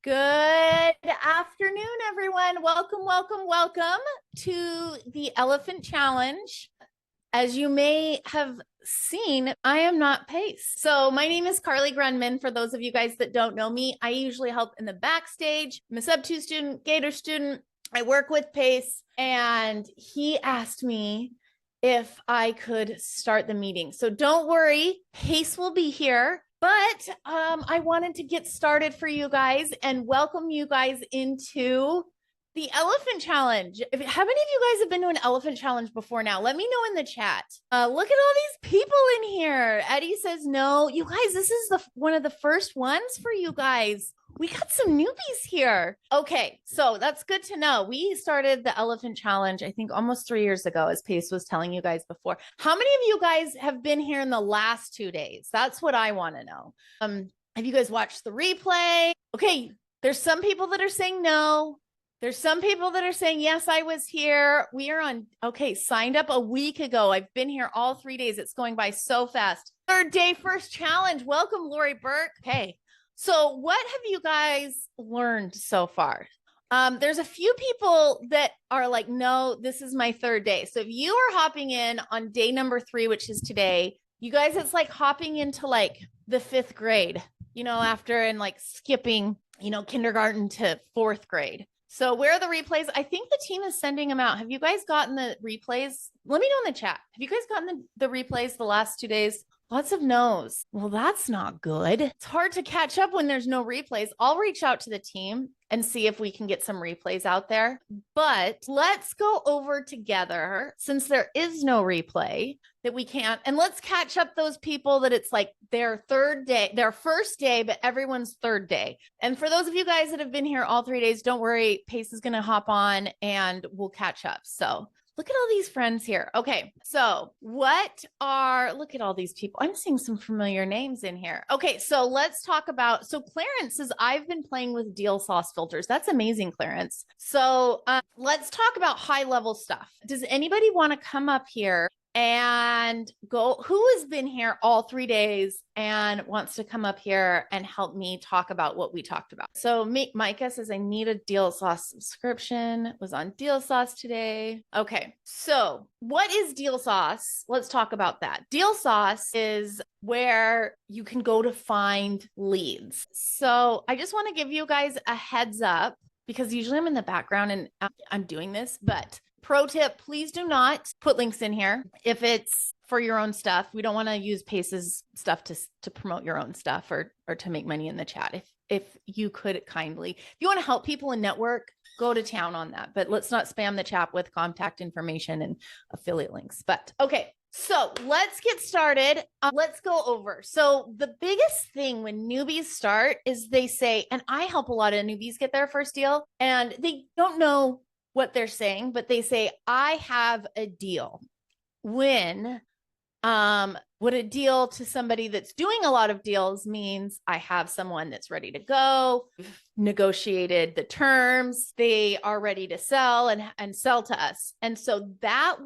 Good afternoon, everyone. Welcome to the Elephant Challenge. As you may have seen, I am not Pace. So my name is Carly Grunman. For those of you guys that don't know me, I usually help in the backstage. I'm a SubTo student, Gator student. I work with Pace, and he asked me if I could start the meeting. So don't worry, Pace will be here. But I wanted to get started for you guys and welcome you guys into the Elephant Challenge. How many of you guys have been to an Elephant Challenge before now? Let me know in the chat. Look at all these people in here. Eddie says no. You guys, this is one of the first ones for you guys. We got some newbies here. Okay, so that's good to know. We started the Elephant Challenge, I think, almost 3 years ago, as Pace was telling you guys before. How many of you guys have been here in the last 2 days? That's what I want to know. Have you guys watched the replay? Okay, there's some people that are saying no. There's some people that are saying, yes, I was here. We are on, okay, signed up a week ago. I've been here all 3 days. It's going by so fast. Third day, first challenge. Welcome, Lori Burke. Okay. So what have you guys learned so far? There's a few people that are like, no, this is my third day. So if you are hopping in on day number 3, which is today, you guys, it's like hopping into like the 5th grade, after and like skipping, kindergarten to 4th grade. So where are the replays? I think the team is sending them out. Have you guys gotten the replays? Let me know in the chat. Have you guys gotten the replays the last 2 days? Lots of no's. Well, that's not good. It's hard to catch up when there's no replays. I'll reach out to the team and see if we can get some replays out there. But let's go over together, since there is no replay that we can't. And let's catch up those people that it's like their third day, their first day, but everyone's third day. And for those of you guys that have been here all 3 days, don't worry. Pace is going to hop on and we'll catch up. So look at all these friends here. Okay, so look at all these people. I'm seeing some familiar names in here. Okay, so let's talk about, Clarence says, I've been playing with deal sauce filters. That's amazing, Clarence. So let's talk about high level stuff. Does anybody want to come up here and go, who has been here all 3 days and wants to come up here and help me talk about what we talked about? So Micah says, I need a deal sauce subscription, was on deal sauce today. Okay, so what is deal sauce? Let's talk about that. Deal sauce is where you can go to find leads. So I just want to give you guys a heads up, because usually I'm in the background and I'm doing this, but pro tip, please do not put links in here if it's for your own stuff. We don't want to use Pace's stuff to promote your own stuff or to make money in the chat. If you could kindly, if you want to help people and network, go to town on that. But let's not spam the chat with contact information and affiliate links. But okay, so let's get started. Let's go over. So the biggest thing when newbies start is they say, and I help a lot of newbies get their first deal, and they don't know what they're saying, but they say, I have a deal. When what a deal to somebody that's doing a lot of deals means, I have someone that's ready to go, negotiated the terms, they are ready to sell and sell to us. And so that's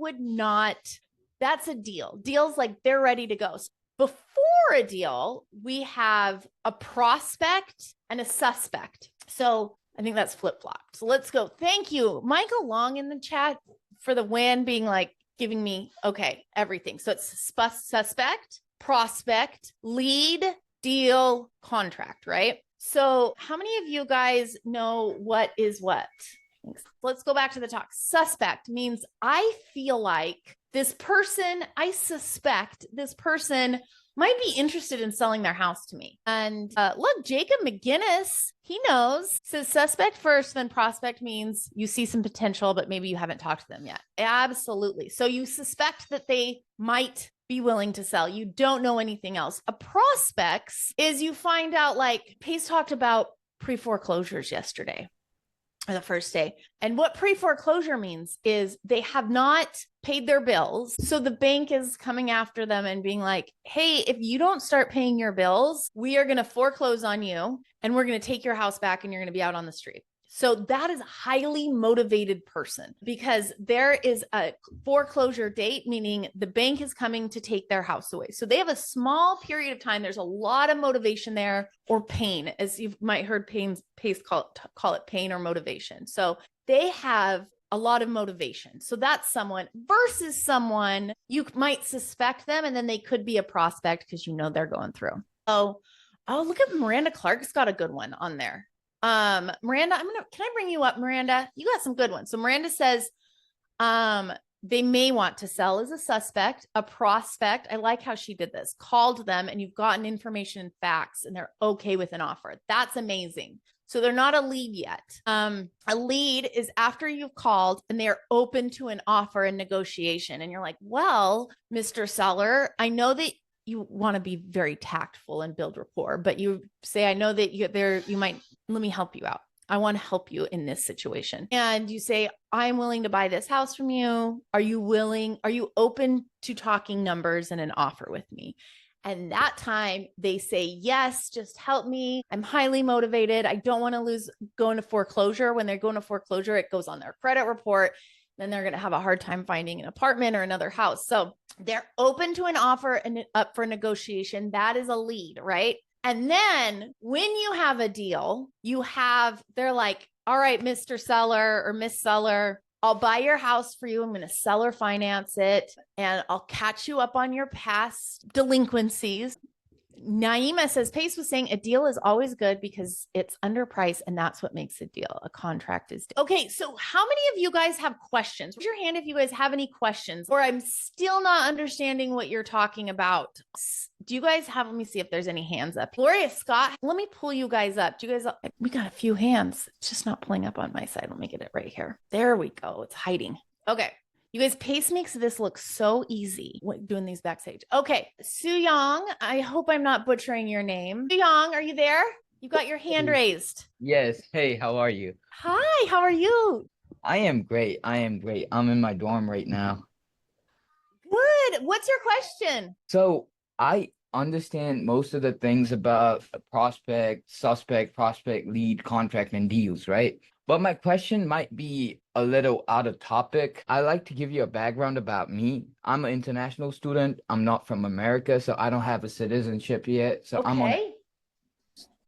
a deal. Deals like they're ready to go. So before a deal, we have a prospect and a suspect. So I think that's flip-flopped. So let's go. Thank you, Michael Long in the chat for the win, being like, giving me, okay, everything. So it's suspect, prospect, lead, deal, contract, right? So how many of you guys know what is what? Thanks. Let's go back to the talk. Suspect means I feel like this person, I suspect this person might be interested in selling their house to me. And look, Jacob McGinnis, he knows, says suspect first, then prospect means you see some potential, but maybe you haven't talked to them yet. Absolutely. So you suspect that they might be willing to sell. You don't know anything else. A prospects is you find out, like Pace talked about pre-foreclosures yesterday, or the first day. And what pre-foreclosure means is they have not paid their bills. So the bank is coming after them and being like, hey, if you don't start paying your bills, we are going to foreclose on you and we're going to take your house back and you're going to be out on the street. So that is a highly motivated person because there is a foreclosure date, meaning the bank is coming to take their house away. So they have a small period of time. There's a lot of motivation there, or pain, as you might heard Pace call it pain or motivation. So they have a lot of motivation. So that's someone versus someone you might suspect them, and then they could be a prospect because you know they're going through. Oh, look at Miranda Clark's got a good one on there. Miranda, can I bring you up, Miranda? You got some good ones. So Miranda says, they may want to sell as a suspect, a prospect. I like how she did this, called them and you've gotten information and facts and they're okay with an offer. That's amazing. So they're not a lead yet. A lead is after you've called and they're open to an offer and negotiation. And you're like, well, Mr. Seller, I know that you want to be very tactful and build rapport, but you say, I know that you might, let me help you out. I want to help you in this situation. And you say, I'm willing to buy this house from you. Are you open to talking numbers and an offer with me? And that time they say, yes, just help me. I'm highly motivated. I don't want to go into foreclosure. When they're going to foreclosure, it goes on their credit report. Then they're going to have a hard time finding an apartment or another house. So they're open to an offer and up for negotiation. That is a lead, right? And then when you have a deal, they're like, all right, Mr. Seller or Miss Seller, I'll buy your house for you. I'm going to seller finance it and I'll catch you up on your past delinquencies. Naima says, Pace was saying a deal is always good because it's underpriced and that's what makes a deal. A contract is. Okay, so how many of you guys have questions? Raise your hand if you guys have any questions, or I'm still not understanding what you're talking about. Do you guys let me see if there's any hands up. Gloria Scott, let me pull you guys up. We got a few hands. It's just not pulling up on my side. Let me get it right here. There we go. It's hiding. Okay. You guys, Pace makes this look so easy doing these backstage. Okay, Su Young, I hope I'm not butchering your name. Su Young, are you there? You got your hand raised. Yes. Hey, how are you? Hi, how are you? I am great. I'm in my dorm right now. Good. What's your question? So I understand most of the things about prospect, suspect, prospect, lead, contract, and deals, right? But my question might be a little out of topic. I like to give you a background about me. I'm an international student. I'm not from America, so I don't have a citizenship yet. So okay.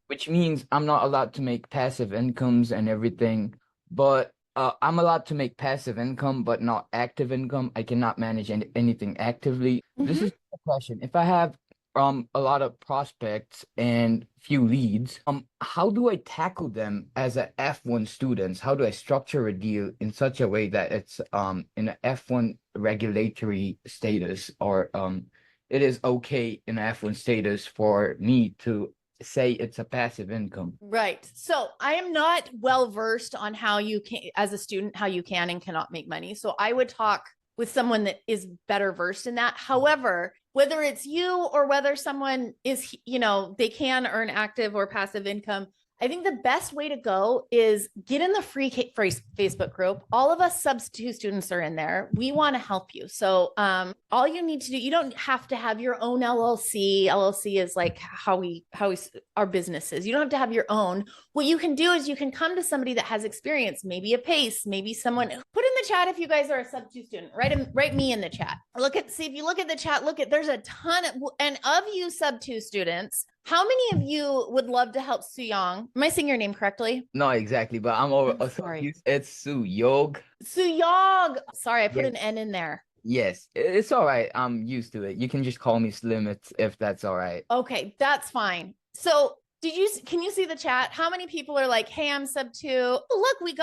Which means I'm not allowed to make passive incomes and everything. But I'm allowed to make passive income, but not active income. I cannot manage anything actively. This is the question. If I have a lot of prospects and few leads, how do I tackle them as a F1 student? How do I structure a deal in such a way that it's in an F1 regulatory status, or it is okay in F1 status for me to say it's a passive income? Right. So I am not well versed on how you can, as a student, how you can and cannot make money. So I would talk with someone that is better versed in that. However, whether it's you or whether someone is, they can earn active or passive income, I think the best way to go is get in the free Facebook group. All of us SubTo students are in there. We want to help you. So all you need to do, you don't have to have your own LLC. LLC is like how our business is. You don't have to have your own. What you can do is you can come to somebody that has experience, maybe a Pace, maybe someone. Put in the chat if you guys are a SubTo student. Write me in the chat. See if you look at the chat. There's a ton of you SubTo students. How many of you would love to help Su Young? Am I saying your name correctly? No, exactly, but I'm sorry. It's Su Yog. Su Yog. Sorry, I put an N in there. Yes, it's all right. I'm used to it. You can just call me Slim if that's all right. Okay, that's fine. So can you see the chat? How many people are like, hey, I'm SubTo. Oh, look,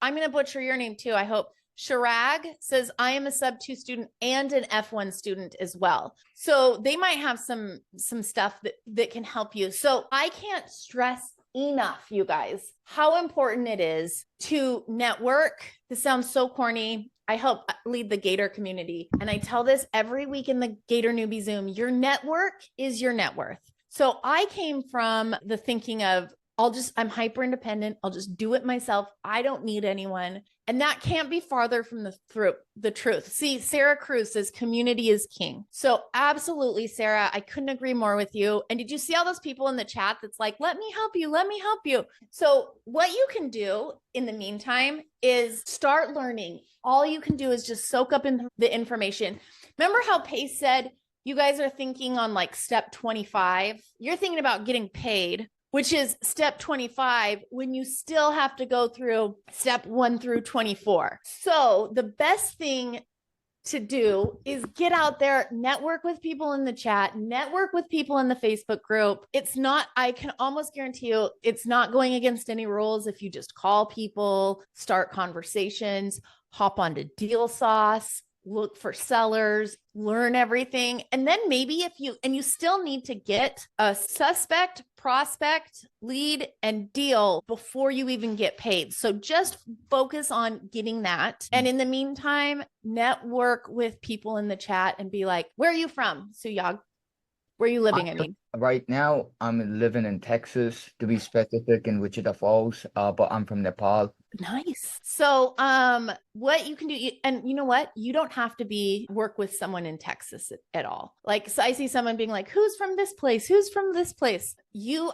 I'm going to butcher your name too, I hope. Shirag says, I am a SubTo student and an F1 student as well. So they might have some stuff that can help you. So I can't stress enough, you guys, how important it is to network. This sounds so corny. I help lead the Gator community. And I tell this every week in the Gator Newbie Zoom, your network is your net worth. So I came from the thinking of, I'm hyper independent. I'll just do it myself. I don't need anyone. And that can't be farther from the truth. See, Sarah Cruz says community is king. So absolutely, Sarah, I couldn't agree more with you. And did you see all those people in the chat that's like, let me help you, let me help you. So what you can do in the meantime is start learning. All you can do is just soak up in the information. Remember how Pace said, you guys are thinking on like step 25. You're thinking about getting paid, which is step 25, when you still have to go through step 1 through 24. So the best thing to do is get out there, network with people in the chat, network with people in the Facebook group. It's not, I can almost guarantee you, it's not going against any rules if you just call people, start conversations, hop onto Deal Sauce, look for sellers, learn everything. And then maybe you still need to get a suspect, prospect, lead, and deal before you even get paid. So just focus on getting that. And in the meantime, network with people in the chat and be like, where are you from, Suyag? Where are you living? I mean, right now I'm living in Texas, to be specific, in Wichita Falls, but I'm from Nepal. Nice. So, what you can do, and you know what? You don't have to work with someone in Texas at all. Like, so I see someone being like, who's from this place? Who's from this place?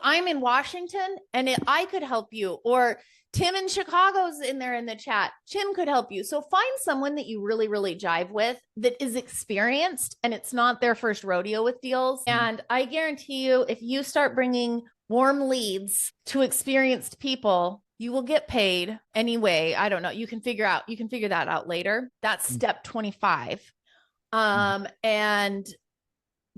I'm in Washington and I could help you. Or Tim in Chicago's in there in the chat. Tim could help you. So find someone that you really, really jive with that is experienced and it's not their first rodeo with deals. And I guarantee you, if you start bringing warm leads to experienced people, you will get paid anyway. I don't know. You can figure that out later. That's step 25. And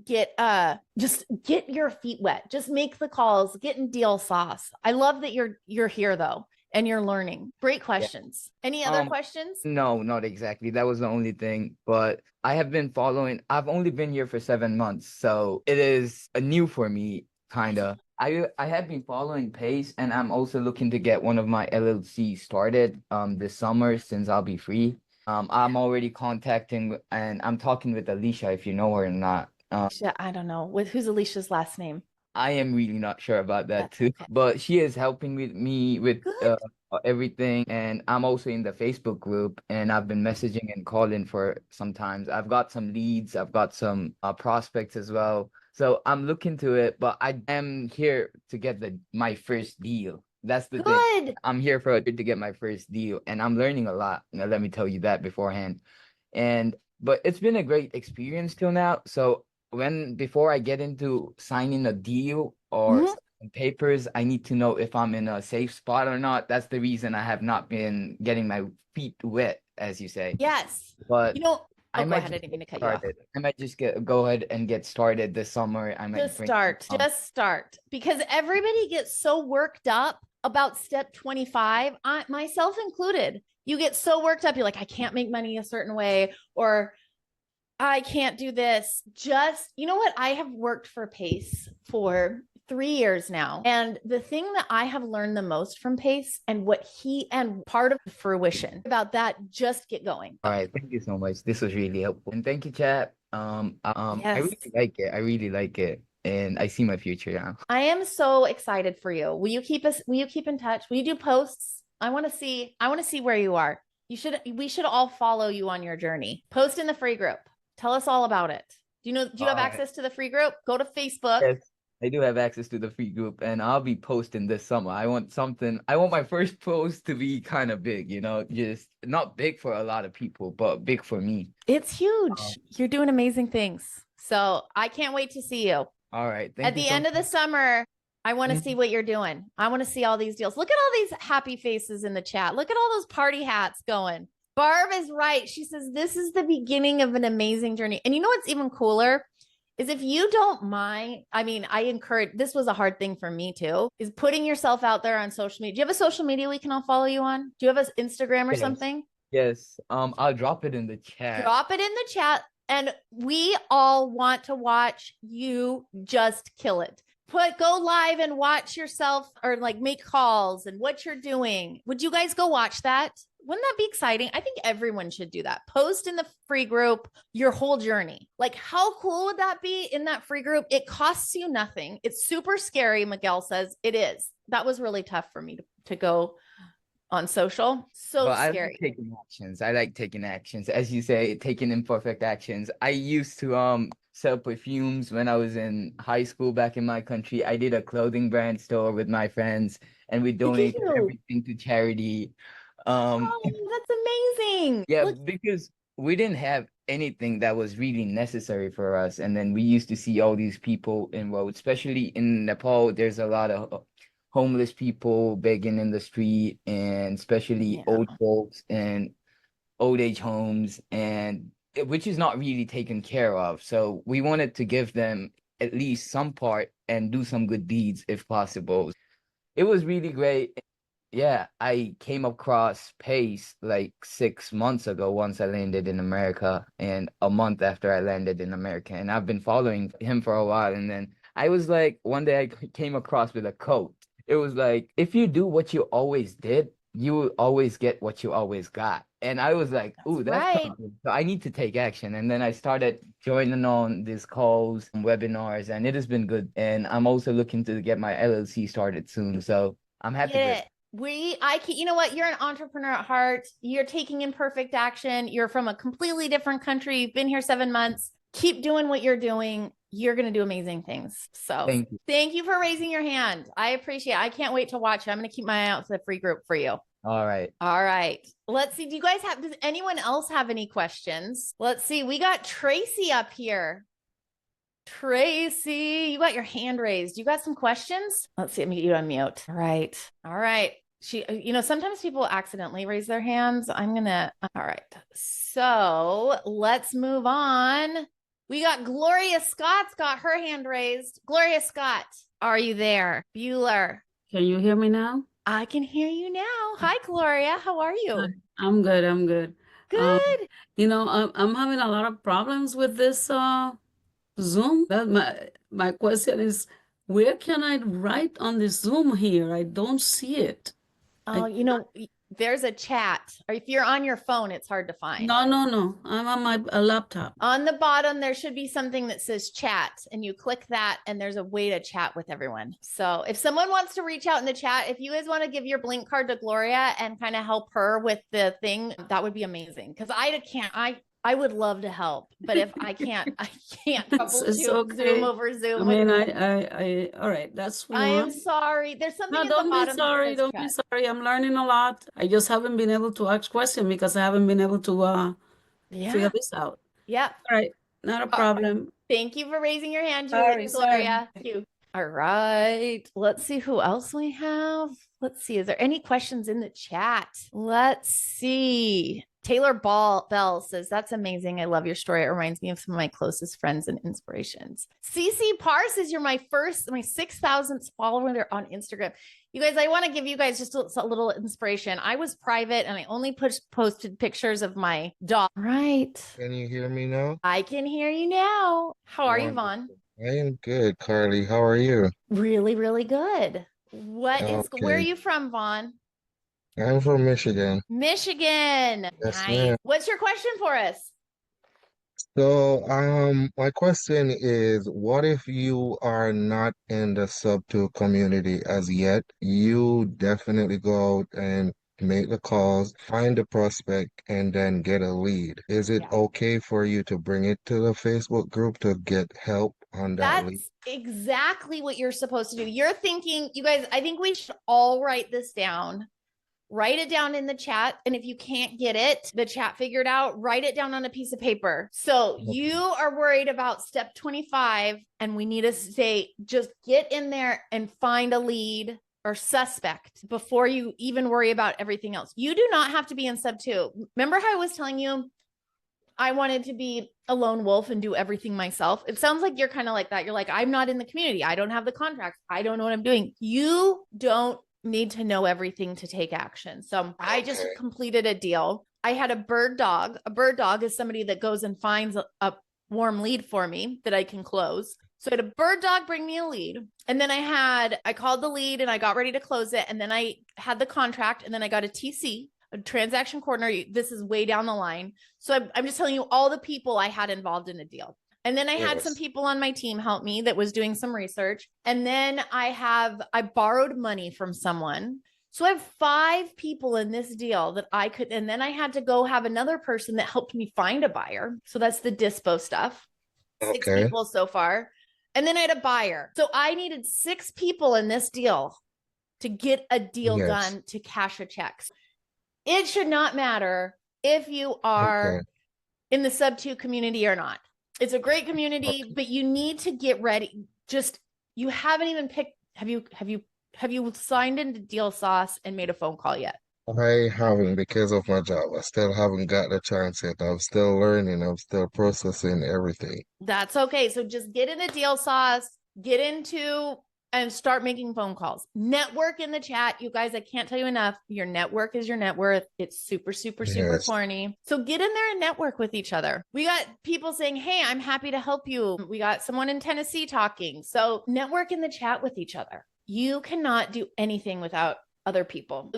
just get your feet wet. Just make the calls, get in Deal Sauce. I love that you're here though, and you're learning. Great questions. Yeah. Any other questions? No, not exactly. That was the only thing, but I've only been here for 7 months, so it is new for me, kind of. I have been following Pace, and I'm also looking to get one of my LLC started this summer, since I'll be free. I'm already contacting and I'm talking with Alicia, if you know her or not. I don't know. Who's Alicia's last name? I am really not sure about that too. Okay. But she is helping me with everything, and I'm also in the Facebook group, and I've been messaging and calling for sometimes. I've got some leads, I've got some prospects as well. So I'm looking to it, but I am here to get my first deal. That's the thing. I'm here to get my first deal, and I'm learning a lot. Let me tell you that beforehand. But it's been a great experience till now. So before I get into signing a deal or papers, I need to know if I'm in a safe spot or not. That's the reason I have not been getting my feet wet, as you say. Yes. But I didn't mean to cut you off. I might just go ahead and get started this summer. Just start, because everybody gets so worked up about step 25, myself included. You get so worked up. You're like, I can't make money a certain way, or I can't do this. You know what? I have worked for Pace for 3 years now. And the thing that I have learned the most from Pace and part of fruition about that, just get going. All right. Thank you so much. This was really helpful. And thank you, chat. Yes. I really like it. I really like it. And I see my future now. I am so excited for you. Will you keep in touch? Will you do posts? I want to see where you are. We should all follow you on your journey. Post in the free group. Tell us all about it. Do you have access to the free group? Go to Facebook. Yes, I do have access to the free group, and I'll be posting this summer. I want my first post to be kind of big, just not big for a lot of people, but big for me. It's huge. You're doing amazing things. So I can't wait to see you. All right. At the end of the summer, I want to see what you're doing. I want to see all these deals. Look at all these happy faces in the chat. Look at all those party hats going. Barb is right. She says, this is the beginning of an amazing journey. And you know what's even cooler is, if you don't mind, I encourage, this was a hard thing for me too, is putting yourself out there on social media. Do you have a social media we can all follow you on? Do you have an Instagram or something? Yes. I'll drop it in the chat. Drop it in the chat. And we all want to watch you just kill it. go live and watch yourself or like make calls and what you're doing. Would you guys go watch that? Wouldn't that be exciting? I think everyone should do that. Post in the free group your whole journey. Like, how cool would that be in that free group? It costs you nothing. It's super scary, Miguel says. It is. That was really tough for me to go on social. So But I like scary. taking actions. I like taking actions. As you say, taking imperfect actions. I used to sell perfumes when I was in high school back in my country. I did a clothing brand store with my friends and we Look at donated you. everything to charity. Um Oh, that's amazing. yeah, Look, because we didn't have anything that was really necessary for us. And then we used to see all these people in road, especially in Nepal, there's a lot of homeless people begging in the street, and especially yeah. old folks and old age homes, and which is not really taken care of. So we wanted to give them at least some part and do some good deeds if possible. It was really great. Yeah, I came across Pace like 6 months ago once I landed in America, and a month after I landed in America. And I've been following him for a while. And then I was like, one day I came across with a quote. It was like, if you do what you always did, you will always get what you always got. And I was like, That's ooh, that's right. something. So I need to take action. And then I started joining on these calls and webinars, and it has been good. And I'm also looking to get my LLC started soon. So I'm happy Get with it. You know what? You're an entrepreneur at heart. You're taking imperfect action. You're from a completely different country. You've been here 7 months. Keep doing what you're doing. You're going to do amazing things. So Thank you. thank you for raising your hand. I appreciate it. I can't wait to watch it. I'm going to keep my eye out for the free group for you. All right. All right. Let's see. Does anyone else have any questions? Let's see. We got Tracy up here. Tracy, you got your hand raised. You got some questions? Let's see. Let me get you on mute. All right. All right. Sometimes people accidentally raise their hands. All right. So let's move on. We got Gloria Scott's got her hand raised. Gloria Scott, are you there? Bueller. Can you hear me now? I can hear you now. Hi, Gloria. How are you? I'm good. I'm good. Um, Good. I'm having a lot of problems with this Zoom. That my question is, where can I write on the Zoom here? I don't see it. Oh, there's a chat. Or if you're on your phone, it's hard to find. No. I'm on my laptop. On the bottom, there should be something that says chat, and you click that, and there's a way to chat with everyone. So if someone wants to reach out in the chat, if you guys want to give your Blink card to Gloria and kind of help her with the thing, that would be amazing. Because I would love to help, but if I can't It's troubleshoot okay. Zoom over Zoom. All right, that's I am one. sorry. There's something No, at the don't be bottom that sorry. says Don't be chat. sorry. I'm learning a lot. I just haven't been able to ask questions because I haven't been able to figure Yeah. this out. Yep. All right, not a problem. Thank you for raising your hand, Sorry. Gloria. Thank you. All right. Let's see who else we have. Let's see. Is there any questions in the chat? Let's see. Taylor Bell says, that's amazing. I love your story. It reminds me of some of my closest friends and inspirations. CC Par says, you're my 6,000th follower on Instagram. You guys, I want to give you guys just a little inspiration. I was private and I only posted pictures of my dog. Right. Can you hear me now? I can hear you now. How are you, Wonderful. Vaughn? I am good, Carly. How are you? Really, really good. Where are Okay. you from, Vaughn? I'm from Michigan. Michigan. Yes, Nice. ma'am. What's your question for us? So, my question is, what if you are not in the SubTo community as yet? You definitely go out and make the calls, find a prospect, and then get a lead. Is it Yeah. okay for you to bring it to the Facebook group to get help on that lead? That's exactly what you're supposed to do. You're thinking, you guys, I think we should all write this down. Write it down in the chat. And if you can't get it, the chat figured out, write it down on a piece of paper. So you are worried about step 25, and we need to say, just get in there and find a lead or suspect before you even worry about everything else. You do not have to be in SubTo. Remember how I was telling you I wanted to be a lone wolf and do everything myself? It sounds like you're kind of like that. You're like, I'm not in the community. I don't have the contracts. I don't know what I'm doing. You don't need to know everything to take action. So I just completed a deal. I had a bird dog. A bird dog is somebody that goes and finds a warm lead for me that I can close. So I had a bird dog bring me a lead. And then I called the lead and I got ready to close it. And then I had the contract and then I got a TC, a transaction coordinator. This is way down the line. So I'm just telling you all the people I had involved in a deal. And then I had some people on my team help me that was doing some research. And then I borrowed money from someone. So I have 5 people in this deal that I could, and then I had to go have another person that helped me find a buyer. So that's the dispo stuff. 6 people so far. And then I had a buyer. So I needed 6 people in this deal to get a deal done to cash a check. It should not matter if you are in the SubTo community or not. It's a great community, but you need to get ready. You haven't even picked, have you signed into Deal Sauce and made a phone call yet? I haven't because of my job. I still haven't got the chance yet. I'm still learning. I'm still processing everything. That's okay. So just get into Deal Sauce, get into and start making phone calls. Network in the chat. You guys, I can't tell you enough. Your network is your net worth. It's super, super, super corny. So get in there and network with each other. We got people saying, hey, I'm happy to help you. We got someone in Tennessee talking. So network in the chat with each other. You cannot do anything without other people.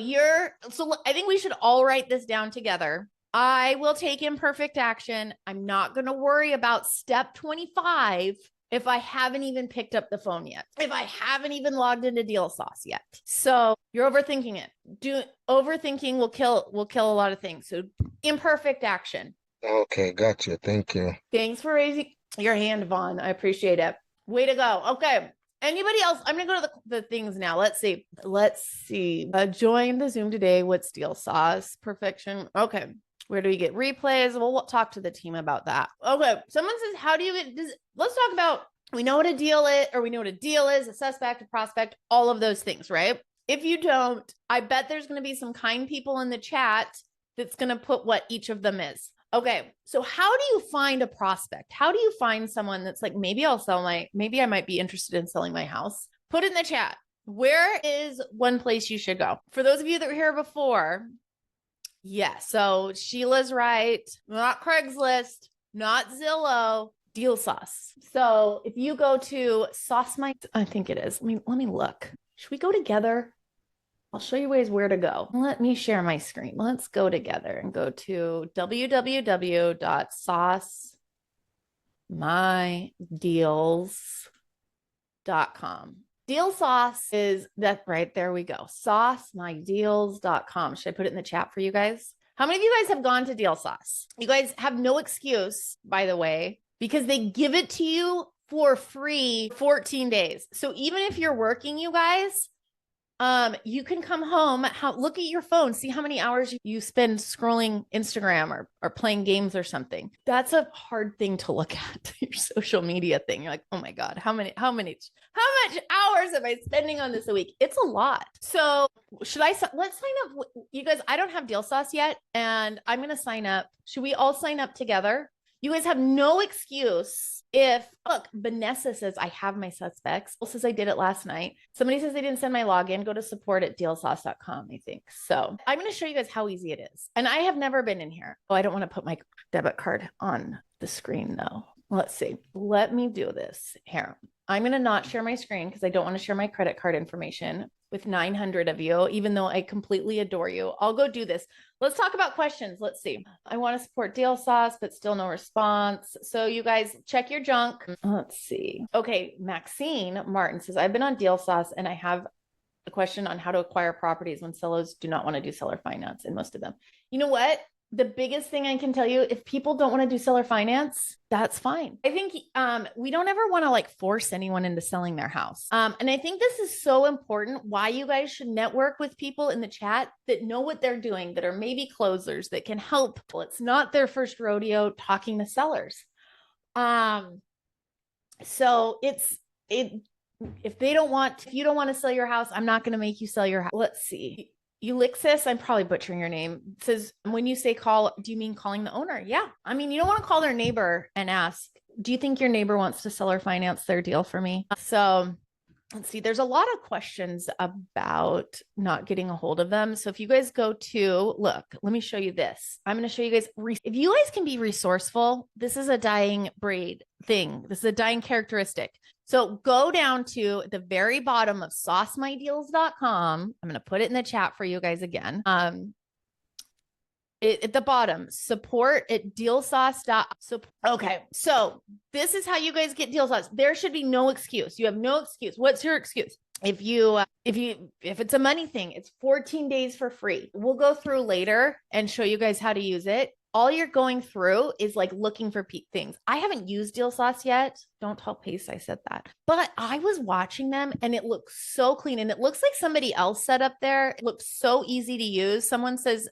So I think we should all write this down together. I will take imperfect action. I'm not going to worry about step 25 if I haven't even picked up the phone yet, if I haven't even logged into Deal Sauce yet. So you're overthinking it. Overthinking will kill a lot of things. So imperfect action. Okay, gotcha. Thank you. Thanks for raising your hand, Vaughn. I appreciate it. Way to go. Okay. Anybody else? I'm going to go to the things now. Let's see. Join the Zoom today. What's Deal Sauce? Perfection. Okay. Where do we get replays? We'll talk to the team about that. Okay. Someone says, let's talk about, we know what a deal is, or we know what a deal is, a suspect, a prospect, all of those things, right? If you don't, I bet there's going to be some kind people in the chat that's going to put what each of them is. Okay. So how do you find a prospect? How do you find someone that's like, maybe I might be interested in selling my house? Put it in the chat. Where is one place you should go? For those of you that were here before, yeah. So Sheila's right. Not Craigslist, not Zillow, Deal Sauce. So if you go to I think it is. Let me look. Should we go together? I'll show you ways where to go. Let me share my screen. Let's go together and go to www.saucemydeals.com. Deal Sauce is that right there. We go. Saucemydeals.com. Should I put it in the chat for you guys? How many of you guys have gone to Deal Sauce? You guys have no excuse, by the way, because they give it to you for free 14 days. So even if you're working, you guys, you can come home, look at your phone, see how many hours you spend scrolling Instagram or playing games or something. That's a hard thing to look at, your social media thing. You're like, oh my God, how much hours am I spending on this a week? It's a lot. So let's sign up. You guys, I don't have Deal Sauce yet, and I'm going to sign up. Should we all sign up together? You guys have no excuse look, Vanessa says, I have my suspects. Paul says I did it last night. Somebody says they didn't send my login. Go to support@dealsauce.com, I think. So I'm going to show you guys how easy it is. And I have never been in here. Oh, I don't want to put my debit card on the screen though. Let's see. Let me do this here. I'm going to not share my screen because I don't want to share my credit card information with 900 of you, even though I completely adore you. I'll go do this. Let's talk about questions. Let's see. I want to support Deal Sauce, but still no response. So you guys check your junk. Let's see. Okay. Maxine Martin says, I've been on Deal Sauce and I have a question on how to acquire properties when sellers do not want to do seller finance in most of them. You know what? The biggest thing I can tell you, if people don't want to do seller finance, that's fine. I think we don't ever want to like force anyone into selling their house. And I think this is so important why you guys should network with people in the chat that know what they're doing, that are maybe closers, that can help. Well, it's not their first rodeo talking to sellers. So if you don't want to sell your house, I'm not going to make you sell your house. Let's see. Ulixis, I'm probably butchering your name, says, when you say call, do you mean calling the owner? Yeah. I mean, you don't want to call their neighbor and ask, do you think your neighbor wants to sell or finance their deal for me? So let's see, there's a lot of questions about not getting a hold of them. So if you guys go to, look, let me show you this. I'm going to show you guys, if you guys can be resourceful, this is a dying breed thing. This is a dying characteristic. So go down to the very bottom of saucemydeals.com. I'm going to put it in the chat for you guys again. At the bottom, support at dealsauce. Okay, so this is how you guys get deal sauce. There should be no excuse. You have no excuse. What's your excuse? If it's a money thing, it's 14 days for free. We'll go through later and show you guys how to use it. All you're going through is like looking for things. I haven't used Deal Sauce yet. Don't tell Pace I said that. But I was watching them and it looks so clean. And it looks like somebody else set up there. It looks so easy to use. Someone says,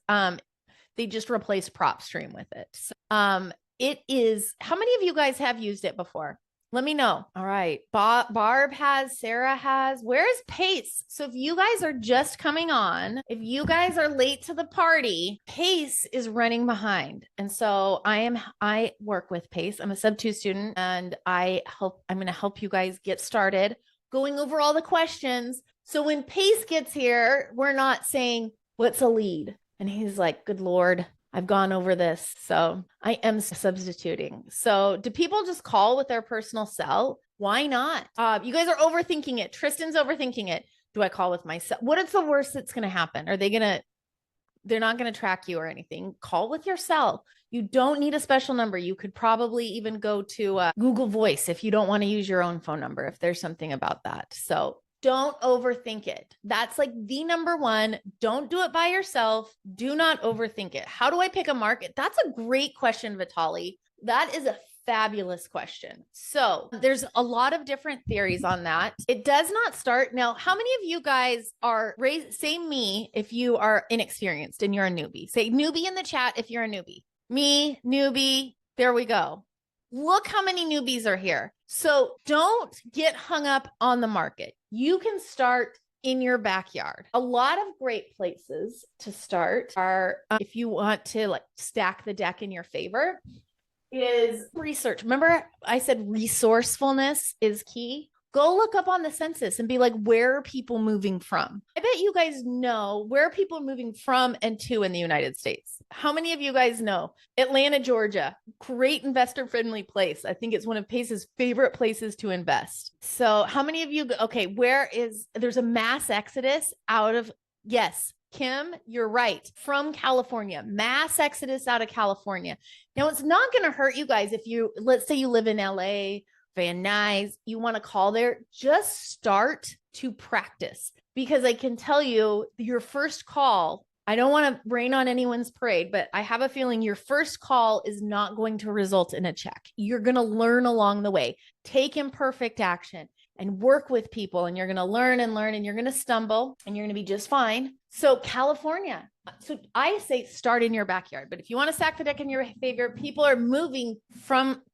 they just replaced PropStream with it. So, it is, how many of you guys have used it before? Let me know. All right. Barb has, Sarah has. Where is Pace? So if you guys are just coming on, if you guys are late to the party, Pace is running behind. And so I work with Pace. I'm a SubTo student and I'm going to help you guys get started going over all the questions. So when Pace gets here, we're not saying, what's a lead? And he's like, good Lord, I've gone over this. So I am substituting. So do people just call with their personal cell? Why not? You guys are overthinking it. Tristan's overthinking it. Do I call with my cell? What is the worst that's going to happen? They're not going to track you or anything. Call with your cell. You don't need a special number. You could probably even go to Google Voice if you don't want to use your own phone number, if there's something about that. So don't overthink it. That's like the number one. Don't do it by yourself. Do not overthink it. How do I pick a market? That's a great question, Vitali. That is a fabulous question. So there's a lot of different theories on that. It does not start. Now, how many of you guys are say me if you are inexperienced and you're a newbie? Say newbie in the chat if you're a newbie. Me, newbie. There we go. Look how many newbies are here. So don't get hung up on the market. You can start in your backyard. A lot of great places to start are, if you want to like stack the deck in your favor, is research. Remember I said resourcefulness is key? Go look up on the census and be like, where are people moving from? I bet you guys know where people are moving from and to in the United States. How many of you guys know? Atlanta, Georgia, great investor-friendly place. I think it's one of Pace's favorite places to invest. So how many of you, okay, there's a mass exodus out of, yes, Kim, you're right. From California, mass exodus out of California. Now it's not going to hurt you guys if let's say you live in LA, Van Nuys, you want to call there, just start to practice, because I can tell you your first call, I don't want to rain on anyone's parade, but I have a feeling your first call is not going to result in a check. You're going to learn along the way, take imperfect action and work with people, and you're going to learn and learn, and you're going to stumble and you're going to be just fine. So California. So I say start in your backyard, but if you want to stack the deck in your favor, people are moving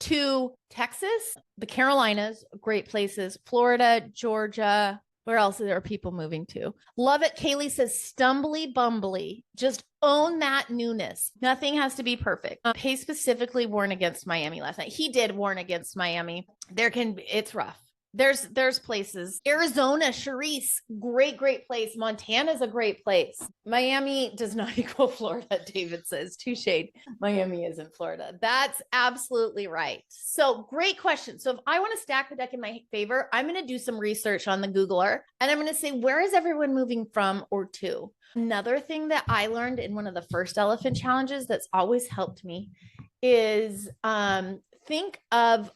to Texas, the Carolinas, great places, Florida, Georgia. Where else are there people moving to? Love it. Kaylee says, stumbly bumbly. Just own that newness. Nothing has to be perfect. Pace specifically warned against Miami last night. He did warn against Miami. It's rough. There's places. Arizona, Charisse, great place. Montana's a great place. Miami does not equal Florida, David says. Touche. Miami is in Florida. That's absolutely right. So great question. So if I want to stack the deck in my favor, I'm going to do some research on the Googler, and I'm going to say, where is everyone moving from or to? Another thing that I learned in one of the first elephant challenges that's always helped me is think of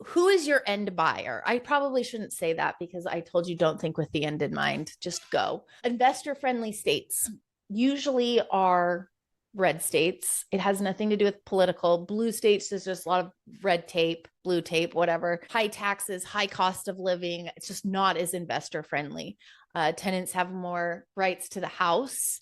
who is your end buyer? I probably shouldn't say that because I told you don't think with the end in mind. Just go. Investor-friendly states usually are red states. It has nothing to do with political. Blue states is just a lot of red tape, blue tape, whatever. High taxes, high cost of living. It's just not as investor-friendly. Tenants have more rights to the house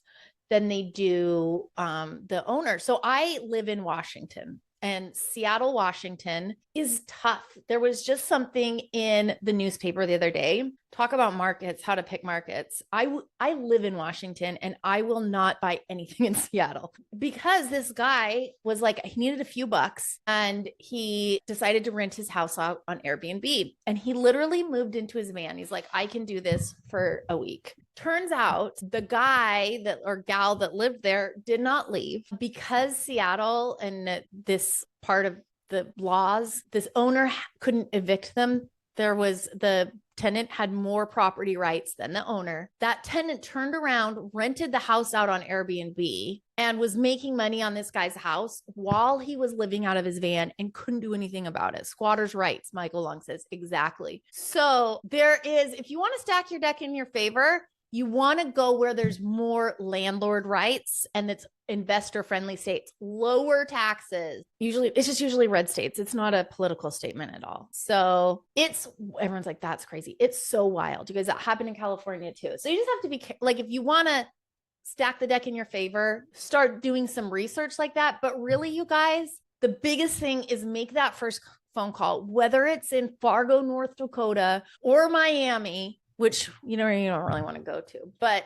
than they do the owner. So I live in Washington. and Seattle, Washington is tough. There was just something in the newspaper the other day. Talk about markets, how to pick markets. I live in Washington and I will not buy anything in Seattle because this guy was like, he needed a few bucks and he decided to rent his house out on Airbnb. And he literally moved into his van. He's like, I can do this for a week. Turns out the guy that or gal that lived there did not leave because Seattle and this part of the laws, this owner couldn't evict them. The tenant had more property rights than the owner. That tenant turned around, rented the house out on Airbnb, and was making money on this guy's house while he was living out of his van and couldn't do anything about it. Squatters' rights, Michael Long says. Exactly. So there is, if you want to stack your deck in your favor, you want to go where there's more landlord rights and it's investor friendly states, lower taxes. Usually it's just usually red states. It's not a political statement at all. So everyone's like, that's crazy. It's so wild. You guys, that happened in California too. So you just have to be like, if you want to stack the deck in your favor, start doing some research like that. But really, you guys, the biggest thing is make that first phone call, whether it's in Fargo, North Dakota or Miami, which you don't really want to go to, but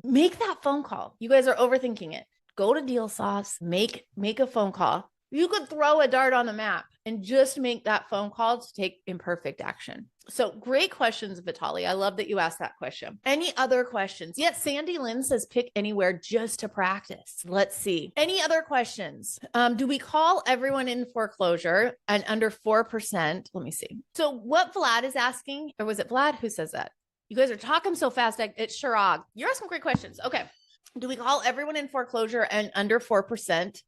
make that phone call. You guys are overthinking it. Go to Deal Sauce, make a phone call. You could throw a dart on the map and just make that phone call to take imperfect action. So great questions, Vitali. I love that you asked that question. Any other questions? Yes, Sandy Lynn says pick anywhere just to practice. Let's see. Any other questions? Do we call everyone in foreclosure and under 4%? Let me see. So what Vlad is asking, or was it Vlad who says that? You guys are talking so fast. It's Shirag. You're asking great questions. Okay. Do we call everyone in foreclosure and under 4%?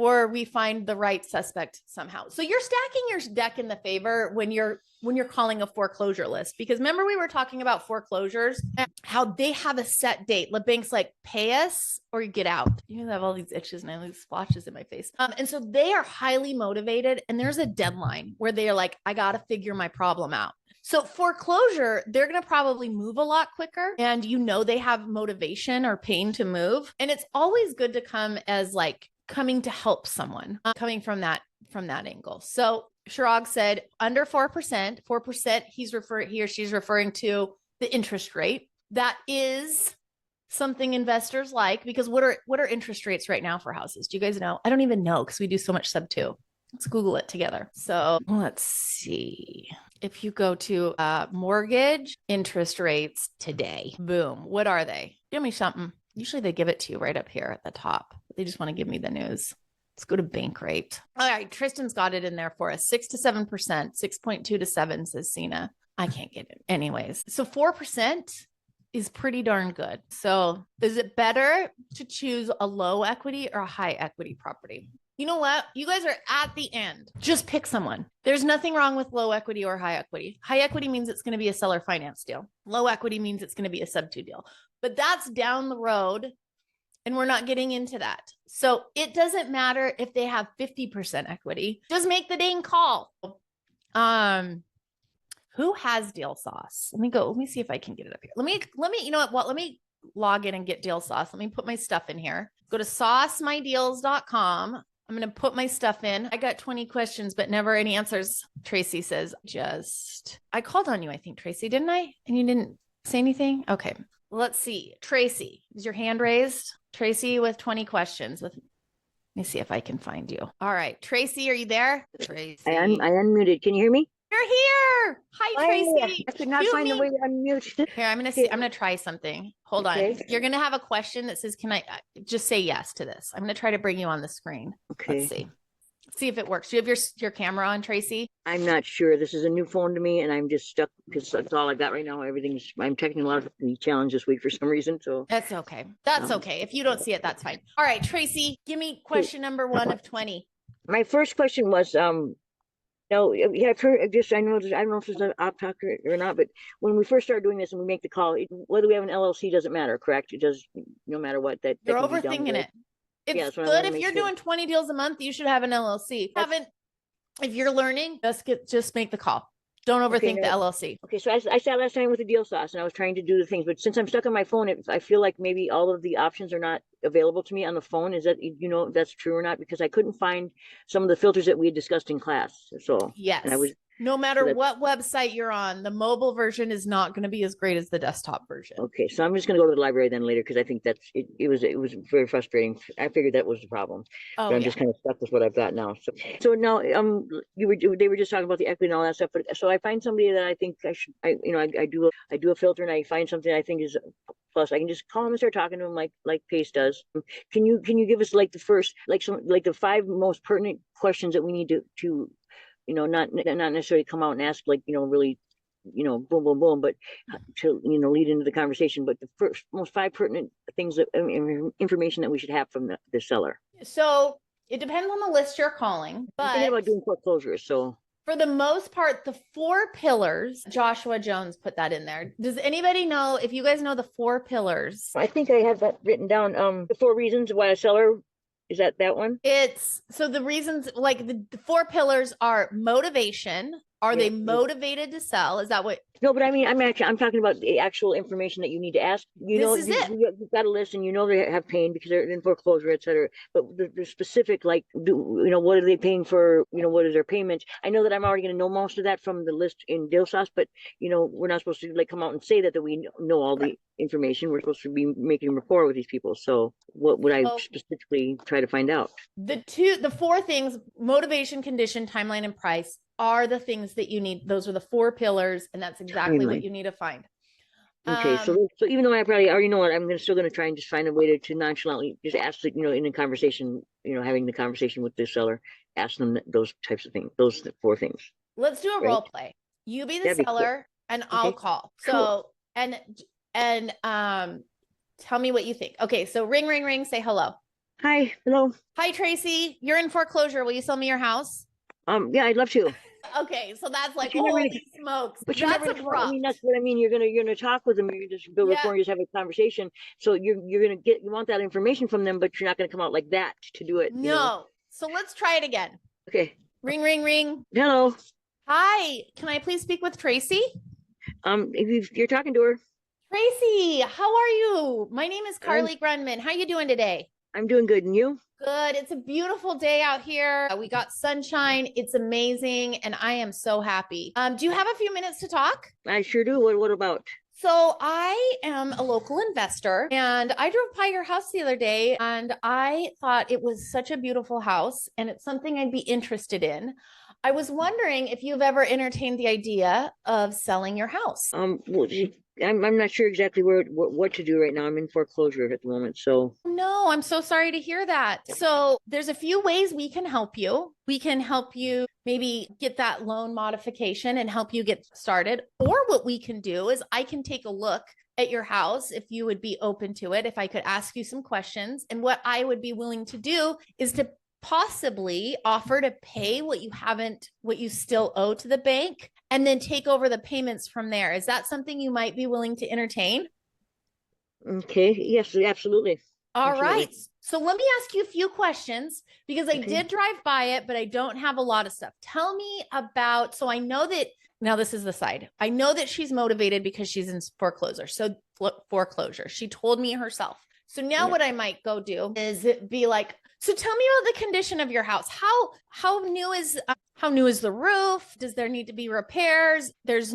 Or we find the right suspect somehow. So you're stacking your deck in the favor when you're calling a foreclosure list, because remember we were talking about foreclosures, how they have a set date. The bank's like, pay us or you get out. You have all these itches and these splotches in my face. And so they are highly motivated and there's a deadline where they're like, I got to figure my problem out. So foreclosure, they're going to probably move a lot quicker and they have motivation or pain to move. And it's always good to come as like coming to help someone, coming from that angle. So Shirag said under 4%, he or she's referring to the interest rate. That is something investors like, because what are interest rates right now for houses? Do you guys know? I don't even know because we do so much SubTo. Let's Google it together. So let's see. If you go to mortgage interest rates today, boom, what are they? Give me something. Usually they give it to you right up here at the top. They just want to give me the news. Let's go to bank rate. All right, Tristan's got it in there for us. 6 to 7%, 6.2 to 7, says Sina. I can't get it. Anyways, so 4% is pretty darn good. So is it better to choose a low equity or a high equity property? You know what? You guys are at the end. Just pick someone. There's nothing wrong with low equity or high equity. High equity means it's going to be a seller finance deal. Low equity means it's going to be a SubTo deal. But that's down the road, and we're not getting into that. So it doesn't matter if they have 50% equity. Just make the dang call. Who has Deal Sauce? Let me see if I can get it up here. Let me, you know what? Let me log in and get Deal Sauce. Let me put my stuff in here. Go to saucemydeals.com. I'm going to put my stuff in. I got 20 questions, but never any answers. Tracy says, I called on you, I think, Tracy, didn't I? And you didn't say anything? Okay. Let's see. Tracy, is your hand raised? Tracy with 20 questions. Let me see if I can find you. All right. Tracy, are you there? Tracy. I unmuted. Can you hear me? You're here. Hi, Tracy. I could not find the way to unmute. Here, I'm going to try something. Hold on. You're going to have a question that says, can I just say yes to this? I'm going to try to bring you on the screen. Okay. Let's see if it works. Do you have your camera on, Tracy? I'm not sure. This is a new phone to me and I'm just stuck because that's all I got right now. I'm technologically challenged this week for some reason. So that's okay. That's okay. If you don't see it, that's fine. All right, Tracy, give me question number 1 of 20. My first question was, no, yeah, I've heard I don't know if it's an op talk or not, but when we first started doing this and we make the call, whether we have an LLC doesn't matter, correct? It does, no matter what. You're overthinking it. It's good if you're doing 20 deals a month, you should have an LLC. If you're learning, just make the call. Don't Okay, overthink the LLC. Okay, so I sat last time with the deal sauce and I was trying to do the things, but since I'm stuck on my phone, I feel like maybe all of the options are not available to me on the phone. Is that, if that's true or not? Because I couldn't find some of the filters that we had discussed in class. So, Yes. and I was, No matter so what website you're on, the mobile version is not going to be as great as the desktop version. okay, so I'm just gonna go to the library then later because I think that's it. It was very frustrating. I figured that was the problem, Oh, but I'm yeah. just kind of stuck with what I've got now. So now they were just talking about the equity and all that stuff. But so I find somebody that I think I should I do a filter and I find something I think is plus. I can just call them and start talking to them like Pace does. Can you give us like the first the 5 most pertinent questions that we need to not necessarily come out and ask really boom, boom, boom, but to, lead into the conversation. But the first, most 5 pertinent things that information that we should have from the seller. So it depends on the list you're calling, I'm thinking but about doing foreclosures. So for the most part, the 4 pillars, Joshua Jones put that in there. Does anybody know, if you guys know the 4 pillars? I think I have that written down. The 4 reasons why a seller, is that one? It's, so the reasons, like the 4 pillars are motivation. Are they motivated to sell? Is that what? No, but I mean, I'm talking about the actual information that you need to ask. This is it. You've got a list, and they have pain because they're in foreclosure, et cetera. But the specific, like, what are they paying for? What is their payment? I know that I'm already going to know most of that from the list in Deal Sauce, but we're not supposed to come out and say that we know all the information. We're supposed to be making rapport with these people. So what would I specifically try to find out? The 4 things: motivation, condition, timeline, and price, are the things that you need. Those are the 4 pillars, and that's exactly what you need to find. Okay, so even though I probably already know it, I'm still gonna try and just find a way to nonchalantly just ask in a conversation, having the conversation with the seller, ask them those types of things, those 4 things. Let's do a role play. You be the seller, and I'll call. So and tell me what you think. Okay, so ring, ring, ring. Say hello. Hi, hello. Hi, Tracy. You're in foreclosure. Will you sell me your house? Yeah, I'd love to. Okay, so that's like, holy smokes. But that's abrupt. I mean, that's what I mean. You're gonna talk with them. You're just build rapport and just have a conversation. So you're gonna you want that information from them, but you're not gonna come out like that to do it. No. So let's try it again. Okay. Ring, ring, ring. Hello. Hi. Can I please speak with Tracy? If you're talking to her. Tracy, how are you? My name is Carly Grunman. How you doing today? I'm doing good, and you? Good. It's a beautiful day out here. We got sunshine. It's amazing, and I am so happy. Do you have a few minutes to talk? I sure do. What about? So I am a local investor, and I drove by your house the other day, and I thought it was such a beautiful house, and it's something I'd be interested in. I was wondering if you've ever entertained the idea of selling your house. Well, I'm not sure exactly what to do right now. I'm in foreclosure at the moment, so. No, I'm so sorry to hear that. So there's a few ways we can help you. We can help you maybe get that loan modification and help you get started. Or what we can do is I can take a look at your house if you would be open to it, if I could ask you some questions. And what I would be willing to do is to possibly offer to pay what you still owe to the bank, and then take over the payments from there. Is that something you might be willing to entertain? Okay. Yes, absolutely. All right. So let me ask you a few questions because I did drive by it, but I don't have a lot of stuff. Tell me about, so I know that, now this is the side. I know that she's motivated because she's in foreclosure. So foreclosure, she told me herself. So now what I might go do is be like, so tell me about the condition of your house. How new is the roof? Does there need to be repairs? It's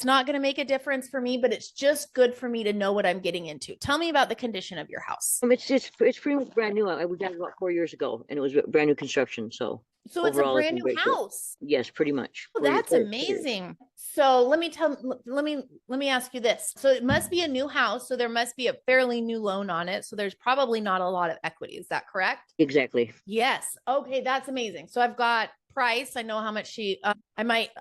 not going to make a difference for me, but it's just good for me to know what I'm getting into. Tell me about the condition of your house. It's pretty much brand new. We got it about 4 years ago, and it was brand new construction. So it's a brand new house. Yes, pretty much. Oh, that's amazing. So let me ask you this. So it must be a new house. So there must be a fairly new loan on it. So there's probably not a lot of equity. Is that correct? Exactly. Yes. Okay. That's amazing. So I've got price. I know how much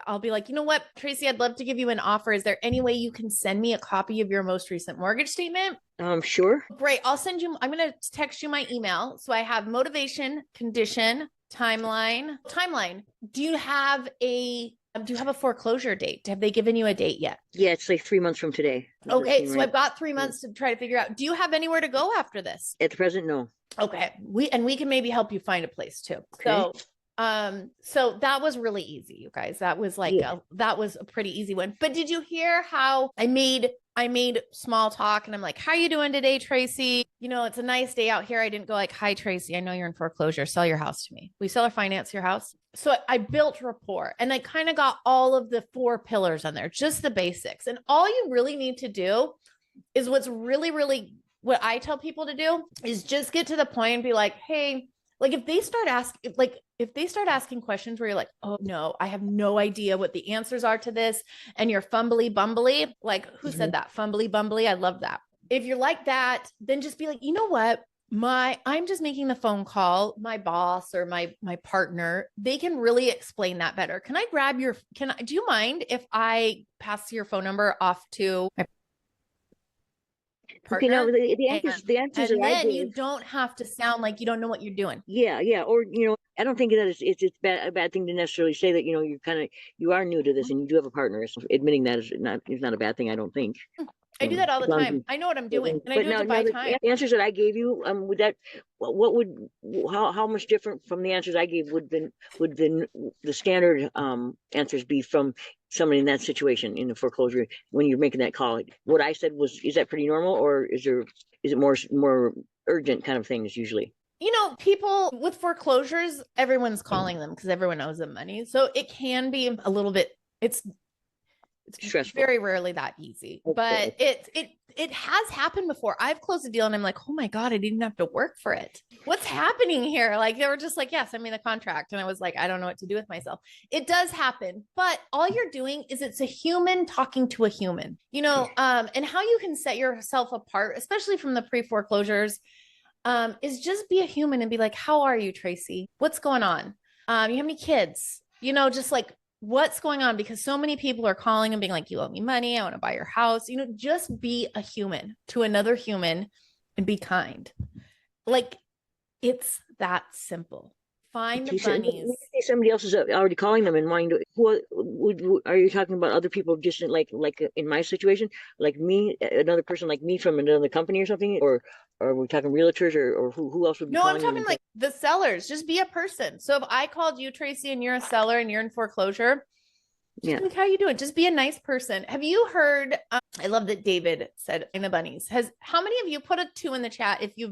I'll be like, you know what, Tracy, I'd love to give you an offer. Is there any way you can send me a copy of your most recent mortgage statement? Sure. Great. I'm going to text you my email. So I have motivation, condition, timeline. Do you have a foreclosure date? Have they given you a date yet? Yeah, it's like 3 months from today. Okay, so I've got 3 months to try to figure out. Do you have anywhere to go after this? At the present, no. Okay, we can maybe help you find a place too. Okay. So So that was really easy, you guys. That was like that was a pretty easy one. But did you hear how I made small talk and I'm like, how you doing today, Tracy? You know, it's a nice day out here. I didn't go like, hi, Tracy. I know you're in foreclosure. Sell your house to me. We sell or finance your house. So I built rapport and I kind of got all of the 4 pillars on there, just the basics. And all you really need to do is what's really, really what I tell people to do is just get to the point and be like, hey, like if they start asking questions where you're like, oh no, I have no idea what the answers are to this. And you're fumbly bumbly, like who said that? Fumbly bumbly. I love that. If you're like that, then just be like, you know what? I'm just making the phone call. My boss or my partner, they can really explain that better. Can I grab do you mind if I pass your phone number off to my partner? Okay, no, the answers and that I then gave, you don't have to sound like you don't know what you're doing. yeah, or I don't think that it's a bad thing to necessarily say that you are new to this and you do have a partner. So admitting that is not a bad thing, I don't think. I do that all the as long as time. you- I know what I'm doing, and I But do it now, to buy the time. answers that I gave you, how much different from the answers I gave would the standard answers be from somebody in that situation in the foreclosure when you're making that call? What I said is that pretty normal, or is it more urgent kind of things usually? You know, people with foreclosures, everyone's calling them because everyone knows them money. So it can be a little bit, it's Stressful. very rarely that easy, but it has happened before. I've closed a deal and I'm like, oh my God, I didn't have to work for it. What's happening here? Like they were just like, yeah, send me the contract. And I was like, I don't know what to do with myself. It does happen, but all you're doing is it's a human talking to a human, you know, and how you can set yourself apart, especially from the pre-foreclosures, is just be a human and be like, how are you, Tracy? What's going on? You have any kids? You know, just like, what's going on? Because so many people are calling and being like, you owe me money. I want to buy your house. You know, just be a human to another human and be kind. Like it's that simple. Find the bunnies. Somebody else is already calling them and wanting to. Are you talking about other people just like in my situation, like me, another person like me from another company or something, or are we talking realtors or who else would be No, I'm calling talking like the sellers. Just be a person. So if I called you, Tracy, and you're a seller and you're in foreclosure, just like, how you doing? Just be a nice person. Have you heard? I love that David said in the bunnies. How many of you put a 2 in the chat if you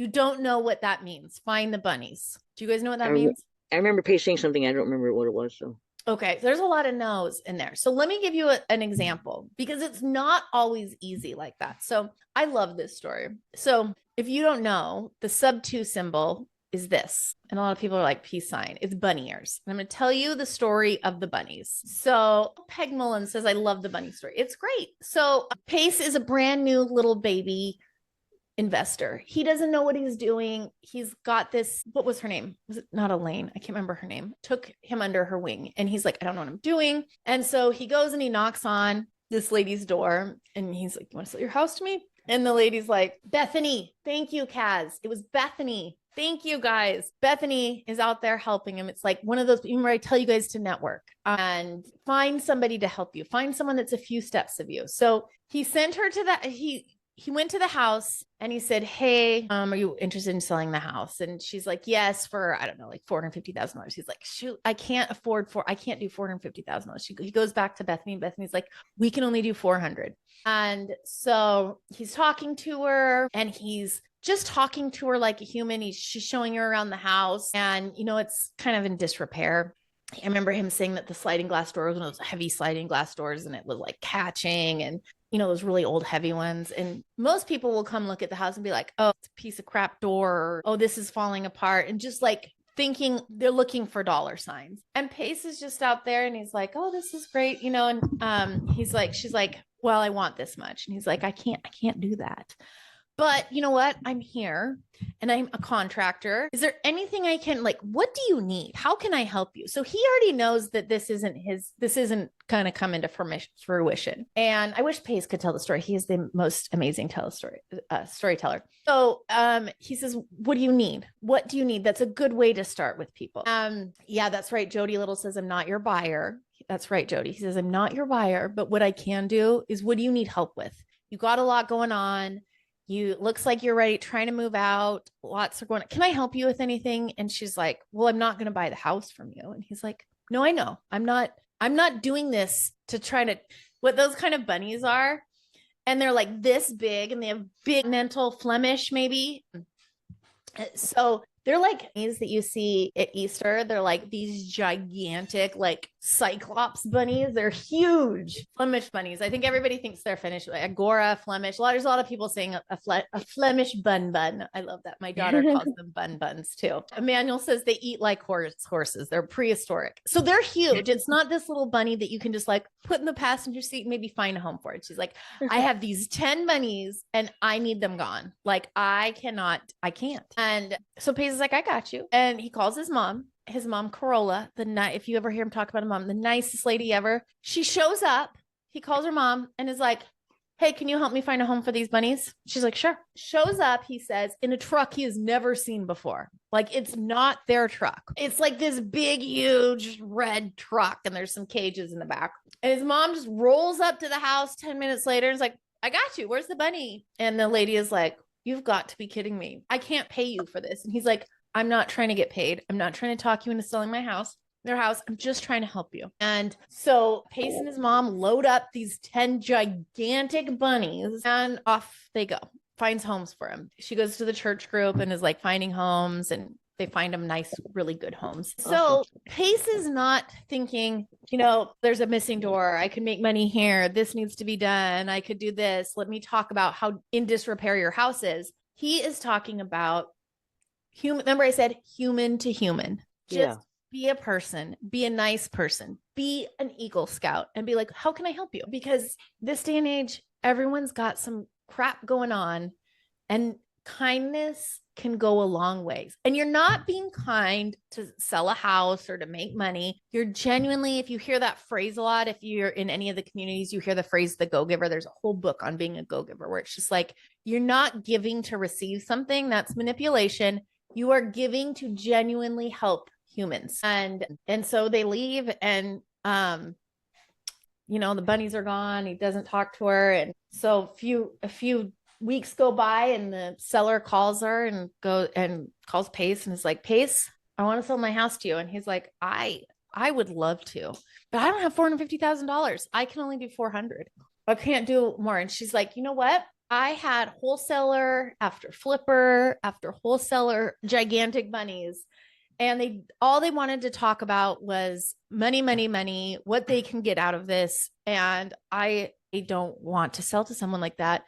don't know what that means? Find the bunnies. Do you guys know what that means? I remember Paige saying something. I don't remember what it was. So okay, there's a lot of no's in there. So let me give you an example because it's not always easy like that. So I love this story. So if you don't know, the SubTo symbol is this. And a lot of people are like, peace sign. It's bunny ears. And I'm going to tell you the story of the bunnies. So Peg Mullen says, I love the bunny story. It's great. So Pace is a brand new little baby investor. He doesn't know what he's doing. He's got this, what was her name? Was it not Elaine? I can't remember her name. Took him under her wing. And he's like, I don't know what I'm doing. And so he goes and he knocks on this lady's door and he's like, you want to sell your house to me? And the lady's like, Bethany, thank you, Kaz. It was Bethany. Thank you, guys. Bethany is out there helping him. It's like one of those, where I tell you guys to network and find somebody to help you. Find someone that's a few steps of you. So he sent her to that. He went to the house and he said, hey, are you interested in selling the house? And she's like, yes, for, I don't know, like $450,000. He's like, shoot, I can't do $450,000. He goes back to Bethany and Bethany's like, we can only do 400. And so he's talking to her and he's just talking to her like a human. She's showing her around the house and, you know, it's kind of in disrepair. I remember him saying that the sliding glass door was one of those heavy sliding glass doors and it was like catching and, you know, those really old heavy ones. And most people will come look at the house and be like, oh, it's a piece of crap door. Or, oh, this is falling apart. And just like thinking they're looking for dollar signs. And Pace is just out there and he's like, oh, this is great. You know, and she's like, well, I want this much. And he's like, I can't do that. But you know what? I'm here and I'm a contractor. Is there anything I can, like, what do you need? How can I help you? So he already knows that this isn't going to come into fruition. And I wish Pace could tell the story. He is the most amazing storyteller. So he says, what do you need? What do you need? That's a good way to start with people. Yeah, that's right. Jody Little says, I'm not your buyer. That's right, Jody. He says, I'm not your buyer, but what I can do is, what do you need help with? You got a lot going on. You looks like you're ready, trying to move out. Lots are going, can I help you with anything? And she's like, well, I'm not going to buy the house from you. And he's like, no, I know. I'm not doing this to try to, what those kind of bunnies are. And they're like this big and they have big mental Flemish, maybe. So they're like these that you see at Easter. They're like these gigantic, like cyclops bunnies. They're huge Flemish bunnies. I think everybody thinks they're Finnish, like Agora, Flemish. There's a lot of people saying a Flemish bun. I love that. My daughter calls them buns too. Emmanuel says they eat like horses. They're prehistoric. So they're huge. It's not this little bunny that you can just like put in the passenger seat and maybe find a home for it. She's like, I have these 10 bunnies and I need them gone. Like I can't. And so Paige is like, I got you. And he calls his mom Corolla, if you ever hear him talk about a mom, the nicest lady ever. She shows up. He calls her mom and is like, hey, can you help me find a home for these bunnies? She's like, sure. Shows up, he says, in a truck he has never seen before. Like it's not their truck. It's like this big, huge red truck. And there's some cages in the back. And his mom just rolls up to the house 10 minutes later and is like, I got you. Where's the bunny? And the lady is like, you've got to be kidding me. I can't pay you for this. And he's like, I'm not trying to get paid. I'm not trying to talk you into selling their house. I'm just trying to help you. And so Pace and his mom load up these 10 gigantic bunnies and off they go. Finds homes for him. She goes to the church group and is like finding homes, and they find them nice, really good homes. So Pace is not thinking, there's a missing door. I can make money here. This needs to be done. I could do this. Let me talk about how in disrepair your house is. He is talking about human. Remember I said human to human. Just be a person, be a nice person, be an Eagle Scout, and be like, how can I help you? Because this day and age, everyone's got some crap going on, and kindness can go a long ways. And you're not being kind to sell a house or to make money. You're genuinely, if you hear that phrase a lot, if you're in any of the communities, you hear the phrase, the go-giver. There's a whole book on being a go-giver where it's just like, you're not giving to receive something. That's manipulation. You are giving to genuinely help humans. And so they leave, and the bunnies are gone. He doesn't talk to her. And so a few weeks go by, and the seller calls her and calls Pace and is like, Pace, I want to sell my house to you. And he's like, I would love to, but I don't have $450,000. I can only do 400. I can't do more. And she's like, you know what? I had wholesaler after flipper after wholesaler, gigantic bunnies. And all they wanted to talk about was money, money, money, what they can get out of this. And I don't want to sell to someone like that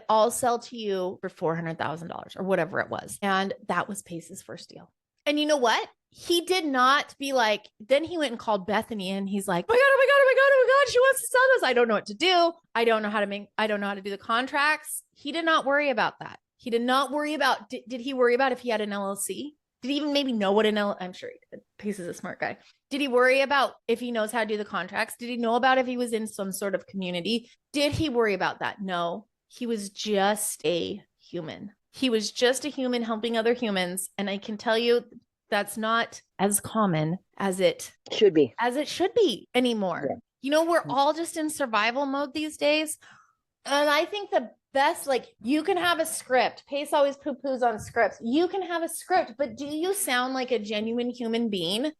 I'll sell to you for $400,000 or whatever it was. And that was Pace's first deal. And you know what? He did not be like, then he went and called Bethany and he's like, oh my God, she wants to sell this. I don't know what to do. I don't know how to do the contracts. He did not worry about that. He did not worry about, did he worry about if he had an LLC? Did he even maybe know what an LLC? I'm sure he did. Pace is a smart guy. Did he worry about if he knows how to do the contracts? Did he know about if he was in some sort of community? Did he worry about that? No, he was just a human. He was just a human helping other humans. And I can tell you that's not as common as it should be anymore. Yeah. We're all just in survival mode these days. And I think the best, you can have a script. Pace always poo-poos on scripts. You can have a script, but do you sound like a genuine human being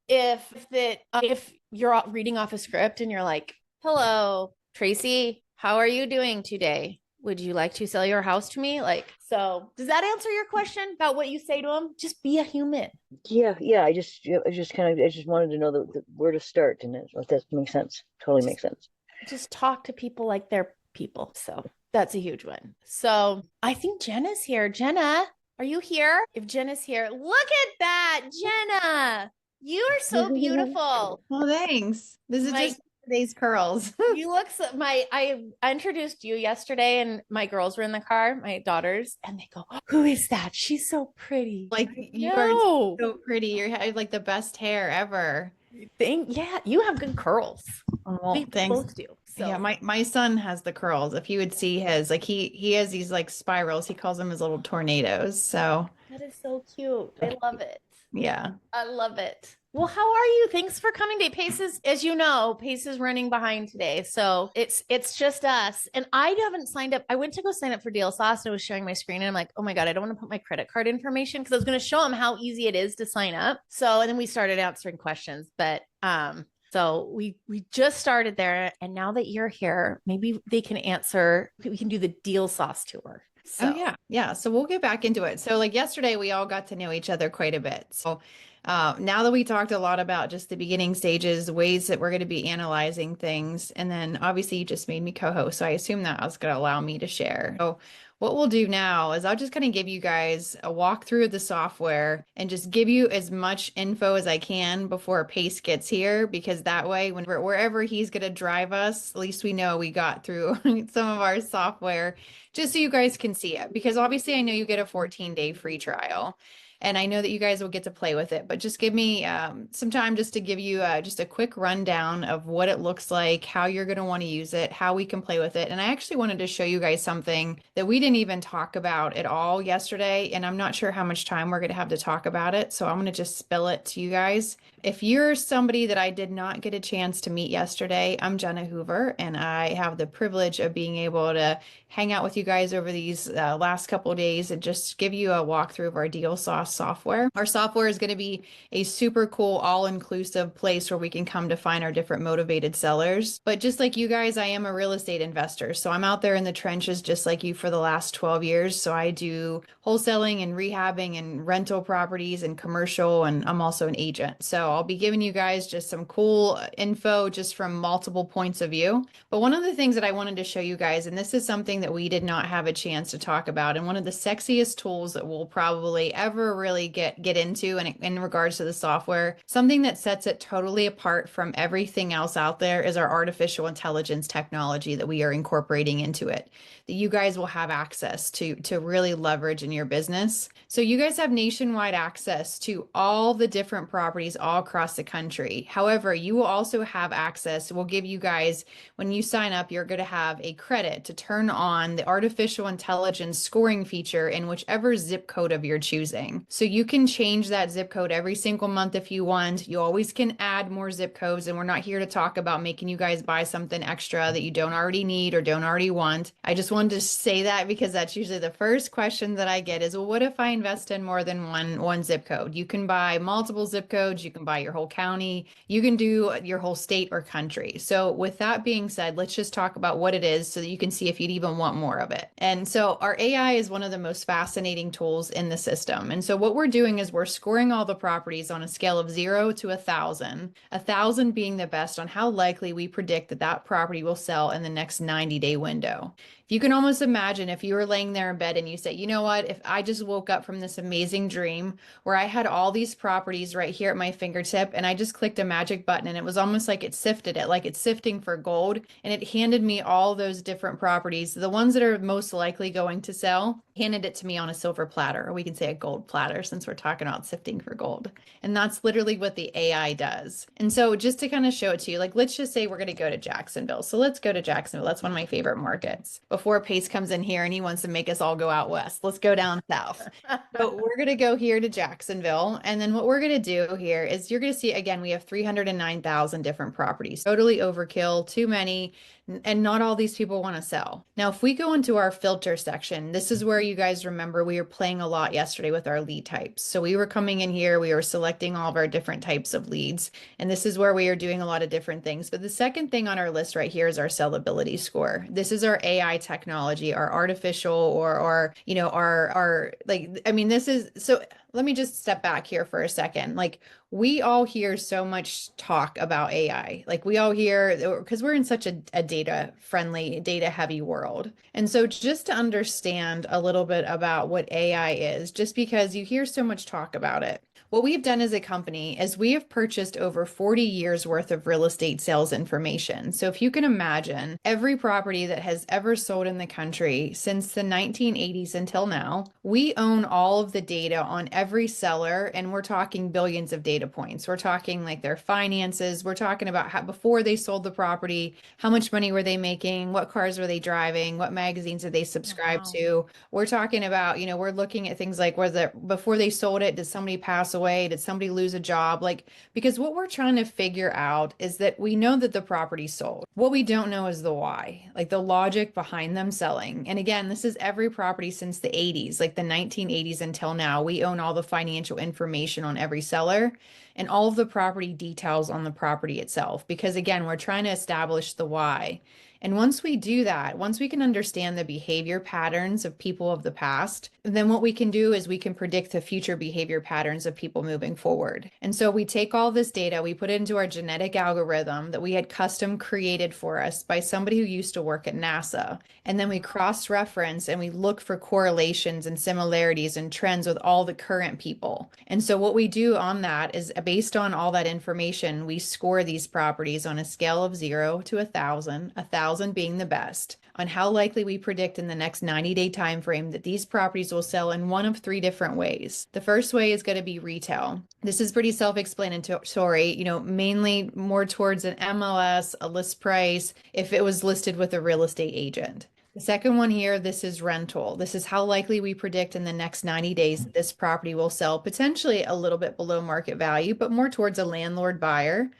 if you're reading off a script and you're like, hello, Tracy, how are you doing today? Would you like to sell your house to me? So does that answer your question about what you say to them? Just be a human. Yeah. I just wanted to know where to start. And that makes sense. Totally makes sense. Just talk to people like they're people. So that's a huge one. So I think Jenna's here. Jenna, are you here? If Jenna's here, look at that. Jenna, you are so beautiful. Well, thanks. This is just today's curls. You look I introduced you yesterday and my girls were in the car, my daughters, and they go, who is that? She's so pretty. You are so pretty. You have the best hair ever. Yeah, you have good curls. Oh, we thanks. both do. So. Yeah, my son has the curls. If you would see his, he has these spirals. He calls them his little tornadoes. So that is so cute. I love it. Yeah. I love it. Well, how are you? Thanks for coming today. Pace is, as you know, Pace is running behind today. So it's just us. And I haven't signed up. I went to go sign up for Deal Sauce and I was sharing my screen and I'm like, oh my God, I don't want to put my credit card information because I was going to show them how easy it is to sign up. So and then we started answering questions. But so we just started there. And now that you're here, maybe they can answer, we can do the Deal Sauce tour. So Oh yeah. Yeah. So we'll get back into it. So like yesterday, we all got to know each other quite a bit. So now that we talked a lot about just the beginning stages, ways that we're going to be analyzing things, and then obviously you just made me co-host, so I assume that was going to allow me to share. So what we'll do now is I'll just kind of give you guys a walkthrough of the software and just give you as much info as I can before Pace gets here, because that way, when wherever he's going to drive us, at least we know we got through some of our software, just so you guys can see it. Because obviously, I know you get a 14-day free trial. And I know that you guys will get to play with it, but just give me some time just to give you just a quick rundown of what it looks like, how you're going to want to use it, how we can play with it. And I actually wanted to show you guys something that we didn't even talk about at all yesterday. And I'm not sure how much time we're going to have to talk about it. So I'm going to just spill it to you guys. If you're somebody that I did not get a chance to meet yesterday, I'm Jenna Hoover, and I have the privilege of being able to hang out with you guys over these last couple of days and just give you a walkthrough of our Deal Sauce software. Our software is going to be a super cool, all-inclusive place where we can come to find our different motivated sellers. But just like you guys, I am a real estate investor. So I'm out there in the trenches just like you for the last 12 years. So I do wholesaling and rehabbing and rental properties and commercial, and I'm also an agent. So I'll be giving you guys just some cool info just from multiple points of view. But one of the things that I wanted to show you guys, and this is something that we did not have a chance to talk about, and one of the sexiest tools that we'll probably ever really get into in regards to the software, something that sets it totally apart from everything else out there, is our artificial intelligence technology that we are incorporating into it, that you guys will have access to really leverage in your business. So you guys have nationwide access to all the different properties all across the country. However, you will also have access, we'll give you guys, when you sign up, you're going to have a credit to turn on the artificial intelligence scoring feature in whichever zip code of your choosing. So you can change that zip code every single month if you want. You always can add more zip codes, and we're not here to talk about making you guys buy something extra that you don't already need or don't already want. I just wanted to say that because that's usually the first question that I get is, well, what if I invest in more than one zip code? You can buy multiple zip codes, you can buy your whole county, you can do your whole state or country. So with that being said, let's just talk about what it is so that you can see if you'd even want more of it. And so our AI is one of the most fascinating tools in the system. And so what we're doing is we're scoring all the properties on a scale of 0 to 1,000 being the best on how likely we predict that that property will sell in the next 90-day window. You can almost imagine if you were laying there in bed and you say, you know what, if I just woke up from this amazing dream where I had all these properties right here at my fingertip and I just clicked a magic button and it was almost like it sifted it, like it's sifting for gold, and it handed me all those different properties, the ones that are most likely going to sell, handed it to me on a silver platter, or we can say a gold platter since we're talking about sifting for gold. And that's literally what the AI does. And so just to kind of show it to you, like, let's just say we're going to go to Jacksonville. So let's go to Jacksonville. That's one of my favorite markets. Before Pace comes in here and he wants to make us all go out west, let's go down south. So we're going to go here to Jacksonville. And then what we're going to do here is you're going to see, again, we have 309,000 different properties. Totally overkill, too many. And not all these people want to sell. Now, if we go into our filter section, this is where you guys remember we were playing a lot yesterday with our lead types. So we were coming in here, we were selecting all of our different types of leads. And this is where we are doing a lot of different things. But the second thing on our list right here is our sellability score. This is our AI technology, our artificial or you know, our like, I mean, this is, so let me just step back here for a second. Like, we all hear so much talk about AI. Like, we all hear, because we're in such a data friendly, data heavy world. And so just to understand a little bit about what AI is, just because you hear so much talk about it, what we've done as a company is we have purchased over 40 years worth of real estate sales information. So if you can imagine, every property that has ever sold in the country since the 1980s until now, we own all of the data on every seller, and we're talking billions of data points. We're talking like their finances. We're talking about how before they sold the property, how much money were they making, what cars were they driving, what magazines did they subscribe to. We're talking about, you know, we're looking at things like before they sold it, did somebody pass pass away? Did somebody lose a job? Like, because what we're trying to figure out is that we know that the property sold. What we don't know is the why, like the logic behind them selling. And again, this is every property since the 80s, like the 1980s until now. We own all the financial information on every seller and all of the property details on the property itself. Because again, we're trying to establish the why. And once we do that, once we can understand the behavior patterns of people of the past, then what we can do is we can predict the future behavior patterns of people moving forward. And so we take all this data, we put it into our genetic algorithm that we had custom created for us by somebody who used to work at NASA. And then we cross-reference and we look for correlations and similarities and trends with all the current people. And so what we do on that is based on all that information, we score these properties on a scale of 0 to 1,000 being the best, on how likely we predict in the next 90-day time frame that these properties will sell in one of 3 different ways. The first way is going to be retail. This is pretty self-explanatory, mainly more towards an MLS, a list price, if it was listed with a real estate agent. The second one here, this is rental. This is how likely we predict in the next 90 days that this property will sell, potentially a little bit below market value, but more towards a landlord buyer.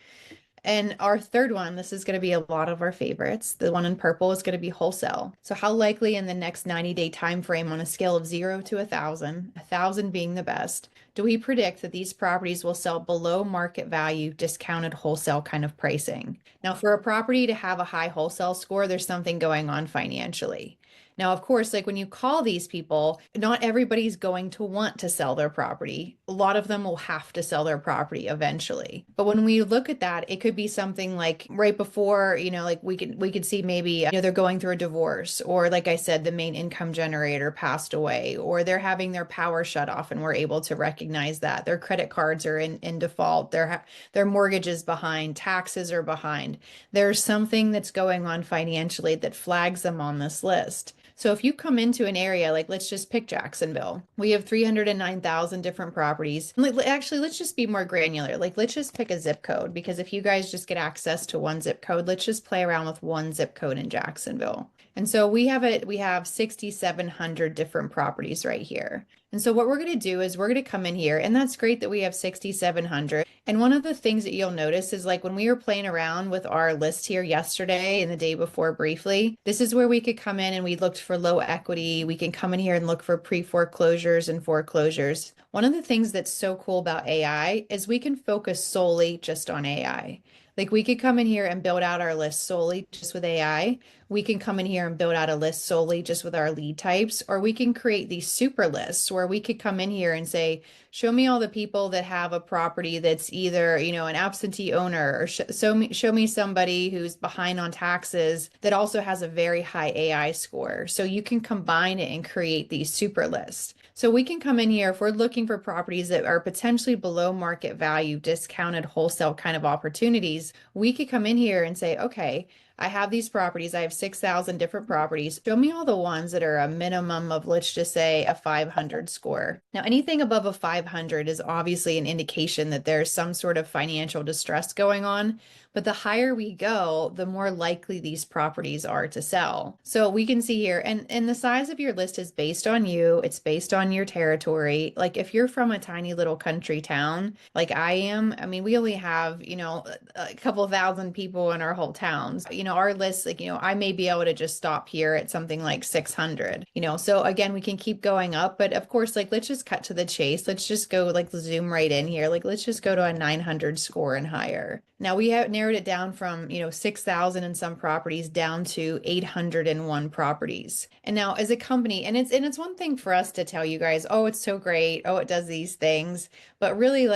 And our third one, this is going to be a lot of our favorites. The one in purple is going to be wholesale. So how likely in the next 90-day time frame on a scale of 0 to 1,000, 1,000 being the best, do we predict that these properties will sell below market value, discounted wholesale kind of pricing? Now, for a property to have a high wholesale score, there's something going on financially. Now, of course, like when you call these people, not everybody's going to want to sell their property. A lot of them will have to sell their property eventually. But when we look at that, it could be something like right before, like we could see maybe, they're going through a divorce, or like I said, the main income generator passed away, or they're having their power shut off and we're able to recognize that. Their credit cards are in default. Their mortgage is behind, taxes are behind. There's something that's going on financially that flags them on this list. So if you come into an area, like let's just pick Jacksonville, we have 309,000 different properties. Actually, let's just be more granular. Like let's just pick a zip code, because if you guys just get access to one zip code, let's just play around with one zip code in Jacksonville. And so we have 6,700 different properties right here. And so what we're going to do is we're going to come in here, and that's great that we have 6,700. And one of the things that you'll notice is like when we were playing around with our list here yesterday and the day before briefly, this is where we could come in and we looked for low equity. We can come in here and look for pre-foreclosures and foreclosures. One of the things that's so cool about AI is we can focus solely just on AI. Like we could come in here and build out our list solely just with AI. We can come in here and build out a list solely just with our lead types, or we can create these super lists where we could come in here and say, show me all the people that have a property that's either, an absentee owner, or show me somebody who's behind on taxes that also has a very high AI score. So you can combine it and create these super lists. So we can come in here if we're looking for properties that are potentially below market value, discounted wholesale kind of opportunities. We could come in here and say, okay, I have these properties. I have 6,000 different properties. Show me all the ones that are a minimum of, let's just say, a 500 score. Now, anything above a 500 is obviously an indication that there's some sort of financial distress going on. But the higher we go, the more likely these properties are to sell. So we can see here, and the size of your list is based on you. It's based on your territory. Like if you're from a tiny little country town, like I am, we only have, a couple thousand people in our whole towns. Our list, I may be able to just stop here at something like 600, so again, we can keep going up, but of course, let's just cut to the chase. Let's just go zoom right in here. Let's just go to a 900 score and higher. Now we have narrowed it down from, 6,000 in some properties down to 801 properties. And now as a company, and it's one thing for us to tell you guys, oh, it's so great. Oh, it does these things. But really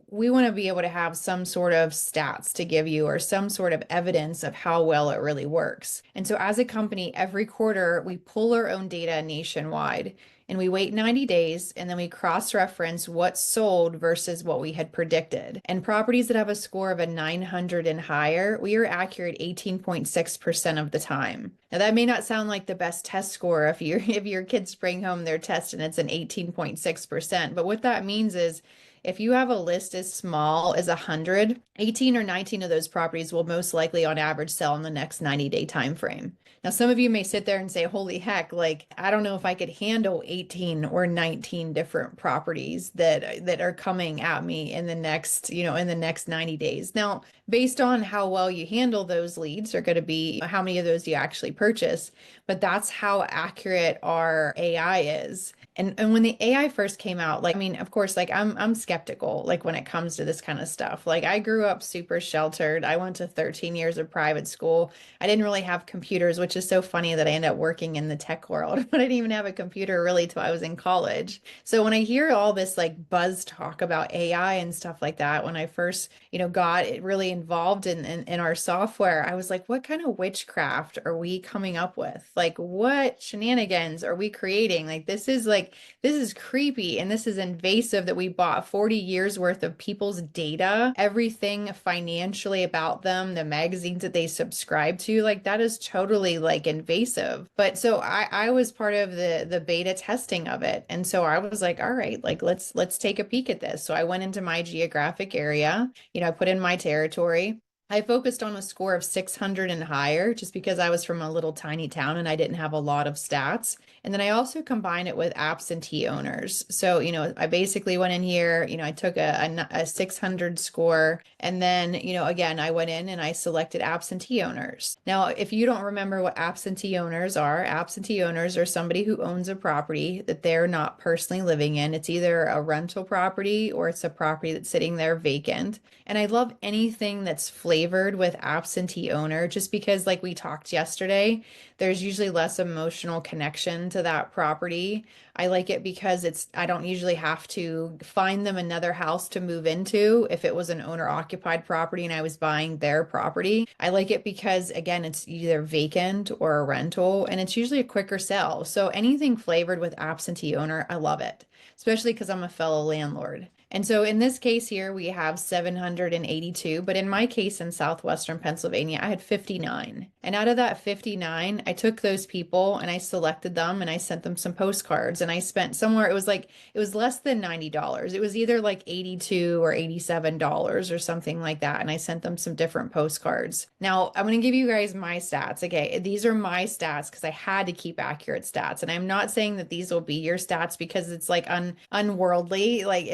we want to be able to have some sort of stats to give you or some sort of evidence of how well it really works. And so as a company, every quarter we pull our own data nationwide. And we wait 90 days and then we cross-reference what's sold versus what we had predicted. And properties that have a score of a 900 and higher, we are accurate 18.6% of the time. Now that may not sound like the best test score if your kids bring home their test and it's an 18.6%. But what that means is if you have a list as small as 100, 18 or 19 of those properties will most likely on average sell in the next 90-day time frame. Now, some of you may sit there and say, holy heck, like, I don't know if I could handle 18 or 19 different properties that are coming at me in the next, in the next 90 days. Now, based on how well you handle those leads are going to be how many of those you actually purchase, but that's how accurate our AI is. And when the AI first came out, like, I mean, of course, like I'm skeptical, like when it comes to this kind of stuff. Like I grew up super sheltered. I went to 13 years of private school. I didn't really have computers, which is so funny that I ended up working in the tech world, but I didn't even have a computer really till I was in college. So when I hear all this like buzz talk about AI and stuff like that, when I first, got it really involved in our software, I was like, what kind of witchcraft are we coming up with? Like what shenanigans are we creating? Like this is creepy and this is invasive that we bought 40 years worth of people's data, everything financially about them, the magazines that they subscribe to, like that is totally like invasive. But so I was part of the beta testing of it. And so I was like, all right, like let's take a peek at this. So I went into my geographic area, I put in my territory. I focused on a score of 600 and higher just because I was from a little tiny town and I didn't have a lot of stats. And then I also combined it with absentee owners. So, I basically went in here, I took a 600 score. And then, again, I went in and I selected absentee owners. Now, if you don't remember what absentee owners are somebody who owns a property that they're not personally living in. It's either a rental property or it's a property that's sitting there vacant. And I love anything that's flavored with absentee owner just because, like we talked yesterday, there's usually less emotional connection to that property. I like it because I don't usually have to find them another house to move into if it was an owner occupied property and I was buying their property. I like it because, again, it's either vacant or a rental and it's usually a quicker sell. So anything flavored with absentee owner, I love it, especially because I'm a fellow landlord. And so in this case here, we have 782, but in my case in Southwestern Pennsylvania, I had 59. And out of that 59, I took those people and I selected them and I sent them some postcards and I spent somewhere, it was less than $90. It was either like $82 or $87 or something like that. And I sent them some different postcards. Now I'm going to give you guys my stats. Okay. These are my stats because I had to keep accurate stats. And I'm not saying that these will be your stats because it's like unworldly. Like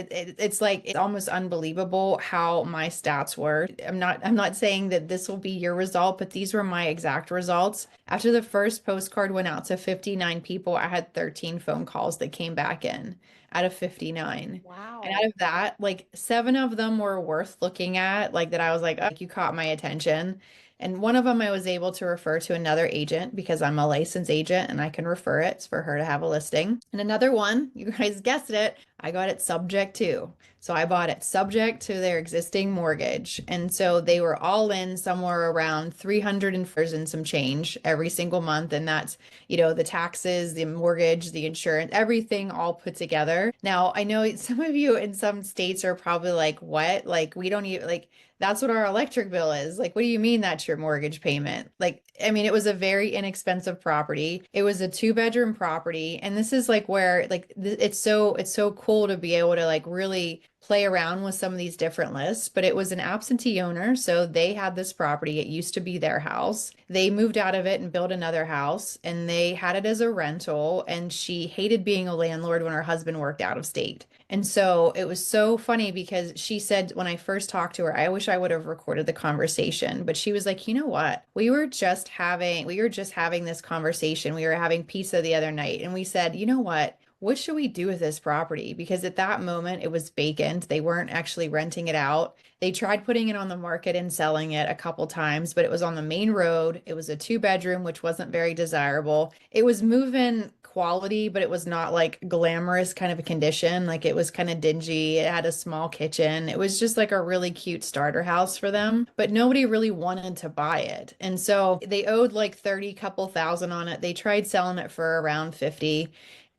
it's almost unbelievable how my stats were. I'm not saying that this will be your result, but these were my exact results. After the first postcard went out to 59 people, I had 13 phone calls that came back in out of 59. Wow. And out of that, like 7 of them were worth looking at, like that I was like, oh, you caught my attention. And one of them I was able to refer to another agent because I'm a licensed agent and I can refer it for her to have a listing. And another one, you guys guessed it, I got it subject to. So I bought it subject to their existing mortgage. And so they were all in somewhere around 300 and some change every single month. And that's, the taxes, the mortgage, the insurance, everything all put together. Now, I know some of you in some states are probably like, what? Like, we don't even like, that's what our electric bill is. Like, what do you mean that's your mortgage payment? Like, I mean, it was a very inexpensive property. It was a 2-bedroom property. And this is like where like it's so cool to be able to like really play around with some of these different lists, but it was an absentee owner. So they had this property. It used to be their house. They moved out of it and built another house and they had it as a rental. And she hated being a landlord when her husband worked out of state. And so it was so funny because she said when I first talked to her, I wish I would have recorded the conversation, but she was like, you know what? We were just having this conversation. We were having pizza the other night and we said, you know what should we do with this property? Because at that moment it was vacant. They weren't actually renting it out. They tried putting it on the market and selling it a couple times, but it was on the main road. It was a 2-bedroom, which wasn't very desirable. It was move-in quality, but it was not like glamorous kind of a condition. Like it was kind of dingy. It had a small kitchen. It was just like a really cute starter house for them, but nobody really wanted to buy it. And so they owed like 30 couple thousand on it. They tried selling it for around 50.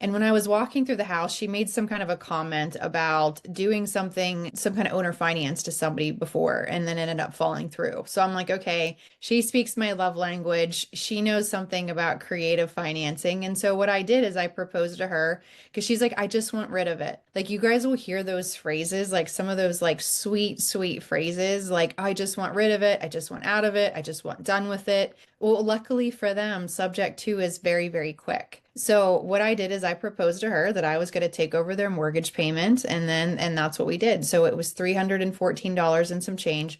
And when I was walking through the house, she made some kind of a comment about doing something, some kind of owner finance to somebody before, and then it ended up falling through. So I'm like, okay, she speaks my love language. She knows something about creative financing. And so what I did is I proposed to her because she's like, I just want rid of it. Like you guys will hear those phrases, like some of those like sweet, sweet phrases, like I just want rid of it. I just want out of it. I just want done with it. Well, luckily for them, subject to is very, very quick. So what I did is I proposed to her that I was going to take over their mortgage payment, and that's what we did. So it was $314 and some change.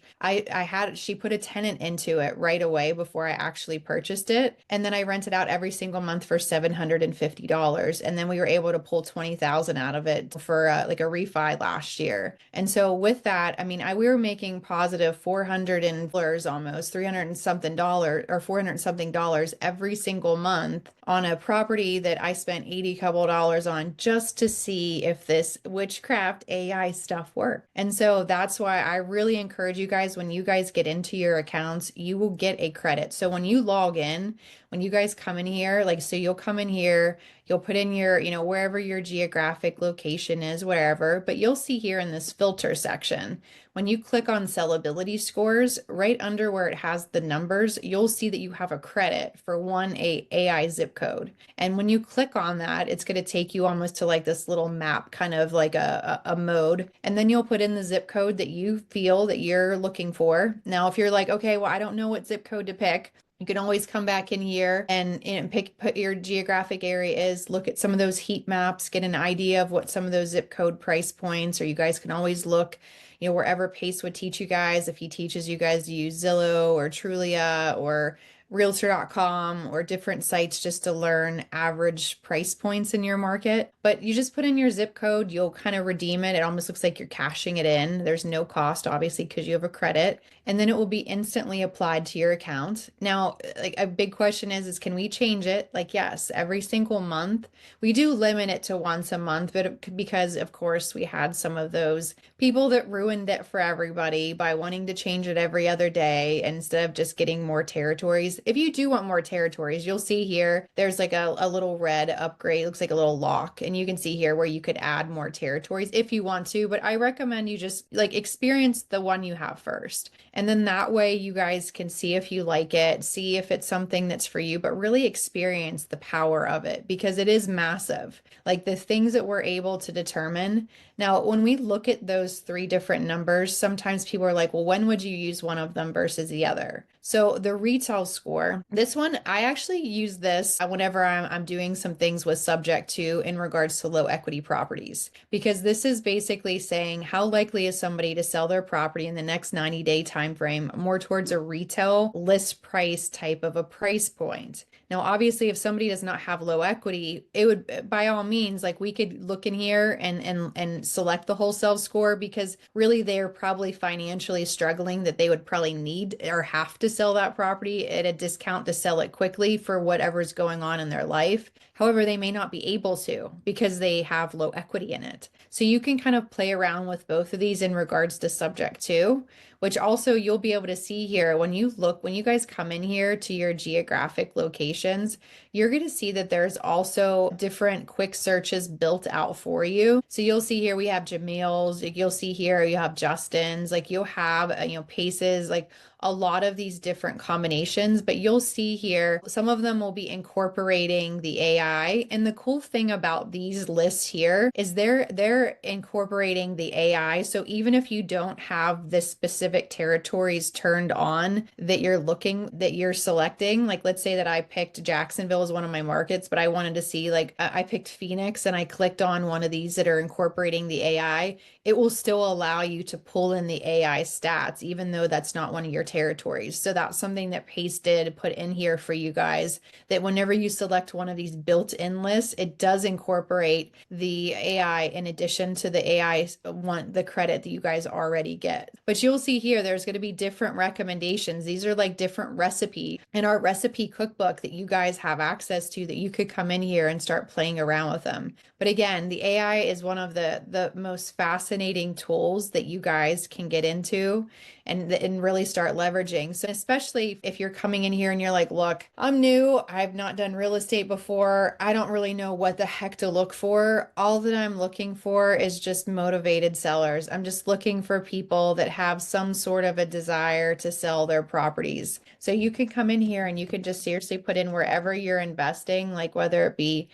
She put a tenant into it right away before I actually purchased it. And then I rented out every single month for $750. And then we were able to pull 20,000 out of it for like a refi last year. And so with that, I mean, we were making positive $400 almost, 300 and something dollars or 400 and something dollars every single month on a property that I spent 80 couple dollars on just to see if this witchcraft AI stuff worked. And so that's why I really encourage you guys, when you guys get into your accounts, you will get a credit. So when you log in, when you guys come in here, like, so you'll come in here, you'll put in your, wherever your geographic location is, wherever, but you'll see here in this filter section, when you click on sellability scores, right under where it has the numbers, you'll see that you have a credit for one AI zip code. And when you click on that, it's going to take you almost to like this little map, kind of like a mode. And then you'll put in the zip code that you feel that you're looking for. Now, if you're like, okay, well, I don't know what zip code to pick, you can always come back in here and put your geographic area is, look at some of those heat maps, get an idea of what some of those zip code price points, or you guys can always look, wherever Pace would teach you guys, if he teaches you guys to use Zillow or Trulia or realtor.com or different sites just to learn average price points in your market. But you just put in your zip code, you'll kind of redeem it. It almost looks like you're cashing it in. There's no cost, obviously, because you have a credit, and then it will be instantly applied to your account. Now, like a big question is can we change it? Like, yes, every single month. We do limit it to once a month, but because of course we had some of those people that ruined it for everybody by wanting to change it every other day instead of just getting more territories. If you do want more territories, you'll see here, there's like a little red upgrade, looks like a little lock. And you can see here where you could add more territories if you want to, but I recommend you just like experience the one you have first. And then that way you guys can see if you like it, see if it's something that's for you, but really experience the power of it because it is massive. Like the things that we're able to determine. Now, when we look at those three different numbers, sometimes people are like, well, when would you use one of them versus the other? So the retail score, this one, I actually use this whenever I'm doing some things with subject to in regards to low equity properties, because this is basically saying how likely is somebody to sell their property in the next 90-day time frame, more towards a retail list price type of a price point. Now, obviously, if somebody does not have low equity, it would, by all means, like we could look in here and select the wholesale score because really they're probably financially struggling that they would probably need or have to sell that property at a discount to sell it quickly for whatever's going on in their life. However, they may not be able to because they have low equity in it. So you can kind of play around with both of these in regards to subject to, which also you'll be able to see here when you guys come in here to your geographic locations, you're going to see that there's also different quick searches built out for you. So you'll see here we have Jamil's, you'll see here you have Justin's, like you'll have, Pace's, like a lot of these different combinations, but you'll see here, some of them will be incorporating the AI. And the cool thing about these lists here is they're incorporating the AI. So even if you don't have the specific territories turned on that you're selecting, like let's say that I picked Jacksonville as one of my markets, but I wanted to see like I picked Phoenix and I clicked on one of these that are incorporating the AI, it will still allow you to pull in the AI stats, even though that's not one of your territories. So that's something that Pace did put in here for you guys, that whenever you select one of these built-in lists, it does incorporate the AI in addition to the AI the credit that you guys already get. But you'll see here, there's going to be different recommendations. These are like different recipes in our recipe cookbook that you guys have access to that you could come in here and start playing around with them. But again, the AI is one of the most fascinating tools that you guys can get into and really start leveraging. So especially if you're coming in here and you're like, look, I'm new, I've not done real estate before, I don't really know what the heck to look for. All that I'm looking for is just motivated sellers. I'm just looking for people that have some sort of a desire to sell their properties. So you can come in here and you can just seriously put in wherever you're investing, like whether it be,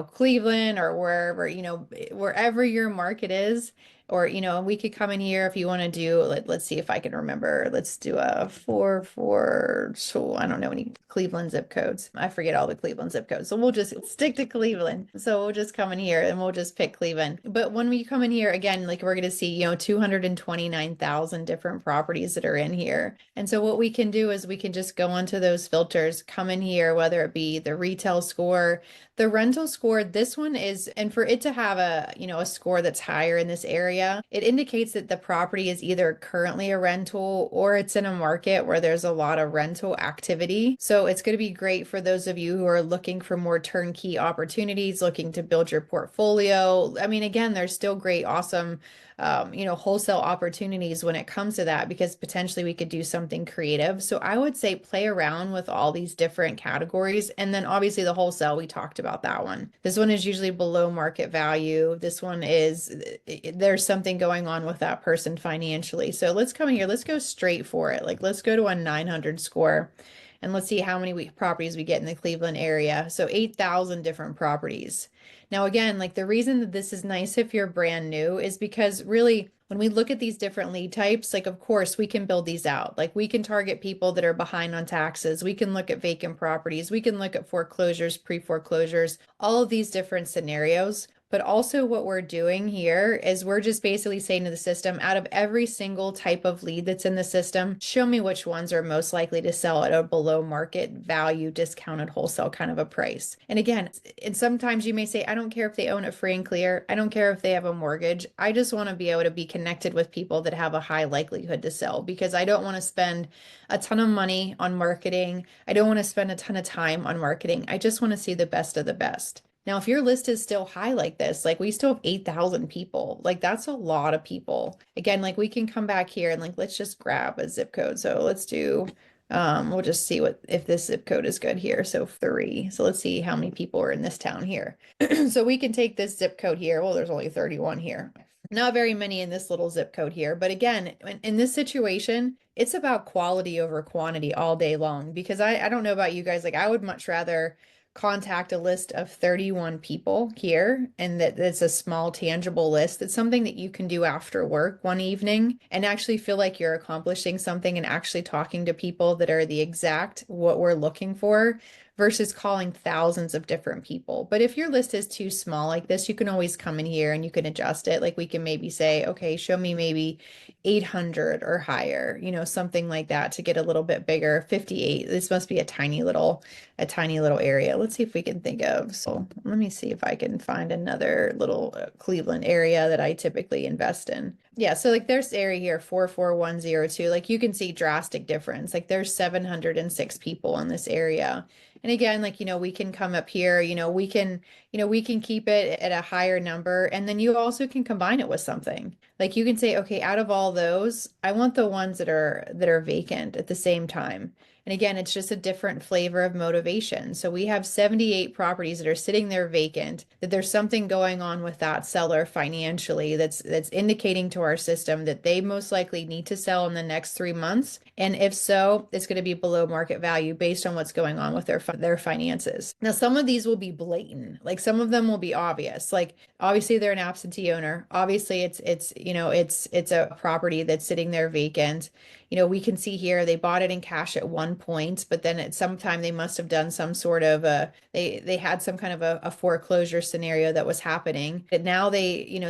Cleveland or wherever, wherever your market is. Or, we could come in here if you want to do, let's see if I can remember. Let's do a 4, so I don't know any Cleveland zip codes. I forget all the Cleveland zip codes. So we'll just stick to Cleveland. So we'll just come in here and we'll just pick Cleveland. But when we come in here again, like we're going to see, 229,000 different properties that are in here. And so what we can do is we can just go onto those filters, come in here, whether it be the retail score, the rental score. This one is, and for it to have a score that's higher in this area, it indicates that the property is either currently a rental or it's in a market where there's a lot of rental activity. So it's going to be great for those of you who are looking for more turnkey opportunities, looking to build your portfolio. I mean, again, there's still great, awesome wholesale opportunities when it comes to that, because potentially we could do something creative. So I would say play around with all these different categories. And then obviously the wholesale, we talked about that one. This one is usually below market value. This one is, there's something going on with that person financially. So let's come in here. Let's go straight for it. Like, let's go to a 900 score. And let's see how many properties we get in the Cleveland area. So 8,000 different properties. Now, again, like the reason that this is nice if you're brand new is because really, when we look at these different lead types, like, of course, we can build these out. Like, we can target people that are behind on taxes. We can look at vacant properties. We can look at foreclosures, pre-foreclosures, all of these different scenarios. But also what we're doing here is we're just basically saying to the system, out of every single type of lead that's in the system, show me which ones are most likely to sell at a below market value, discounted wholesale kind of a price. And again, and sometimes you may say, I don't care if they own it free and clear. I don't care if they have a mortgage. I just want to be able to be connected with people that have a high likelihood to sell, because I don't want to spend a ton of money on marketing. I don't want to spend a ton of time on marketing. I just want to see the best of the best. Now, if your list is still high like this, like we still have 8,000 people, like that's a lot of people. Again, like we can come back here and like, let's just grab a zip code. So let's do, we'll just see if this zip code is good here. So 3. So let's see how many people are in this town here. So we can take this zip code here. Well, there's only 31 here. Not very many in this little zip code here. But again, in this situation, it's about quality over quantity all day long, because I don't know about you guys. Like, I would much rather contact a list of 31 people here, and that's a small tangible list. That's something that you can do after work one evening and actually feel like you're accomplishing something and actually talking to people that are the exact what we're looking for, versus calling thousands of different people. But if your list is too small like this, you can always come in here and you can adjust it. Like we can maybe say, okay, show me maybe 800 or higher, something like that, to get a little bit bigger. 58. This must be a tiny little area. Let's see if we can think of. So let me see if I can find another little Cleveland area that I typically invest in. Yeah, so like there's area here, 44102. Like you can see drastic difference. Like there's 706 people in this area. And again, like, we can come up here, we can keep it at a higher number. And then you also can combine it with something. Like you can say, okay, out of all those, I want the ones that are vacant at the same time. And again, it's just a different flavor of motivation. So we have 78 properties that are sitting there vacant, that there's something going on with that seller financially that's indicating to our system that they most likely need to sell in the next 3 months. And if so, it's going to be below market value based on what's going on with their finances. Now, some of these will be blatant. Like some of them will be obvious. Like obviously they're an absentee owner. Obviously it's a property that's sitting there vacant. We can see here they bought it in cash at one point, but then at some time they must have done some sort of they had some kind of a foreclosure scenario that was happening. But now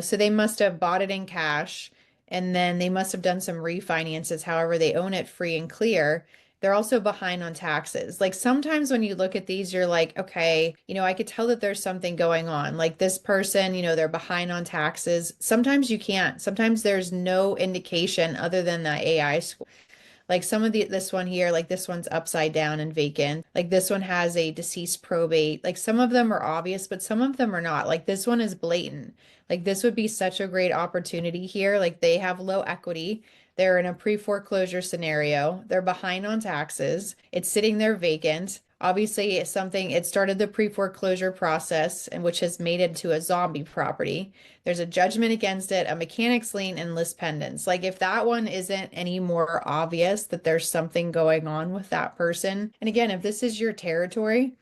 so they must have bought it in cash, and then they must have done some refinances. However, they own it free and clear. They're also behind on taxes. Like sometimes when you look at these, you're like, okay, I could tell that there's something going on. Like this person, they're behind on taxes. Sometimes you can't. Sometimes there's no indication other than the AI score. Like some of this one here, like this one's upside down and vacant. Like this one has a deceased probate. Like some of them are obvious, but some of them are not. Like this one is blatant. Like this would be such a great opportunity here. Like they have low equity. They're in a pre-foreclosure scenario. They're behind on taxes. It's sitting there vacant. Obviously, it's something, it started the pre-foreclosure process, and which has made it to a zombie property. There's a judgment against it, a mechanic's lien, and list pendants. Like if that one isn't any more obvious that there's something going on with that person. And again, if this is your territory,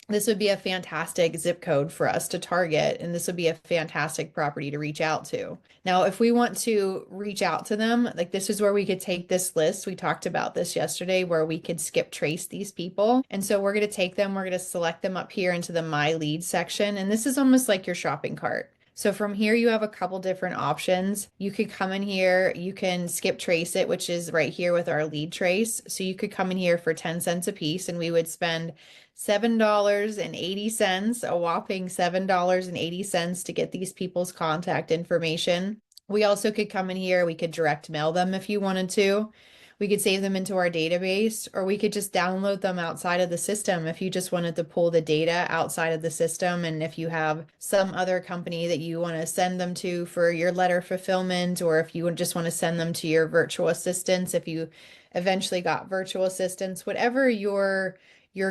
this would be a fantastic zip code for us to target, and this would be a fantastic property to reach out to. Now, if we want to reach out to them, like this is where we could take this list. We talked about this yesterday, where we could skip trace these people. And so we're going to take them, we're going to select them up here into the My Lead section. And this is almost like your shopping cart. So from here, you have a couple different options. You could come in here, you can skip trace it, which is right here with our lead trace. So you could come in here for 10 cents a piece, and we would spend $7.80, a whopping $7.80 to get these people's contact information. We also could come in here, we could direct mail them if you wanted to. We could save them into our database, or we could just download them outside of the system if you just wanted to pull the data outside of the system. And if you have some other company that you want to send them to for your letter fulfillment, or if you just want to send them to your virtual assistants, if you eventually got virtual assistants, whatever your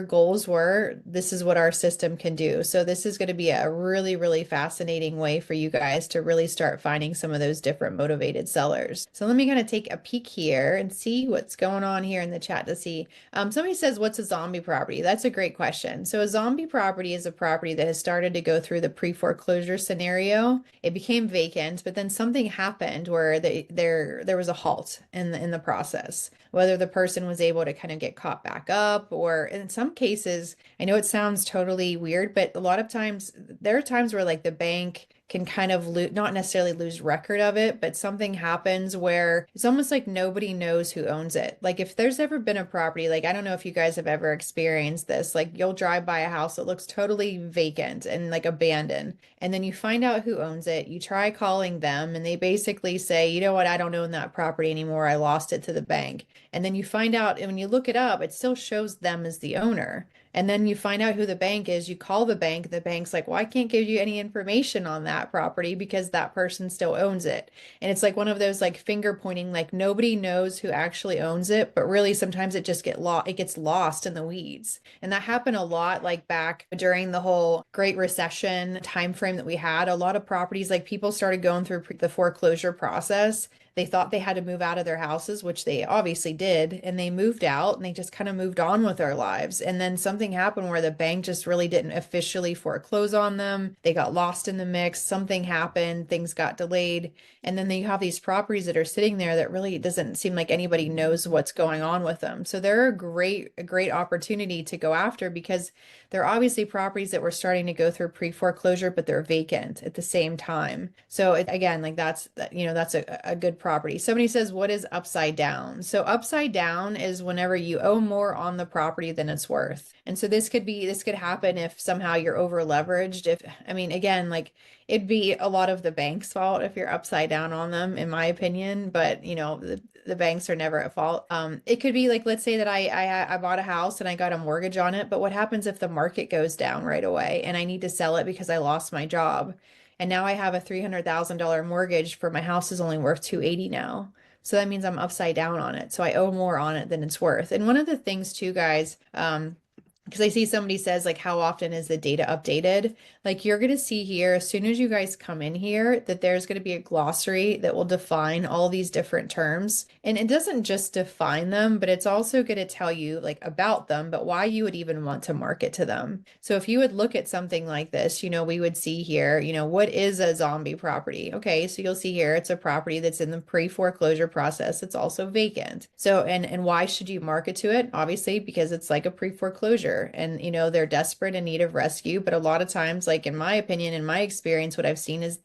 goals were, this is what our system can do. So this is going to be a really, really fascinating way for you guys to really start finding some of those different motivated sellers. So let me kind of take a peek here and see what's going on here in the chat to see. Somebody says, what's a zombie property? That's a great question. So a zombie property is a property that has started to go through the pre-foreclosure scenario. It became vacant, but then something happened where there was a halt in the process, whether the person was able to kind of get caught back up, or in some cases, I know it sounds totally weird, but a lot of times there are times where like the bank can kind of not necessarily lose record of it, but something happens where it's almost like nobody knows who owns it. Like if there's ever been a property, like I don't know if you guys have ever experienced this, like you'll drive by a house that looks totally vacant and like abandoned, and then you find out who owns it. You try calling them and they basically say, you know what, I don't own that property anymore. I lost it to the bank. And then you find out, and when you look it up, it still shows them as the owner. And then you find out who the bank is, you call the bank's like, well, I can't give you any information on that property because that person still owns it. And it's like one of those like finger pointing, like nobody knows who actually owns it, but really sometimes it just gets lost in the weeds. And that happened a lot like back during the whole Great Recession timeframe that we had. A lot of properties, like people started going through the foreclosure process. They thought they had to move out of their houses, which they obviously did, and they moved out and they just kind of moved on with their lives. And then something happened where the bank just really didn't officially foreclose on them. They got lost in the mix. Something happened, things got delayed. And then you have these properties that are sitting there that really doesn't seem like anybody knows what's going on with them. So they're a great opportunity to go after, because they're obviously properties that were starting to go through pre-foreclosure, but they're vacant at the same time. So again, like that's a good property. Somebody says, what is upside down? So upside down is whenever you owe more on the property than it's worth. And so this could happen if somehow you're over leveraged. Again, like it'd be a lot of the bank's fault if you're upside down on them, in my opinion, but the banks are never at fault. It could be like, let's say that I bought a house and I got a mortgage on it, but what happens if the market goes down right away and I need to sell it because I lost my job? And now I have a $300,000 mortgage for my house is only worth $280 now. So that means I'm upside down on it. So I owe more on it than it's worth. And one of the things too, guys, because I see somebody says like, how often is the data updated? Like you're going to see here, as soon as you guys come in here, that there's going to be a glossary that will define all these different terms. And it doesn't just define them, but it's also going to tell you like about them, but why you would even want to market to them. So if you would look at something like this, we would see here, what is a zombie property? Okay, so you'll see here, it's a property that's in the pre-foreclosure process. It's also vacant. So, and why should you market to it? Obviously, because it's like a pre-foreclosure. And they're desperate in need of rescue, but a lot of times, like in my opinion, in my experience, what I've seen is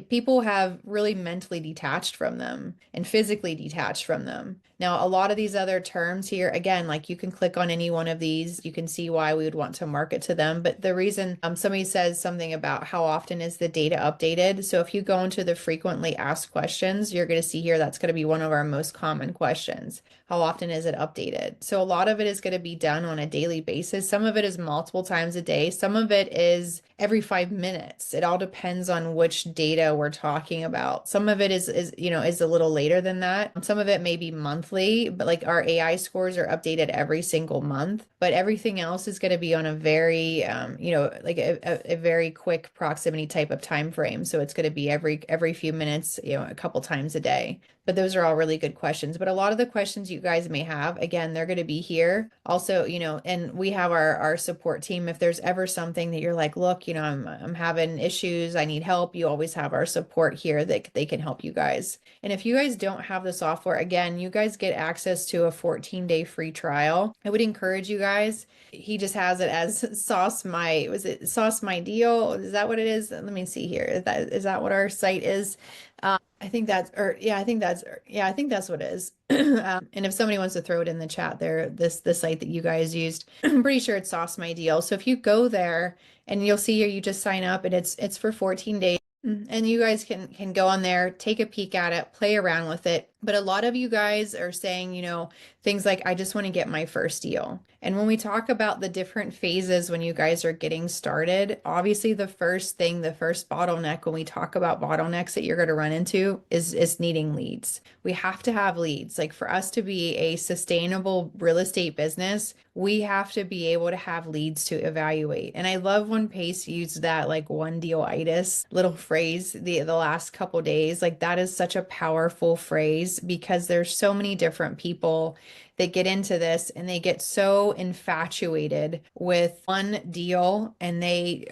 people have really mentally detached from them and physically detached from them. Now, a lot of these other terms here, again, like you can click on any one of these, you can see why we would want to market to them. But the reason somebody says something about how often is the data updated. So if you go into the frequently asked questions, you're going to see here that's going to be one of our most common questions. How often is it updated? So a lot of it is going to be done on a daily basis. Some of it is multiple times a day. Some of it is every 5 minutes. It all depends on which data we're talking about. Some of it is a little later than that. Some of it may be monthly, but like our AI scores are updated every single month. But everything else is going to be on a very, like a very quick proximity type of time frame. So it's going to be every few minutes, a couple times a day. But those are all really good questions. But a lot of the questions you guys may have, again, they're going to be here. Also, and we have our support team. If there's ever something that you're like, look, I'm having issues, I need help, you always have our support here that they can help you guys. And if you guys don't have the software, again, you guys get access to a 14-day free trial. I would encourage you guys. He just has it as Sauce My Deal? Is that what it is? Let me see here. Is that what our site is? I think that's what it is. And if somebody wants to throw it in the chat there, the site that you guys used, I'm pretty sure it's Sauce My Deal. So if you go there and you'll see here, you just sign up and it's for 14 days. And you guys can go on there, take a peek at it, play around with it. But a lot of you guys are saying, things like, I just want to get my first deal. And when we talk about the different phases when you guys are getting started, obviously the first bottleneck when we talk about bottlenecks that you're going to run into is needing leads. We have to have leads. Like for us to be a sustainable real estate business, we have to be able to have leads to evaluate. And I love when Pace used that like one deal-itis little phrase the last couple days. Like that is such a powerful phrase because there's so many different people that get into this and they get so infatuated with one deal and they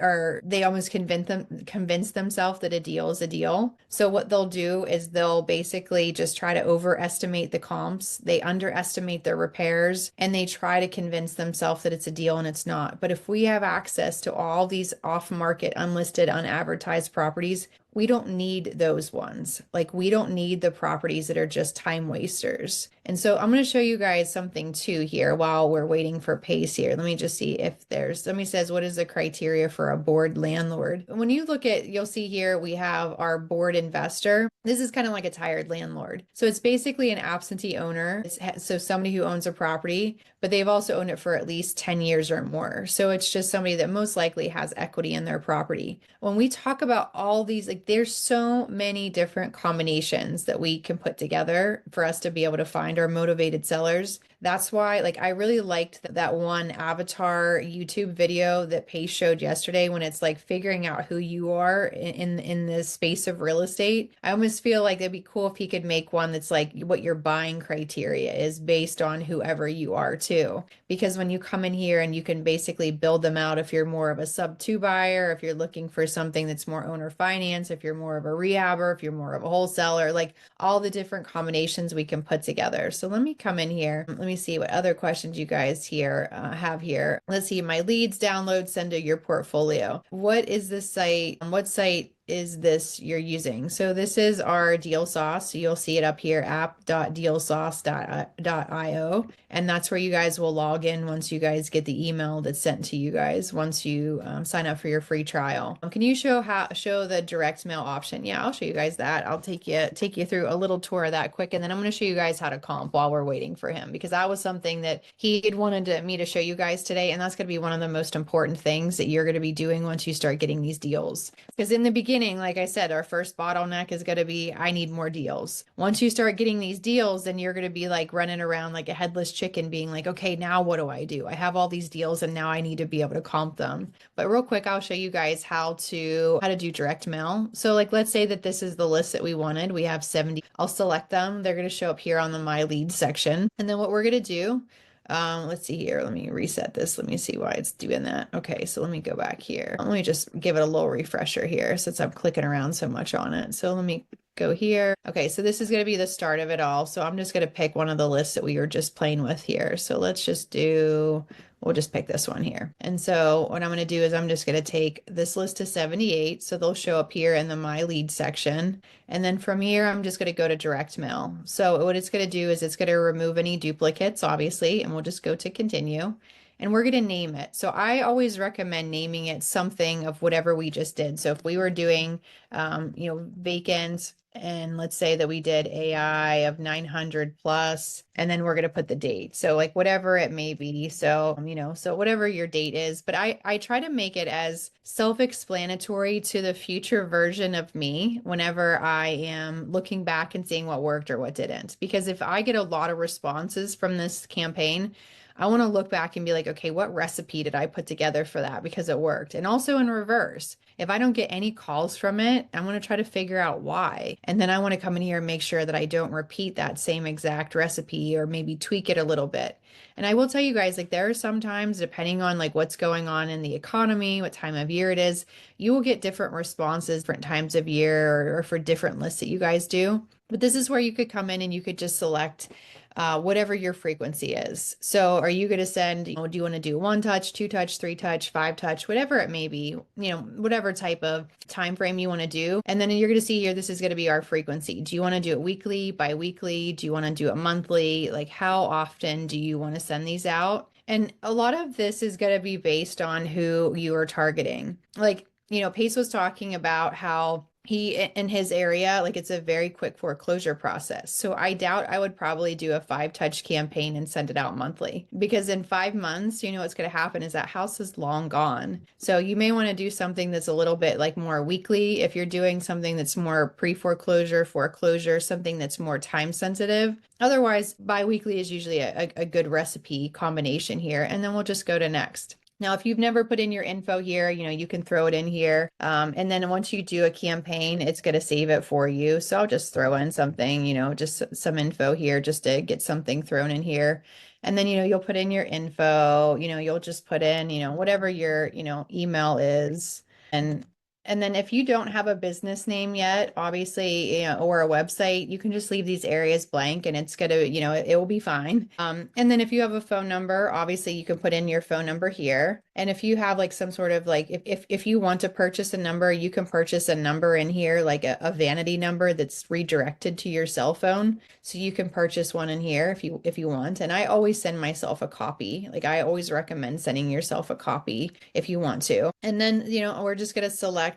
almost convince themselves that a deal is a deal. So what they'll do is they'll basically just try to overestimate the comps, they underestimate their repairs, and they try to convince themselves that it's a deal and it's not. But if we have access to all these off-market, unlisted, unadvertised properties, we don't need those ones. Like we don't need the properties that are just time wasters. And so I'm going to show you guys something too here while we're waiting for Pace here. Let me just see if somebody says, what is the criteria for a board landlord? When you look at, you'll see here, we have our board investor. This is kind of like a tired landlord. So it's basically an absentee owner. So somebody who owns a property, but they've also owned it for at least 10 years or more. So it's just somebody that most likely has equity in their property. When we talk about all these, like there's so many different combinations that we can put together for us to be able to find our motivated sellers. That's why, like, I really liked that one avatar YouTube video that Pace showed yesterday when it's like figuring out who you are in the space of real estate. I almost feel like it'd be cool if he could make one that's like what your buying criteria is based on whoever you are too. Because when you come in here and you can basically build them out if you're more of a SubTo buyer, if you're looking for something that's more owner finance, if you're more of a rehabber, if you're more of a wholesaler, like all the different combinations we can put together. So let me come in here. Let me see what other questions you guys here have here. Let's see, my leads, download, send to your portfolio. What is this site? What site is this you're using? So this is our deal sauce. So you'll see it up here, app.dealsauce.io. And that's where you guys will log in once you guys get the email that's sent to you guys once you sign up for your free trial. Can you show the direct mail option? Yeah, I'll show you guys that. I'll take you through a little tour of that quick, and then I'm going to show you guys how to comp while we're waiting for him, because that was something that he had wanted me to show you guys today, and that's going to be one of the most important things that you're going to be doing once you start getting these deals. Because in the beginning, like I said, our first bottleneck is going to be, I need more deals. Once you start getting these deals, then you're going to be like running around like a headless chicken being like, okay, now what do I do? I have all these deals and now I need to be able to comp them. But real quick, I'll show you guys how to do direct mail. So like, let's say that this is the list that we wanted. We have 70. I'll select them. They're going to show up here on the My Leads section. And then what we're going to do, let's see here. Let me reset this. Let me see why it's doing that. Okay, so let me go back here. Let me just give it a little refresher here since I'm clicking around so much on it. So let me go here. Okay, so this is going to be the start of it all. So I'm just going to pick one of the lists that we were just playing with here. So let's just we'll just pick this one here. And so what I'm going to do is I'm just going to take this list to 78. So they'll show up here in the My Lead section. And then from here, I'm just going to go to direct mail. So what it's going to do is it's going to remove any duplicates, obviously, and we'll just go to continue. And we're going to name it. So I always recommend naming it something of whatever we just did. So if we were doing, vacant, and let's say that we did AI of 900 plus, and then we're going to put the date. So like whatever it may be. So, so whatever your date is, but I try to make it as self-explanatory to the future version of me whenever I am looking back and seeing what worked or what didn't. Because if I get a lot of responses from this campaign, I want to look back and be like, okay, what recipe did I put together for that? Because it worked. And also in reverse, if I don't get any calls from it, I want to try to figure out why. And then I want to come in here and make sure that I don't repeat that same exact recipe or maybe tweak it a little bit. And I will tell you guys, like there are some times, depending on like what's going on in the economy, what time of year it is, you will get different responses, different times of year or for different lists that you guys do. But this is where you could come in and you could just select whatever your frequency is. So are you going to send, do you want to do 1 touch, 2 touch, 3 touch, 5 touch, whatever it may be, whatever type of time frame you want to do. And then you're going to see here, this is going to be our frequency. Do you want to do it weekly, bi-weekly? Do you want to do it monthly? Like how often do you want to send these out? And a lot of this is going to be based on who you are targeting. Like, Pace was talking about how he in his area, like it's a very quick foreclosure process. So I doubt I would probably do a 5-touch campaign and send it out monthly, because in 5 months, what's going to happen is that house is long gone. So you may want to do something that's a little bit like more weekly. If you're doing something that's more pre-foreclosure, foreclosure, something that's more time sensitive. Otherwise, bi-weekly is usually a good recipe combination here. And then we'll just go to next. Now, if you've never put in your info here, you can throw it in here. And then once you do a campaign, it's going to save it for you. So I'll just throw in something, just some info here just to get something thrown in here. And then, you'll put in your info, you'll just put in, whatever your, email is. And then if you don't have a business name yet, obviously, or a website, you can just leave these areas blank and it's going to, it will be fine. And then if you have a phone number, obviously you can put in your phone number here. And if you have like some sort of like, if you want to purchase a number, you can purchase a number in here, like a vanity number that's redirected to your cell phone. So you can purchase one in here if you want. And I always send myself a copy. Like I always recommend sending yourself a copy if you want to. And then, we're just going to select,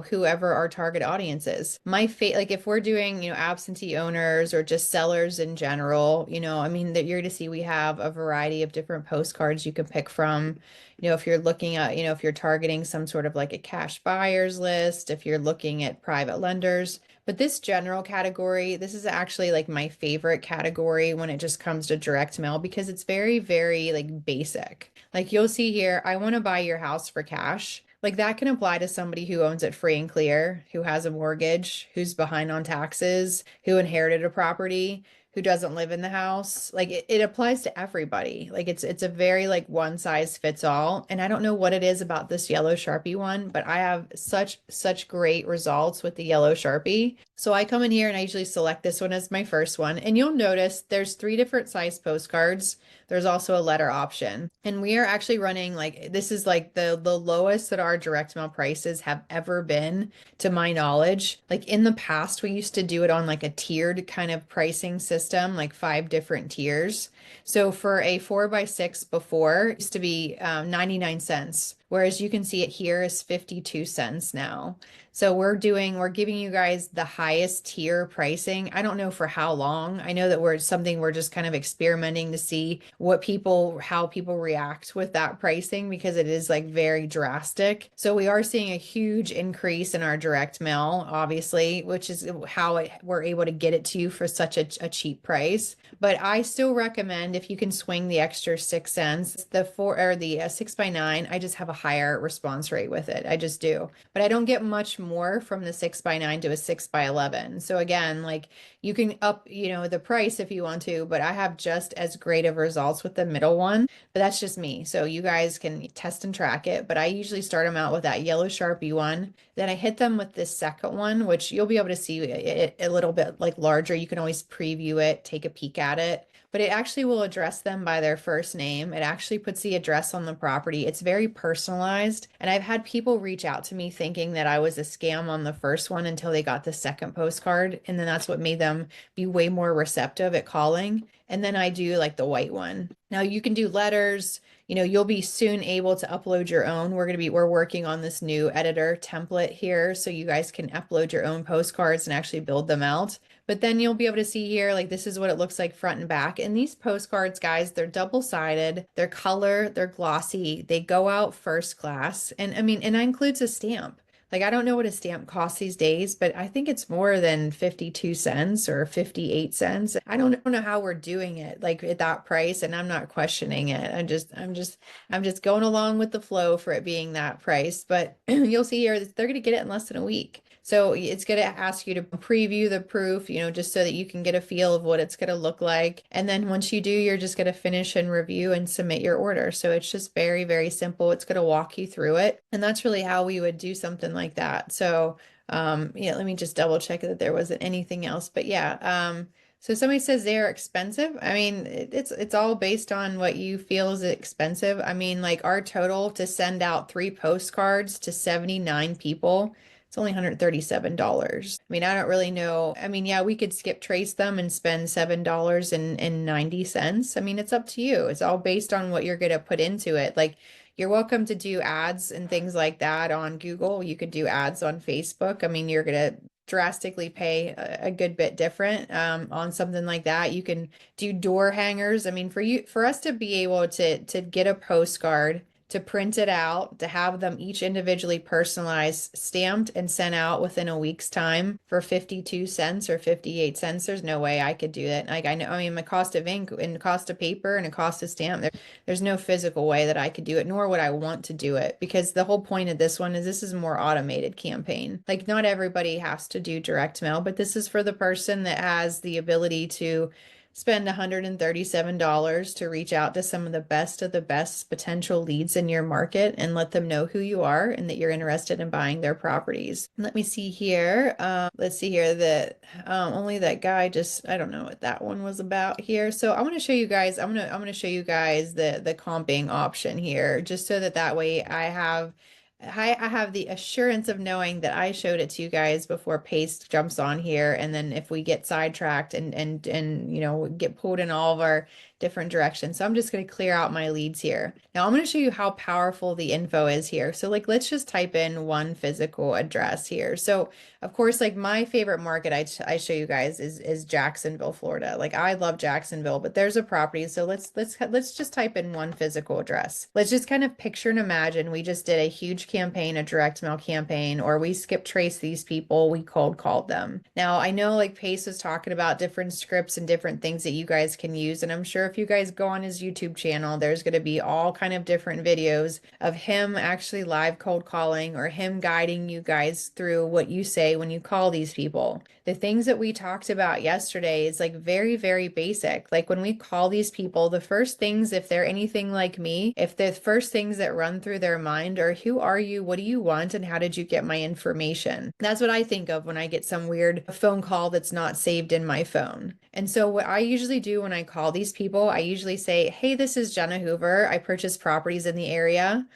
whoever our target audience is. Like if we're doing, absentee owners or just sellers in general, that you're going to see we have a variety of different postcards you can pick from. If you're looking at, if you're targeting some sort of like a cash buyers list, if you're looking at private lenders. But this general category, this is actually like my favorite category when it just comes to direct mail, because it's very, very like basic. Like you'll see here, I want to buy your house for cash. Like that can apply to somebody who owns it free and clear, who has a mortgage, who's behind on taxes, who inherited a property, who doesn't live in the house. Like it applies to everybody. Like it's a very like one size fits all. And I don't know what it is about this yellow Sharpie one, but I have such great results with the yellow Sharpie. So I come in here and I usually select this one as my first one. And you'll notice there's 3 different size postcards. There's also a letter option. And we are actually running like, this is like the lowest that our direct mail prices have ever been to my knowledge. Like in the past, we used to do it on like a tiered kind of pricing system, like 5 different tiers. So for a 4x6 before, it used to be 99 cents. Whereas you can see it here is 52 cents now. So we're giving you guys the highest tier pricing. I don't know for how long. I know that we're just kind of experimenting to see how people react with that pricing, because it is like very drastic. So we are seeing a huge increase in our direct mail, obviously, which is how we're able to get it to you for such a cheap price. But I still recommend, if you can swing the extra 6 cents, the 6x9, I just have a higher response rate with it. I just do. But I don't get much more from the 6x9 to a 6x11. So again, like you can up, the price if you want to, but I have just as great of results with the middle one. But that's just me. So you guys can test and track it. But I usually start them out with that yellow Sharpie one. Then I hit them with this second one, which you'll be able to see it a little bit like larger. You can always preview it, take a peek at it. But it actually will address them by their first name. It actually puts the address on the property. It's very personalized. And I've had people reach out to me thinking that I was a scam on the first one until they got the second postcard. And then that's what made them be way more receptive at calling. And then I do like the white one. Now you can do letters. You'll be soon able to upload your own. We're working on this new editor template here, so you guys can upload your own postcards and actually build them out. But then you'll be able to see here, like this is what it looks like front and back. And these postcards, guys, they're double-sided, they're color, they're glossy, they go out first class. And and that includes a stamp. Like, I don't know what a stamp costs these days, but I think it's more than 52 cents or 58 cents. I don't know how we're doing it like at that price, and I'm not questioning it. I'm just going along with the flow for it being that price. But you'll see here, they're going to get it in less than a week. So it's going to ask you to preview the proof, just so that you can get a feel of what it's going to look like. And then once you do, you're just going to finish and review and submit your order. So it's just very, very simple. It's going to walk you through it. And that's really how we would do something like that. So, yeah, let me just double check that there wasn't anything else. But yeah, so somebody says they're expensive. I mean, it's all based on what you feel is expensive. I mean, like our total to send out 3 postcards to 79 people, it's only $137. I mean, I don't really know. I mean, yeah, we could skip trace them and spend $7.90. I mean, it's up to you. It's all based on what you're going to put into it. Like, you're welcome to do ads and things like that on Google. You could do ads on Facebook. I mean, you're going to drastically pay a good bit different on something like that. You can do door hangers. I mean, for us to be able to get a postcard, to print it out, to have them each individually personalized, stamped, and sent out within a week's time for 52 cents or 58 cents. There's no way I could do that. Like, I know, I mean, the cost of ink and the cost of paper and the cost of stamp, there's no physical way that I could do it, nor would I want to do it, because the whole point of this one is this is a more automated campaign. Like, not everybody has to do direct mail, but this is for the person that has the ability to spend $137 to reach out to some of the best potential leads in your market and let them know who you are and that you're interested in buying their properties. Let me see here. Let's see here that only that guy I don't know what that one was about here. So I want to show you guys, I'm going to show you guys the comping option here, just so that way I have the assurance of knowing that I showed it to you guys before Paste jumps on here. And then if we get sidetracked and get pulled in all of our different directions. So I'm just going to clear out my leads here. Now I'm going to show you how powerful the info is here. So like, let's just type in one physical address here. So of course, like my favorite market I show you guys is Jacksonville, Florida. Like, I love Jacksonville, but there's a property. So let's just type in one physical address. Let's just kind of picture and imagine we just did a huge campaign, a direct mail campaign, or we skip trace these people, we cold called them. Now I know like Pace was talking about different scripts and different things that you guys can use. And I'm sure if you guys go on his YouTube channel, there's going to be all kind of different videos of him actually live cold calling, or him guiding you guys through what you say when you call these people. The things that we talked about yesterday is like very, very basic. Like, when we call these people, the first things, if they're anything like me, if the first things that run through their mind are, who are you? What do you want? And how did you get my information? That's what I think of when I get some weird phone call that's not saved in my phone. And so what I usually do when I call these people, I usually say, hey, this is Jenna Hoover. I purchase properties in the area.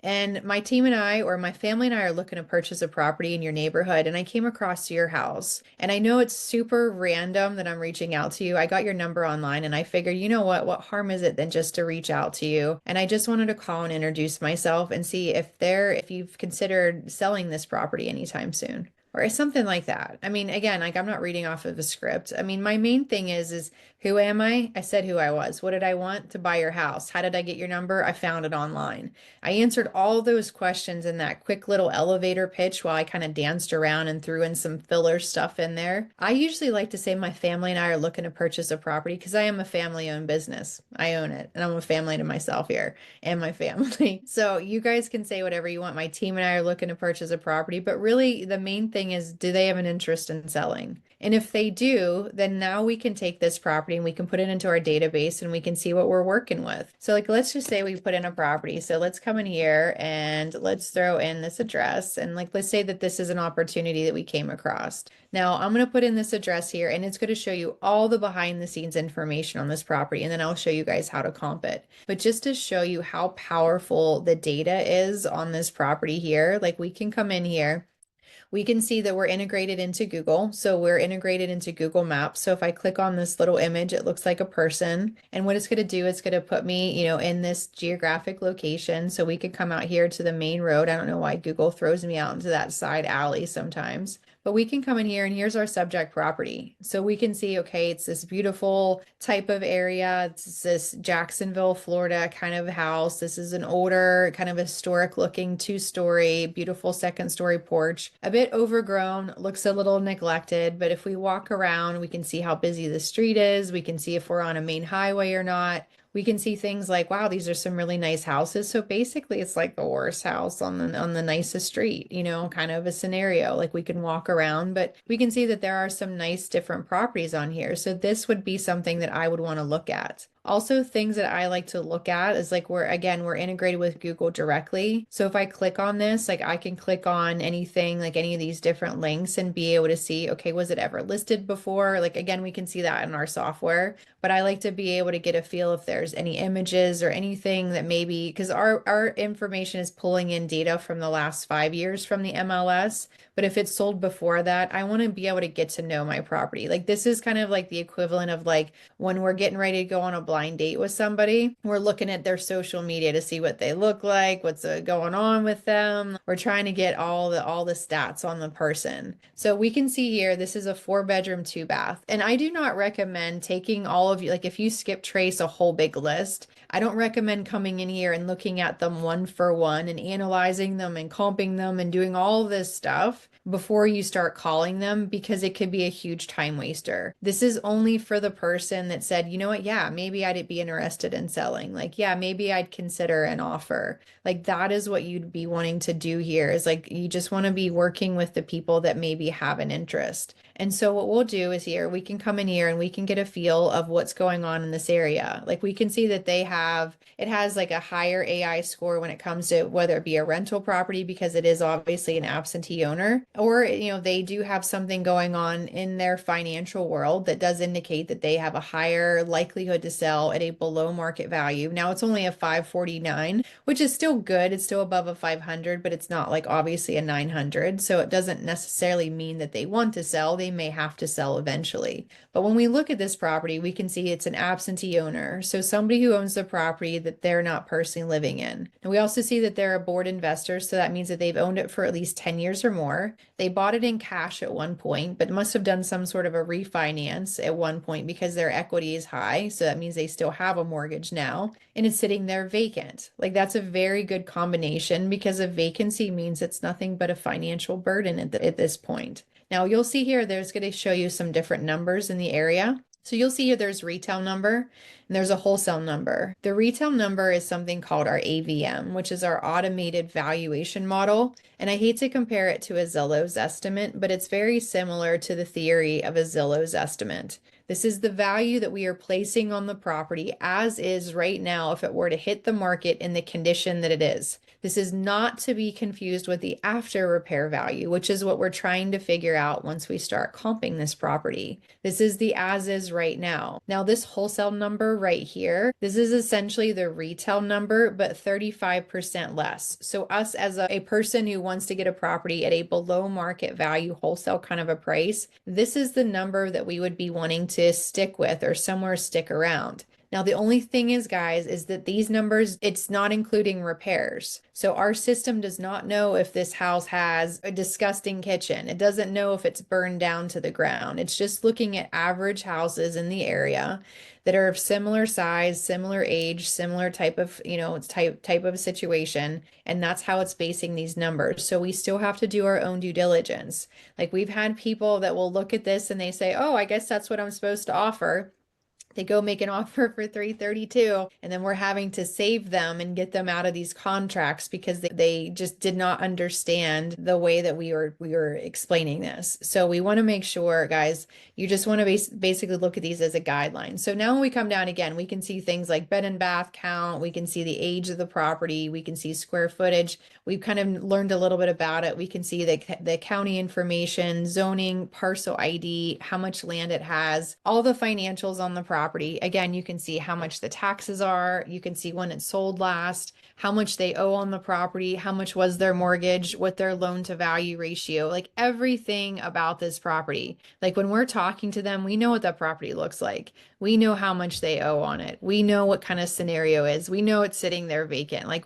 And my team and I, or my family and I, are looking to purchase a property in your neighborhood. And I came across your house. And I know it's super random that I'm reaching out to you. I got your number online and I figured, you know what harm is it than just to reach out to you? And I just wanted to call and introduce myself and see if you've considered selling this property anytime soon. or something like that. I mean, again, like I'm not reading off of a script. I mean, my main thing is who am I? I said who I was. What did I want? To buy your house. How did I get your number? I found it online. I answered all those questions in that quick little elevator pitch while I kind of danced around and threw in some filler stuff in there. I usually like to say my family and I are looking to purchase a property because I am a family-owned business. I own it, and I'm a family to myself here and my family. So you guys can say whatever you want. My team and I are looking to purchase a property, but really the main thing is, do they have an interest in selling? And if they do, then now we can take this property and we can put it into our database and we can see what we're working with. So like, let's just say we put in a property. So let's come in here and let's throw in this address. And like, let's say that this is an opportunity that we came across. Now I'm going to put in this address here and it's going to show you all the behind the scenes information on this property. And then I'll show you guys how to comp it. But just to show you how powerful the data is on this property here, like we can come in here. We can see that we're integrated into Google. So we're integrated into Google Maps. So if I click on this little image, it looks like a person. And what it's going to do, it's going to put me, in this geographic location. So we could come out here to the main road. I don't know why Google throws me out into that side alley sometimes. But we can come in here and here's our subject property. So we can see, okay, it's this beautiful type of area. It's this Jacksonville, Florida kind of house. This is an older, kind of historic looking 2-story, beautiful 2nd-story porch. A bit overgrown, looks a little neglected, but if we walk around, we can see how busy the street is. We can see if we're on a main highway or not. We can see things like, wow, these are some really nice houses. So basically it's like the worst house on the nicest street, kind of a scenario. Like we can walk around, but we can see that there are some nice different properties on here. So this would be something that I would want to look at. Also, things that I like to look at is like we're integrated with Google directly. So if I click on this, like I can click on anything, like any of these different links and be able to see, okay, was it ever listed before? Like, again, we can see that in our software, but I like to be able to get a feel if there's any images or anything that maybe, because our information is pulling in data from the last 5 years from the MLS. But if it's sold before that, I want to be able to get to know my property. Like this is kind of like the equivalent of like when we're getting ready to go on a blind date with somebody, we're looking at their social media to see what they look like, what's going on with them. We're trying to get all the stats on the person. So we can see here, this is a 4-bedroom, 2-bath. And I do not recommend taking all of you, like if you skip trace a whole big list, I don't recommend coming in here and looking at them one for one and analyzing them and comping them and doing all this stuff before you start calling them, because it could be a huge time waster. This is only for the person that said, you know what, yeah, maybe I'd be interested in selling. Like, yeah, maybe I'd consider an offer. Like that is what you'd be wanting to do here, is like you just want to be working with the people that maybe have an interest. And so what we'll do is here, we can come in here and we can get a feel of what's going on in this area. Like we can see that it has like a higher AI score when it comes to whether it be a rental property, because it is obviously an absentee owner, or, they do have something going on in their financial world that does indicate that they have a higher likelihood to sell at a below market value. Now it's only a 549, which is still good. It's still above a 500, but it's not like obviously a 900. So it doesn't necessarily mean that they want to sell. They may have to sell eventually. But when we look at this property, we can see it's an absentee owner. So somebody who owns the property that they're not personally living in. And we also see that they're a board investor. So that means that they've owned it for at least 10 years or more. They bought it in cash at one point, but must have done some sort of a refinance at one point because their equity is high. So that means they still have a mortgage now, and it's sitting there vacant. Like that's a very good combination, because a vacancy means it's nothing but a financial burden at this point. Now you'll see here, there's going to show you some different numbers in the area. So you'll see here there's retail number and there's a wholesale number. The retail number is something called our AVM, which is our automated valuation model. And I hate to compare it to a Zillow's estimate, but it's very similar to the theory of a Zillow's estimate. This is the value that we are placing on the property as is right now if it were to hit the market in the condition that it is. This is not to be confused with the after repair value, which is what we're trying to figure out once we start comping this property. This is the as is right now. Now this wholesale number right here, this is essentially the retail number, but 35% less. So us as a person who wants to get a property at a below market value wholesale kind of a price, this is the number that we would be wanting to stick with or somewhere stick around. Now, the only thing is, guys, is that these numbers, it's not including repairs. So our system does not know if this house has a disgusting kitchen. It doesn't know if it's burned down to the ground. It's just looking at average houses in the area that are of similar size, similar age, similar type of, type of situation. And that's how it's basing these numbers. So we still have to do our own due diligence. Like we've had people that will look at this and they say, oh, I guess that's what I'm supposed to offer. They go make an offer for 332, and then we're having to save them and get them out of these contracts because they just did not understand the way that we were explaining this. So we want to make sure, guys, you just want to basically look at these as a guideline. So now when we come down again, we can see things like bed and bath count, we can see the age of the property, we can see square footage. We've kind of learned a little bit about it. We can see the county information, zoning, parcel ID, how much land it has, all the financials on the property. Again, you can see how much the taxes are. You can see when it sold last, how much they owe on the property, how much was their mortgage, what their loan to value ratio, like everything about this property. Like when we're talking to them, we know what that property looks like. We know how much they owe on it. We know what kind of scenario is. We know it's sitting there vacant. Like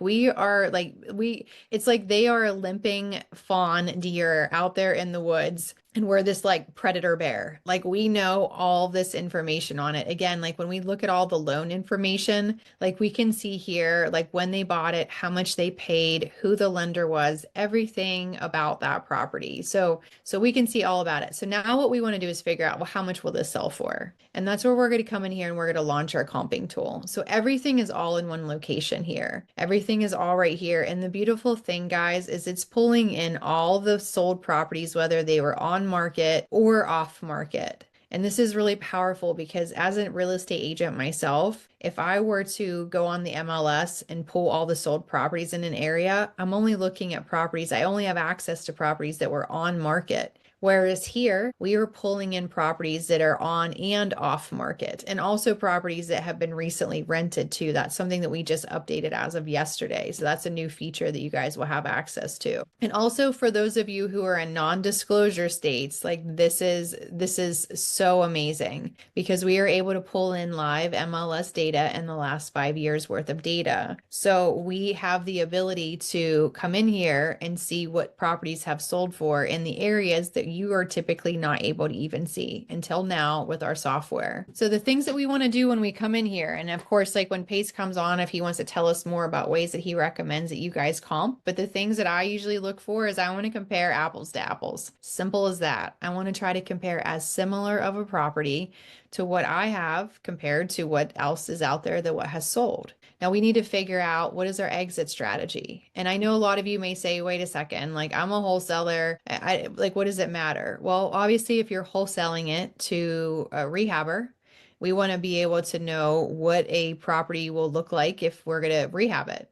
it's like they are a limping fawn deer out there in the woods. And we're this like predator bear. Like we know all this information on it. Again, like when we look at all the loan information, like we can see here, like when they bought it, how much they paid, who the lender was, everything about that property. So we can see all about it. So now what we want to do is figure out, well, how much will this sell for? And that's where we're going to come in here and we're going to launch our comping tool. So everything is all in one location here. Everything is all right here. And the beautiful thing, guys, is it's pulling in all the sold properties, whether they were on market or off market. And this is really powerful because as a real estate agent myself, if I were to go on the MLS and pull all the sold properties in an area, I'm only looking at properties. I only have access to properties that were on market. Whereas here, we are pulling in properties that are on and off market, and also properties that have been recently rented too. That's something that we just updated as of yesterday. So that's a new feature that you guys will have access to. And also for those of you who are in non-disclosure states, like this is so amazing because we are able to pull in live MLS data in the last 5 years worth of data. So we have the ability to come in here and see what properties have sold for in the areas that you are typically not able to even see until now with our software. So the things that we want to do when we come in here, and of course, like when Pace comes on, if he wants to tell us more about ways that he recommends that you guys comp, but the things that I usually look for is I want to compare apples to apples. Simple as that. I want to try to compare as similar of a property to what I have compared to what else is out there that what has sold. Now we need to figure out what is our exit strategy. And I know a lot of you may say, wait a second, like I'm a wholesaler. Like, what does it matter? Well, obviously if you're wholesaling it to a rehabber, we want to be able to know what a property will look like if we're going to rehab it.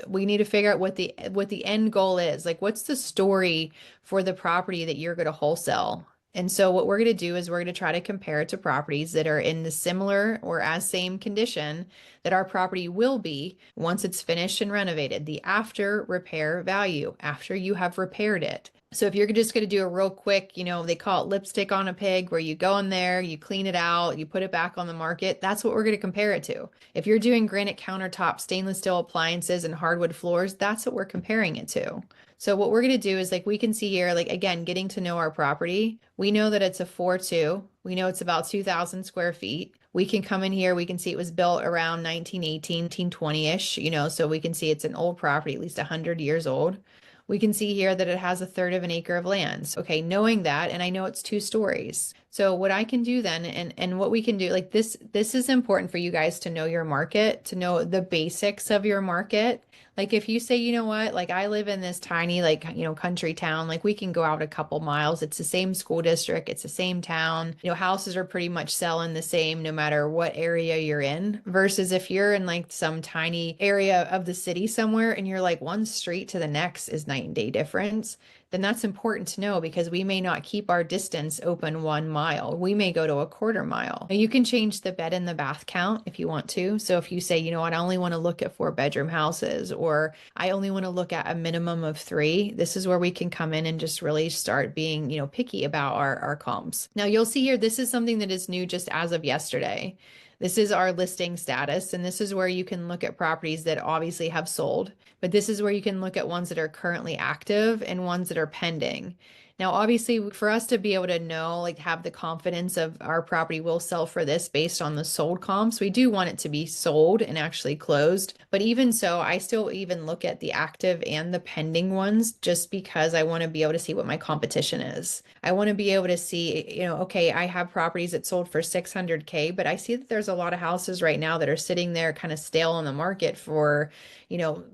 We need to figure out what the end goal is. Like, what's the story for the property that you're going to wholesale? And so what we're going to do is we're going to try to compare it to properties that are in the similar or as same condition that our property will be once it's finished and renovated, the after repair value, after you have repaired it. So if you're just going to do a real quick, they call it lipstick on a pig, where you go in there, you clean it out, you put it back on the market, that's what we're going to compare it to. If you're doing granite countertops, stainless steel appliances, and hardwood floors, that's what we're comparing it to. So what we're going to do is we can see here, again, getting to know our property. We know that it's a 4.2. We know it's about 2,000 square feet. We can come in here. We can see it was built around 1918, 1920-ish, so we can see it's an old property, at least 100 years old. We can see here that it has 1/3 of an acre of land. So, okay, knowing that, and I know it's 2 stories. So what I can do then, and what we can do, this is important for you guys to know your market, to know the basics of your market. Like if you say, you know what, I live in this tiny, country town, we can go out a couple miles. It's the same school district. It's the same town. Houses are pretty much selling the same no matter what area you're in, versus if you're in some tiny area of the city somewhere and you're one street to the next is night and day difference. Then that's important to know because we may not keep our distance open 1 mile. We may go to a 1/4 mile. Now you can change the bed and the bath count if you want to. So if you say, you know what, I only want to look at 4-bedroom houses, or I only want to look at a minimum of 3, this is where we can come in and just really start being, picky about our comps. Now you'll see here, this is something that is new just as of yesterday. This is our listing status, and this is where you can look at properties that obviously have sold, but this is where you can look at ones that are currently active and ones that are pending. Now, obviously, for us to be able to know, like have the confidence of our property will sell for this based on the sold comps, we do want it to be sold and actually closed. But even so, I still even look at the active and the pending ones just because I want to be able to see what my competition is. I want to be able to see, okay, I have properties that sold for 600K, but I see that there's a lot of houses right now that are sitting there kind of stale on the market for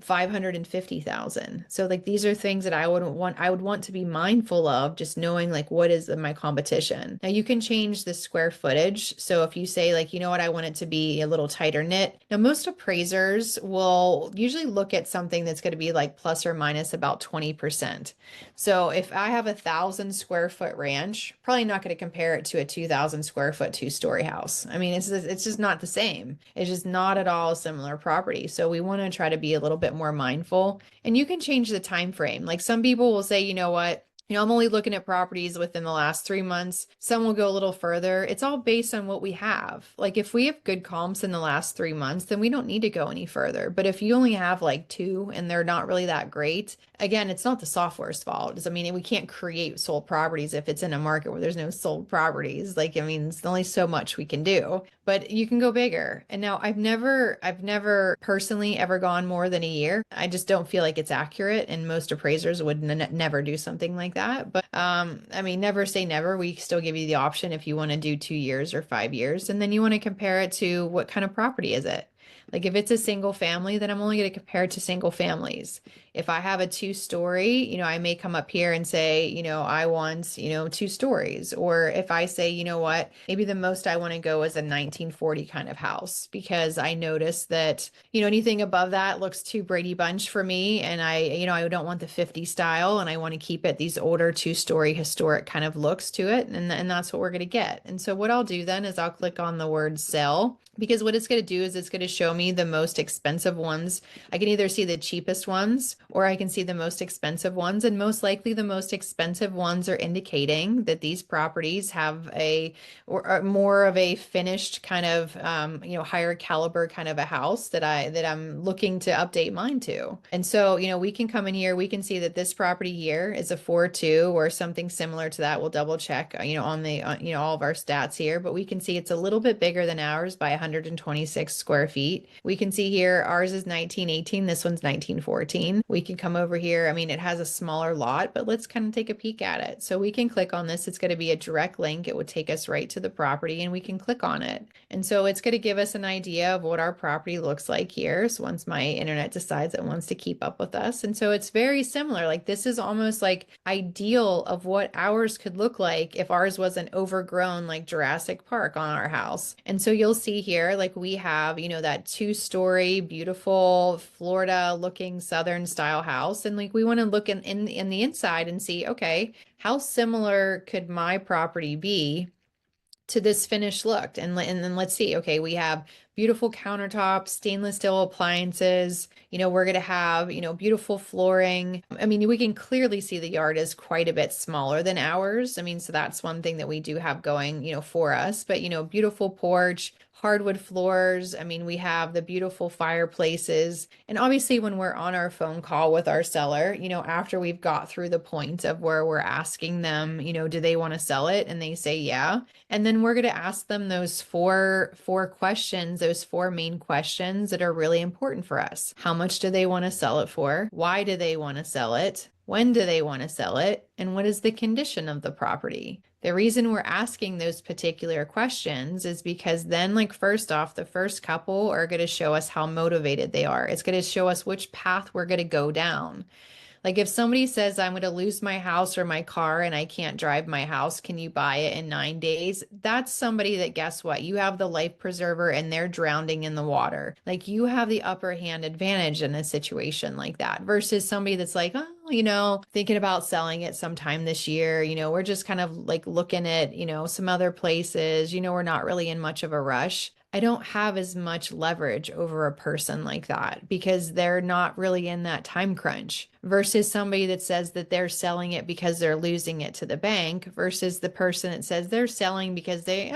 550,000. So like these are things that I would want to be mindful of, just knowing like what is my competition. Now you can change the square footage. So if you say like, I want it to be a little tighter knit. Now most appraisers will usually look at something that's going to be like plus or minus about 20%. So if I have 1,000 square foot ranch, probably not going to compare it to a 2,000 square foot 2-story house. I mean, it's just not the same. It's just not at all a similar property. So we want to try to be a little bit more mindful, and you can change the time frame. Like some people will say, what, I'm only looking at properties within the last 3 months. Some will go a little further. It's all based on what we have. Like if we have good comps in the last 3 months, then we don't need to go any further. But if you only have like 2 and they're not really that great, again, it's not the software's fault. I mean, we can't create sold properties if it's in a market where there's no sold properties. Like, I mean, it's only so much we can do, but you can go bigger. And now I've never personally ever gone more than a year. I just don't feel like it's accurate. And most appraisers would never do something like that. But I mean, never say never. We still give you the option if you want to do 2 years or 5 years, and then you want to compare it to what kind of property is it. Like if it's a single family, then I'm only going to compare it to single families. If I have a 2-story, I may come up here and say, I want, 2 stories. Or if I say, what, maybe the most I want to go is a 1940 kind of house, because I noticed that, anything above that looks too Brady Bunch for me. And I don't want the 50 style, and I want to keep it these older 2-story historic kind of looks to it. And that's what we're going to get. And so what I'll do then is I'll click on the word sell, because what it's going to do is it's going to show me the most expensive ones. I can either see the cheapest ones or I can see the most expensive ones. And most likely the most expensive ones are indicating that these properties have or more of a finished kind of, higher caliber kind of a house that I'm looking to update mine to. And so, we can come in here, we can see that this property here is a 4.2 or something similar to that. We'll double check, on all of our stats here, but we can see it's a little bit bigger than ours by 126 square feet. We can see here ours is 1918. This one's 1914. We can come over here. I mean, it has a smaller lot, but let's kind of take a peek at it. So we can click on this. It's going to be a direct link. It would take us right to the property, and we can click on it. And so it's going to give us an idea of what our property looks like here. So once my internet decides it wants to keep up with us. And so it's very similar. Like this is almost like ideal of what ours could look like if ours wasn't overgrown like Jurassic Park on our house. And so you'll see here, like we have, that 2-story, beautiful Florida looking Southern style house. And like, we want to look in the inside and see, okay, how similar could my property be to this finished look? And then let's see, okay, we have beautiful countertops, stainless steel appliances, we're going to have, beautiful flooring. I mean, we can clearly see the yard is quite a bit smaller than ours. I mean, so that's one thing that we do have going, for us, but, beautiful porch, hardwood floors. I mean, we have the beautiful fireplaces. And obviously when we're on our phone call with our seller, after we've got through the point of where we're asking them, do they want to sell it? And they say, yeah. And then we're going to ask them those four questions, those 4 main questions that are really important for us. How much do they want to sell it for? Why do they want to sell it? When do they want to sell it? And what is the condition of the property? The reason we're asking those particular questions is because then, like, first off, the first couple are going to show us how motivated they are. It's going to show us which path we're going to go down. Like if somebody says, I'm going to lose my house or my car and I can't drive my house, can you buy it in 9 days? That's somebody that, guess what? You have the life preserver and they're drowning in the water. Like you have the upper hand advantage in a situation like that versus somebody that's like, oh, thinking about selling it sometime this year. We're just kind of like looking at, some other places, we're not really in much of a rush. I don't have as much leverage over a person like that because they're not really in that time crunch versus somebody that says that they're selling it because they're losing it to the bank versus the person that says they're selling because they're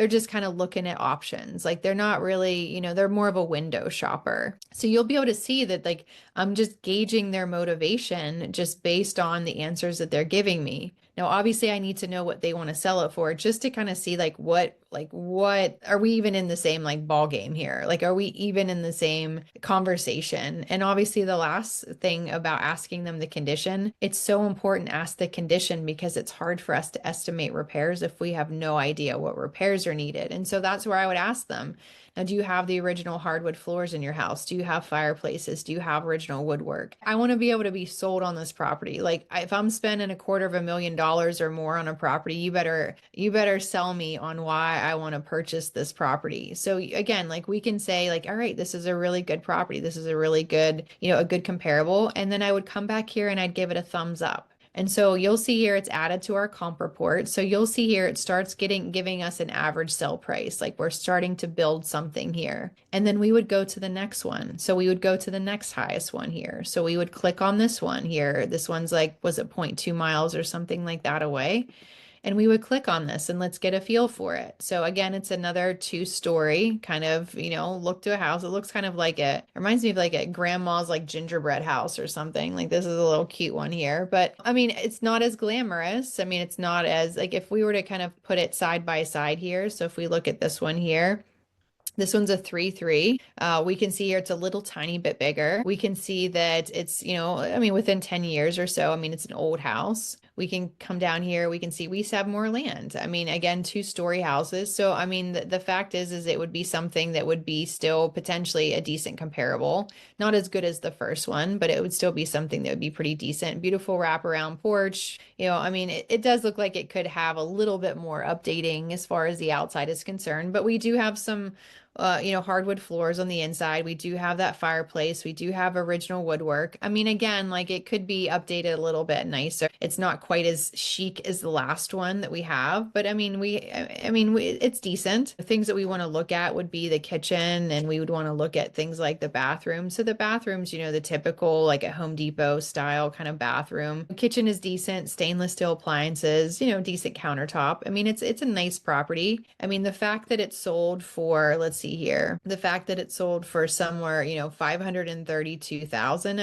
just kind of looking at options. Like they're not really, they're more of a window shopper. So you'll be able to see that like I'm just gauging their motivation just based on the answers that they're giving me. Now, obviously, I need to know what they want to sell it for just to kind of see what are we even in the same like ball game here? Like, are we even in the same conversation? And obviously, the last thing about asking them the condition, it's so important to ask the condition because it's hard for us to estimate repairs if we have no idea what repairs are needed. And so that's where I would ask them. Now, do you have the original hardwood floors in your house? Do you have fireplaces? Do you have original woodwork? I want to be able to be sold on this property. Like if I'm spending $250,000 or more on a property, you better sell me on why I want to purchase this property. So again, like we can say like, all right, this is a really good property. This is a really good, a good comparable. And then I would come back here and I'd give it a thumbs up. And so you'll see here it's added to our comp report. So you'll see here it starts giving us an average sell price. Like we're starting to build something here. And then we would go to the next one. So we would go to the next highest one here. So we would click on this one here. This one's like, was it 0.2 miles or something like that away? And we would click on this and let's get a feel for it. So again, it's another 2-story kind of, look to a house. It looks kind of like it reminds me of like a grandma's like gingerbread house or something. Like this is a little cute one here, but I mean, it's not as glamorous. I mean, it's not as like if we were to kind of put it side by side here. So if we look at this one here, this one's a 3-3. We can see here it's a little tiny bit bigger. We can see that it's, within 10 years or so, it's an old house. We can come down here. We can see we have more land. Again, 2-story houses. So, the fact is it would be something that would be still potentially a decent comparable. Not as good as the first one, but it would still be something that would be pretty decent. Beautiful wraparound porch. It does look like it could have a little bit more updating as far as the outside is concerned, but we do have some hardwood floors on the inside. We do have that fireplace. We do have original woodwork. Again, like it could be updated a little bit nicer. It's not quite as chic as the last one that we have, but it's decent. The things that we want to look at would be the kitchen, and we would want to look at things like the bathroom. So the bathrooms, the typical like a Home Depot style kind of bathroom. The kitchen is decent, stainless steel appliances, decent countertop. It's a nice property. The fact that it's sold for, let's see here, the fact that it sold for somewhere, 532,000.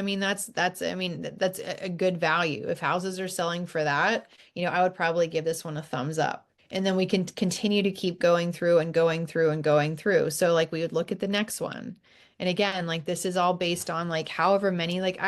That's a good value. If houses are selling for that, I would probably give this one a thumbs up. And then we can continue to keep going through and going through and going through. So like we would look at the next one. And again, like this is all based on like however many, like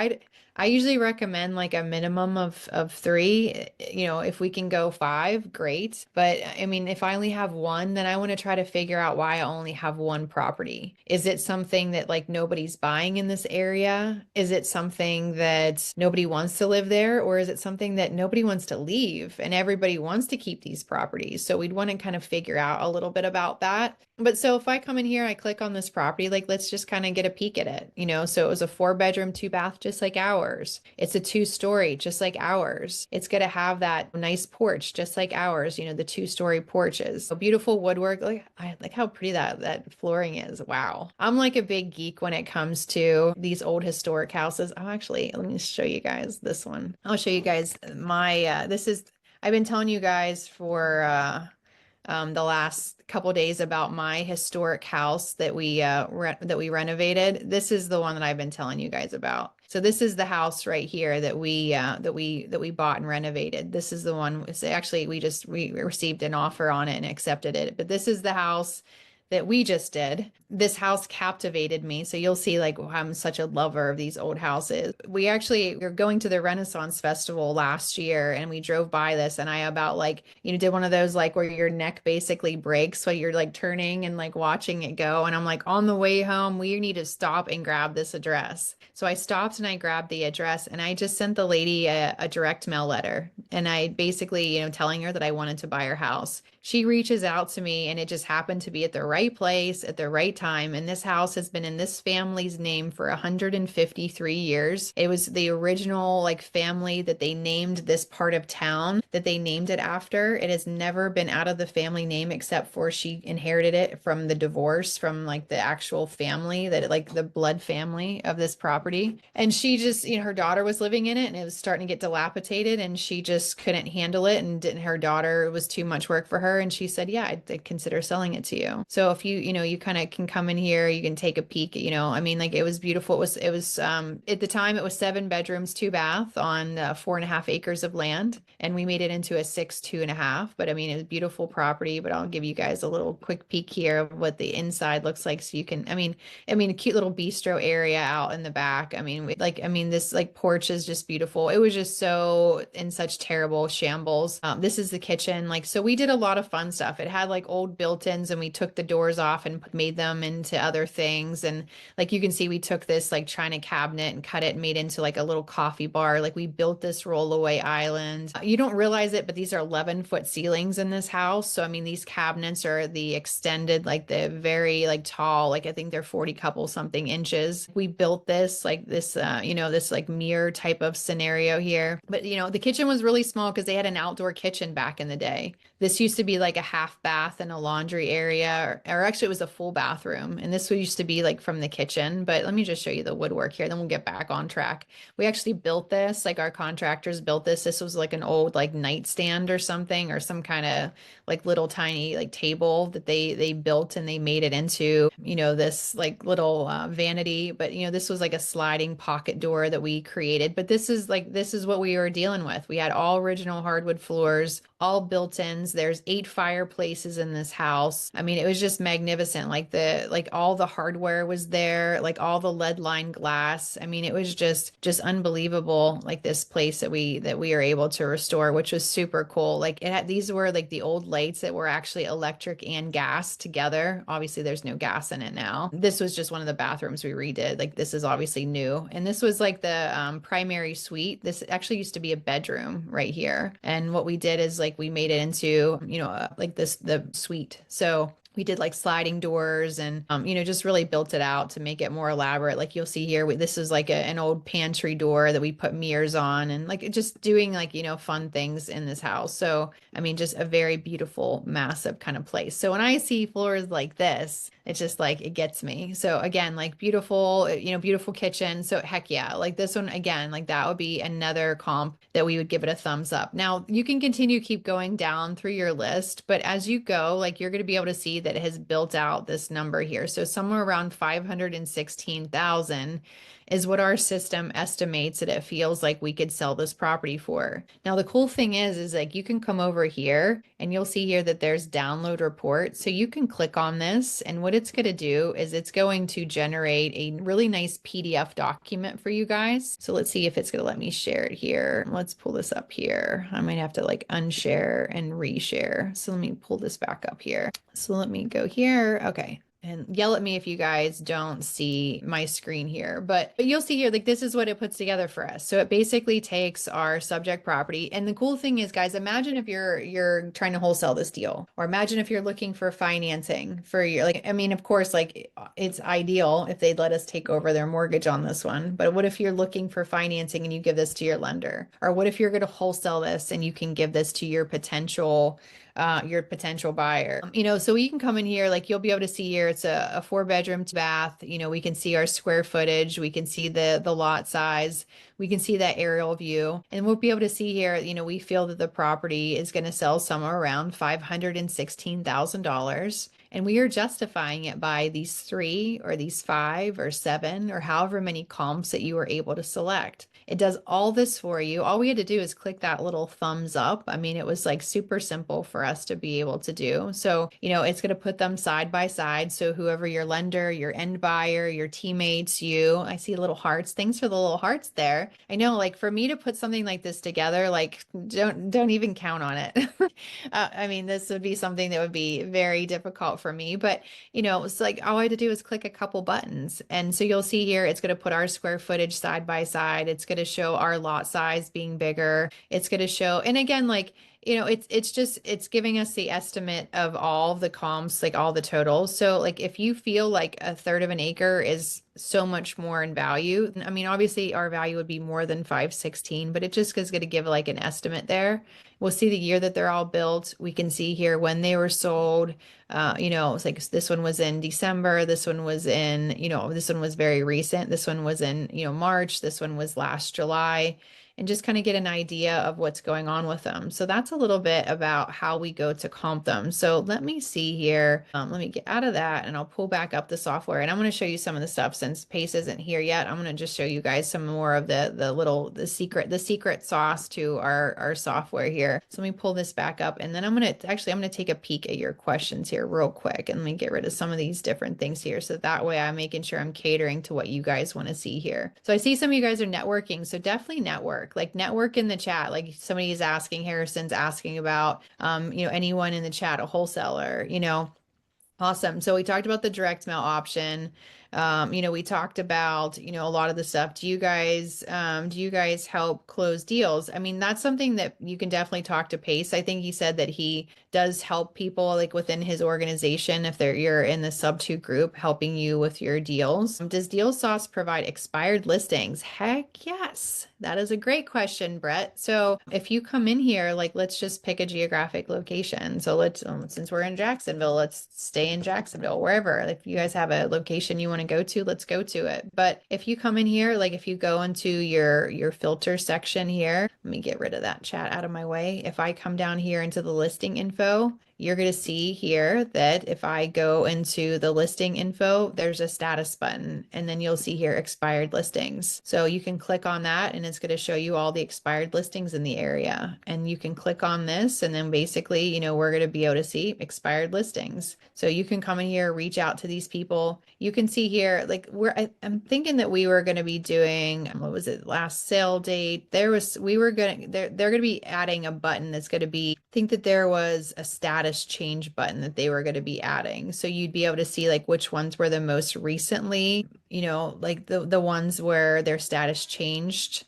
I usually recommend like a minimum of 3, if we can go 5, great. But if I only have one, then I want to try to figure out why I only have one property. Is it something that like nobody's buying in this area? Is it something that nobody wants to live there? Or is it something that nobody wants to leave and everybody wants to keep these properties? So we'd want to kind of figure out a little bit about that. But so if I come in here, I click on this property, like let's just kind of get a peek at it, so it was a 4-bedroom, 2-bath, just like ours. It's a 2-story, just like ours. It's going to have that nice porch, just like ours, the 2-story porches. So beautiful woodwork. Like how pretty that flooring is. Wow. I'm like a big geek when it comes to these old historic houses. Oh, actually, let me show you guys this one. I'll show you guys I've been telling you guys for, the last couple days about my historic house that we renovated. This is the one that I've been telling you guys about. So this is the house right here that we bought and renovated. This is the one. Actually, we received an offer on it and accepted it. But this is the house that we just did. This house captivated me. So you'll see like I'm such a lover of these old houses. We're going to the Renaissance Festival last year and we drove by this and I about like, did one of those like where your neck basically breaks while you're like turning and like watching it go. And I'm like, on the way home, we need to stop and grab this address. So I stopped and I grabbed the address and I just sent the lady a direct mail letter and I basically, telling her that I wanted to buy her house. She reaches out to me, and it just happened to be at the right place at the right time. And this house has been in this family's name for 153 years. It was the original like family that they named this part of town that they named it after. It has never been out of the family name except for she inherited it from the divorce from like the actual family that like the blood family of this property. And she just, her daughter was living in it and it was starting to get dilapidated and she just couldn't handle it and didn't, her daughter, it was too much work for her. And she said, yeah, I'd consider selling it to you. So if you kind of can come in here, you can take a peek, I mean, like it was beautiful. It was, at the time it was 7 bedrooms, 2 bath on 4.5 acres of land. And we made it into a 6, 2.5, but I mean, it was a beautiful property, but I'll give you guys a little quick peek here of what the inside looks like. So you can, I mean, a cute little bistro area out in the back. This like porch is just beautiful. It was just so in such terrible shambles. This is the kitchen. Like, so we did a lot of fun stuff. It had like old built-ins and we took the doors off and made them into other things. And like, you can see, we took this like china cabinet and cut it and made into like a little coffee bar. Like we built this rollaway island. You don't realize it, but these are 11-foot ceilings in this house. So, I mean, these cabinets are the extended, like the very like tall, like I think they're 40 couple something inches. We built this like this, this like mirror type of scenario here. But, the kitchen was really small because they had an outdoor kitchen back in the day. This used to be like a half bath and a laundry area, or actually it was a full bathroom. And this used to be like from the kitchen, but let me just show you the woodwork here. Then we'll get back on track. We actually built this, like our contractors built this. This was like an old like nightstand or something, or some kind of like little tiny like table that they built and they made it into, this like little vanity. But, this was like a sliding pocket door that we created. But this is what we were dealing with. We had all original hardwood floors, all built-ins. There's 8 fireplaces in this house. I mean, it was just magnificent. Like all the hardware was there, like all the lead line glass. I mean, it was just unbelievable. Like this place that we are able to restore, which was super cool. Like these were like the old lights that were actually electric and gas together. Obviously there's no gas in it now. This was just one of the bathrooms we redid. Like this is obviously new. And this was like the primary suite. This actually used to be a bedroom right here. And what we did is like we made it into, like the suite. So we did like sliding doors and, just really built it out to make it more elaborate. Like you'll see here, this is like an old pantry door that we put mirrors on and like just doing like, fun things in this house. So, I mean, just a very beautiful, massive kind of place. So when I see floors like this, it's just like, it gets me. So again, like beautiful, beautiful kitchen. So heck yeah, like this one, again, like that would be another comp that we would give it a thumbs up. Now you can keep going down through your list, but as you go, like you're going to be able to see that it has built out this number here. So somewhere around 516,000 is what our system estimates that it feels like we could sell this property for. Now, the cool thing is like you can come over here and you'll see here that there's download report. So you can click on this and what it's going to do is it's going to generate a really nice PDF document for you guys. So let's see if it's going to let me share it here. Let's pull this up here. I might have to like unshare and reshare. So let me pull this back up here. So let me go here. Okay. And yell at me if you guys don't see my screen here, but you'll see here, like this is what it puts together for us. So it basically takes our subject property. And the cool thing is, guys, imagine if you're trying to wholesale this deal, or imagine if you're looking for financing for your, like, I mean, of course, like it's ideal if they'd let us take over their mortgage on this one, but what if you're looking for financing and you give this to your lender? Or what if you're going to wholesale this and you can give this to your potential buyer, so you can come in here, like you'll be able to see here, it's a 4-bedroom, 2-bath, we can see our square footage, we can see the lot size, we can see that aerial view, and we'll be able to see here, we feel that the property is going to sell somewhere around $516,000. And we are justifying it by these 3 or these 5 or 7 or however many comps that you were able to select. It does all this for you. All we had to do is click that little thumbs up. I mean, it was like super simple for us to be able to do. So, it's going to put them side by side. So whoever your lender, your end buyer, your teammates, I see little hearts. Thanks for the little hearts there. I know, like for me to put something like this together, like don't even count on it. I mean, this would be something that would be very difficult for me, but it's like all I had to do is click a couple buttons. And so you'll see here, it's going to put our square footage side by side. It's going going to show our lot size being bigger. It's going to show, and again, like, it's giving us the estimate of all the comps, like all the totals. So like if you feel like a third of an acre is so much more in value, I mean, obviously our value would be more than 516, but it just is going to give like an estimate there. We'll see the year that they're all built. We can see here when they were sold. It's like this one was in December. This one was in, this one was very recent. This one was in, March. This one was last July. And just kind of get an idea of what's going on with them. So that's a little bit about how we go to comp them. So let me see here. Let me get out of that and I'll pull back up the software. And I'm going to show you some of the stuff since Pace isn't here yet. I'm going to just show you guys some more of the secret sauce to our software here. So let me pull this back up and then I'm going to take a peek at your questions here real quick. And let me get rid of some of these different things here. So that way I'm making sure I'm catering to what you guys want to see here. So I see some of you guys are networking. So definitely network in the chat. Like somebody is asking, Harrison's asking about, anyone in the chat, a wholesaler, Awesome. So we talked about the direct mail option. We talked about, a lot of the stuff. Do you guys help close deals? I mean, that's something that you can definitely talk to Pace. I think he said that he does help people like within his organization if you're in the SubTo group helping you with your deals. Does Deal Sauce provide expired listings? Heck yes. That is a great question, Brett. So if you come in here, like let's just pick a geographic location. So let's since we're in Jacksonville, let's stay in Jacksonville, wherever. If you guys have a location you want to go to, let's go to it. But if you come in here, like if you go into your filter section here, let me get rid of that chat out of my way. If I come down here into the listing info, you're going to see here that if I go into the listing info, there's a status button and then you'll see here expired listings. So you can click on that and it's going to show you all the expired listings in the area. And you can click on this and then basically, we're going to be able to see expired listings. So you can come in here, reach out to these people. You can see here, like I'm thinking that we were going to be doing, what was it, last sale date? They're going to be adding a button that's going to be, I think that there was a status change button that they were going to be adding. So you'd be able to see like which ones were the most recently, like the ones where their status changed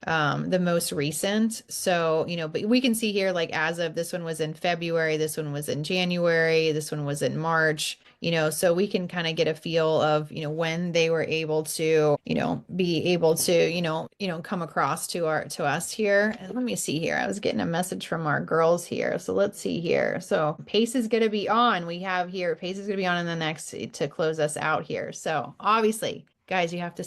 the most recent. So, but we can see here, like as of this one was in February, this one was in January, this one was in March, so we can kind of get a feel of, when they were able to, be able to, come across to us here. And let me see here. I was getting a message from our girls here. So let's see here. So Pace is going to be on. We have here, Pace is going to be on in the next to close us out here. So obviously, guys, you have to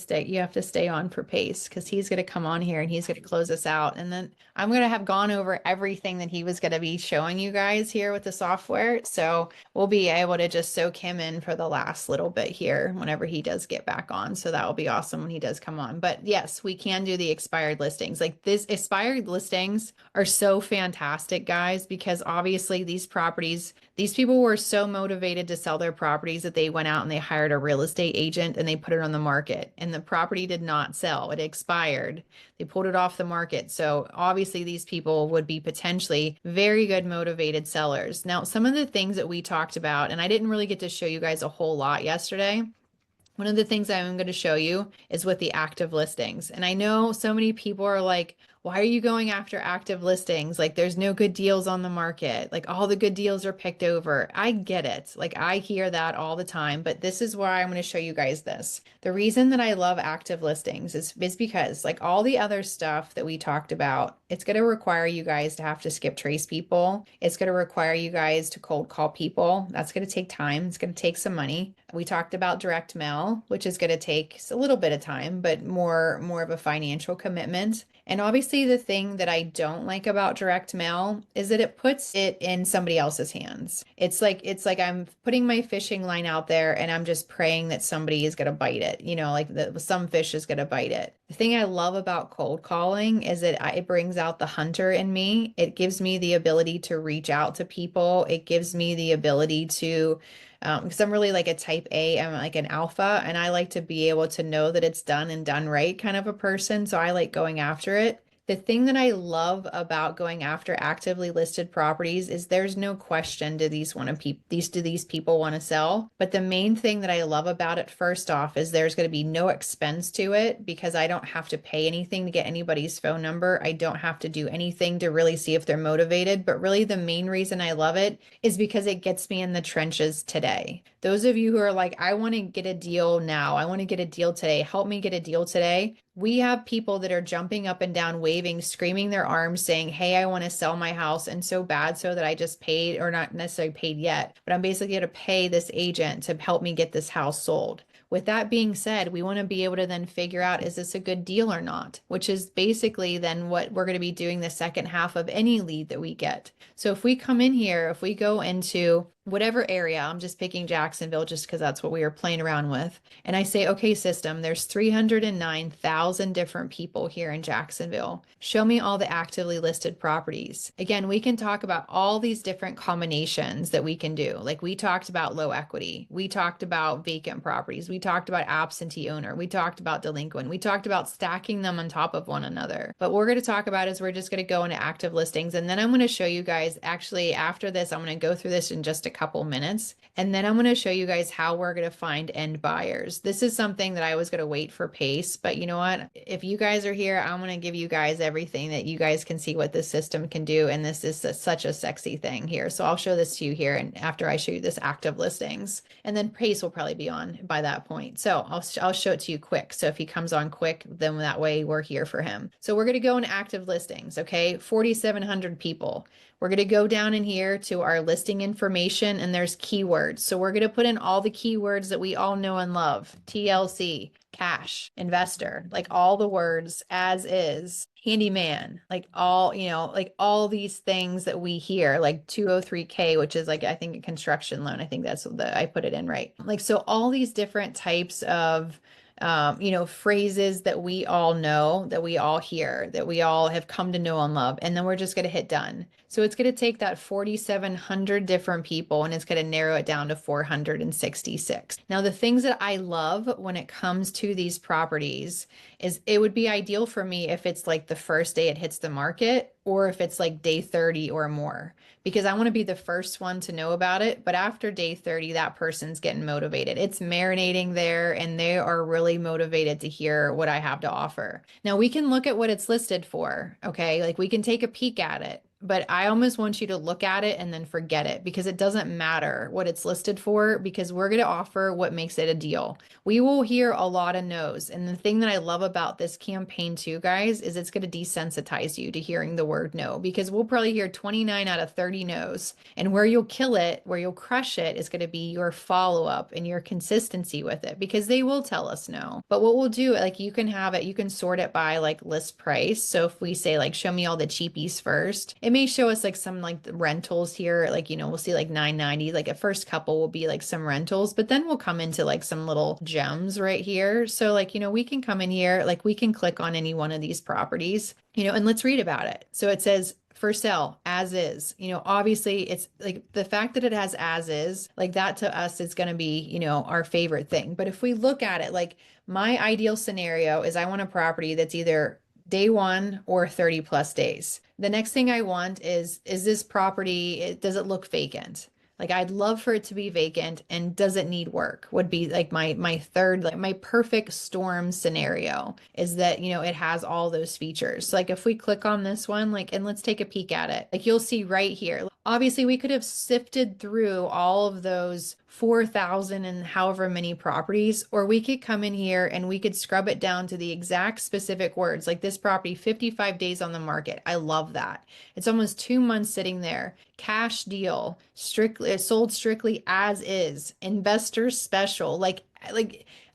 stay on for Pace because he's going to come on here and he's going to close us out. And then I'm going to have gone over everything that he was going to be showing you guys here with the software. So we'll be able to just soak him in for the last little bit here whenever he does get back on. So that will be awesome when he does come on. But yes, we can do the expired listings. Like this expired listings are so fantastic, guys, because obviously these people were so motivated to sell their properties that they went out and they hired a real estate agent and they put it on the market and the property did not sell. It expired. They pulled it off the market. So obviously these people would be potentially very good motivated sellers. Now, some of the things that we talked about, and I didn't really get to show you guys a whole lot yesterday. One of the things I'm going to show you is with the active listings. And I know so many people are like, why are you going after active listings? Like there's no good deals on the market. Like all the good deals are picked over. I get it. Like I hear that all the time, but this is why I'm going to show you guys this. The reason that I love active listings is because like all the other stuff that we talked about, it's going to require you guys to have to skip trace people. It's going to require you guys to cold call people. That's going to take time. It's going to take some money. We talked about direct mail, which is going to take a little bit of time, but more of a financial commitment. And obviously the thing that I don't like about direct mail is that it puts it in somebody else's hands. It's like I'm putting my fishing line out there and I'm just praying that somebody is going to bite it, like some fish is going to bite it. The thing I love about cold calling is that it brings out the hunter in me. It gives me the ability to reach out to people. It gives me the ability to because I'm really like a type A, I'm like an alpha, and I like to be able to know that it's done and done right kind of a person. So I like going after it. The thing that I love about going after actively listed properties is there's no question, do these people want to sell? But the main thing that I love about it, first off, is there's going to be no expense to it because I don't have to pay anything to get anybody's phone number. I don't have to do anything to really see if they're motivated. But really the main reason I love it is because it gets me in the trenches today. Those of you who are like, I want to get a deal now, I want to get a deal today, help me get a deal today. We have people that are jumping up and down, waving, screaming their arms, saying, hey, I want to sell my house, and so bad so that I just paid, or not necessarily paid yet, but I'm basically going to pay this agent to help me get this house sold. With that being said, we want to be able to then figure out, is this a good deal or not? Which is basically then what we're going to be doing the second half of any lead that we get. So if we come in here, if we go into whatever area, I'm just picking Jacksonville just because that's what we were playing around with. And I say, okay, system, there's 309,000 different people here in Jacksonville. Show me all the actively listed properties. Again, we can talk about all these different combinations that we can do. Like we talked about low equity. We talked about vacant properties. We talked about absentee owner. We talked about delinquent. We talked about stacking them on top of one another. But what we're going to talk about is we're just going to go into active listings. And then I'm going to show you guys, actually after this, I'm going to go through this in just a couple minutes. And then I'm going to show you guys how we're going to find end buyers. This is something that I was going to wait for pace, but you know what? If you guys are here, I'm going to give you guys everything that you guys can see what this system can do. And this is such a sexy thing here. So I'll show this to you here. And after I show you this active listings, and then pace will probably be on by that point. So I'll show it to you quick. So if he comes on quick, then that way we're here for him. So we're going to go into active listings. Okay. 4,700 people. We're going to go down in here to our listing information, and there's keywords. So we're going to put in all the keywords that we all know and love. TLC, cash, investor, like all the words, as is, handyman, like all, like all these things that we hear, like 203K, which is like, I think a construction loan. I think that's what I put it in, right? Like, so all these different types of phrases that we all know, that we all hear, that we all have come to know and love. And then we're just going to hit done. So it's going to take that 4,700 different people and it's going to narrow it down to 466. Now, the things that I love when it comes to these properties is it would be ideal for me if it's like the first day it hits the market, or if it's like day 30 or more, because I want to be the first one to know about it. But after day 30, that person's getting motivated. It's marinating there and they are really motivated to hear what I have to offer. Now we can look at what it's listed for. Okay. Like we can take a peek at it. But I almost want you to look at it and then forget it, because it doesn't matter what it's listed for, because we're going to offer what makes it a deal. We will hear a lot of no's. And the thing that I love about this campaign too, guys, is it's going to desensitize you to hearing the word no, because we'll probably hear 29 out of 30 no's. And where you'll kill it, where you'll crush it, is going to be your follow-up and your consistency with it, because they will tell us no. But what we'll do, like you can have it, you can sort it by like list price. So if we say like, show me all the cheapies first, it may show us like some like the rentals here, like, we'll see like 990, like a first couple will be like some rentals, but then we'll come into like some little gems right here. So like, we can come in here, like we can click on any one of these properties, and let's read about it. So it says for sale as is, obviously it's like the fact that it has as is, like that to us is going to be, our favorite thing. But if we look at it, like my ideal scenario is I want a property that's either day 1 or 30 plus days. The next thing I want is this property, does it look vacant? Like I'd love for it to be vacant, and does it need work would be like my third, like my perfect storm scenario is that, it has all those features. So like if we click on this one, like, and let's take a peek at it, like you'll see right here, obviously we could have sifted through all of those 4,000 and however many properties, or we could come in here and we could scrub it down to the exact specific words, like this property, 55 days on the market. I love that. It's almost 2 months sitting there. Cash deal, strictly sold strictly as is, investor special, like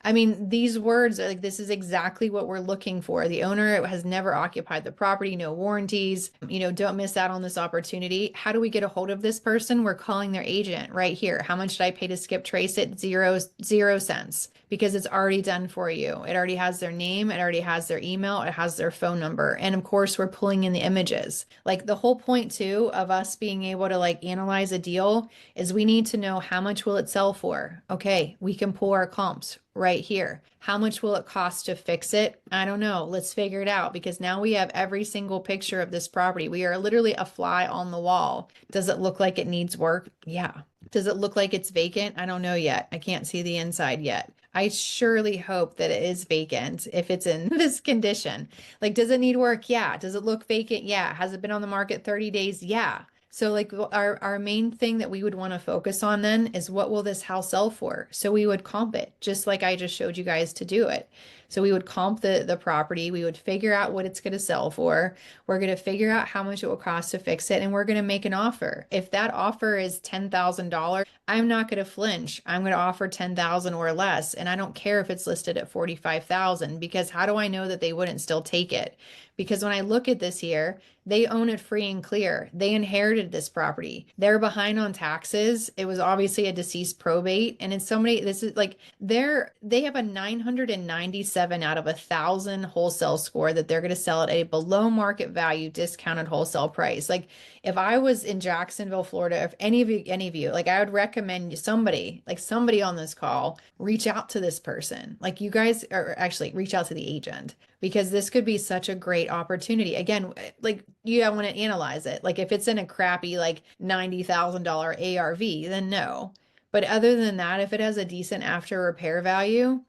I mean, these words are like, this is exactly what we're looking for. The owner has never occupied the property, no warranties, don't miss out on this opportunity. How do we get a hold of this person? We're calling their agent right here. How much did I pay to skip trace it? Zero cents, because it's already done for you. It already has their name. It already has their email. It has their phone number. And of course, we're pulling in the images. Like the whole point too of us being able to like analyze a deal is we need to know how much will it sell for. Okay, we can pull our comps right here. How much will it cost to fix it? I don't know. Let's figure it out, because now we have every single picture of this property. We are literally a fly on the wall. Does it look like it needs work? Yeah. Does it look like it's vacant? I don't know yet. I can't see the inside yet. I surely hope that it is vacant if it's in this condition. Like, does it need work? Yeah. Does it look vacant? Yeah. Has it been on the market 30 days? Yeah. So like our main thing that we would want to focus on then is, what will this house sell for? So we would comp it, just like I just showed you guys to do it. So we would comp the property, we would figure out what it's going to sell for. We're going to figure out how much it will cost to fix it, and we're going to make an offer. If that offer is $10,000, I'm not going to flinch. I'm going to offer 10,000 or less, and I don't care if it's listed at 45,000, because how do I know that they wouldn't still take it? Because when I look at this here, they own it free and clear. They inherited this property. They're behind on taxes. It was obviously a deceased probate. And it's somebody, this is like, they have a 997 out of 1,000 wholesale score that they're going to sell at a below market value discounted wholesale price. Like, if I was in Jacksonville, Florida, if any of you, like, I would recommend somebody on this call, reach out to this person. Like, you guys, or actually reach out to the agent, because this could be such a great opportunity. Again, like, you want to analyze it. Like, if it's in a crappy, like $90,000 ARV, then no. But other than that, if it has a decent after repair value,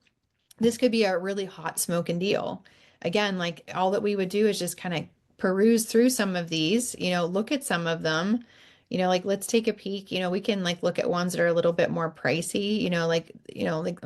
this could be a really hot smoking deal. Again, like, all that we would do is just kind of peruse through some of these, look at some of them, like, let's take a peek. We can like look at ones that are a little bit more pricey, like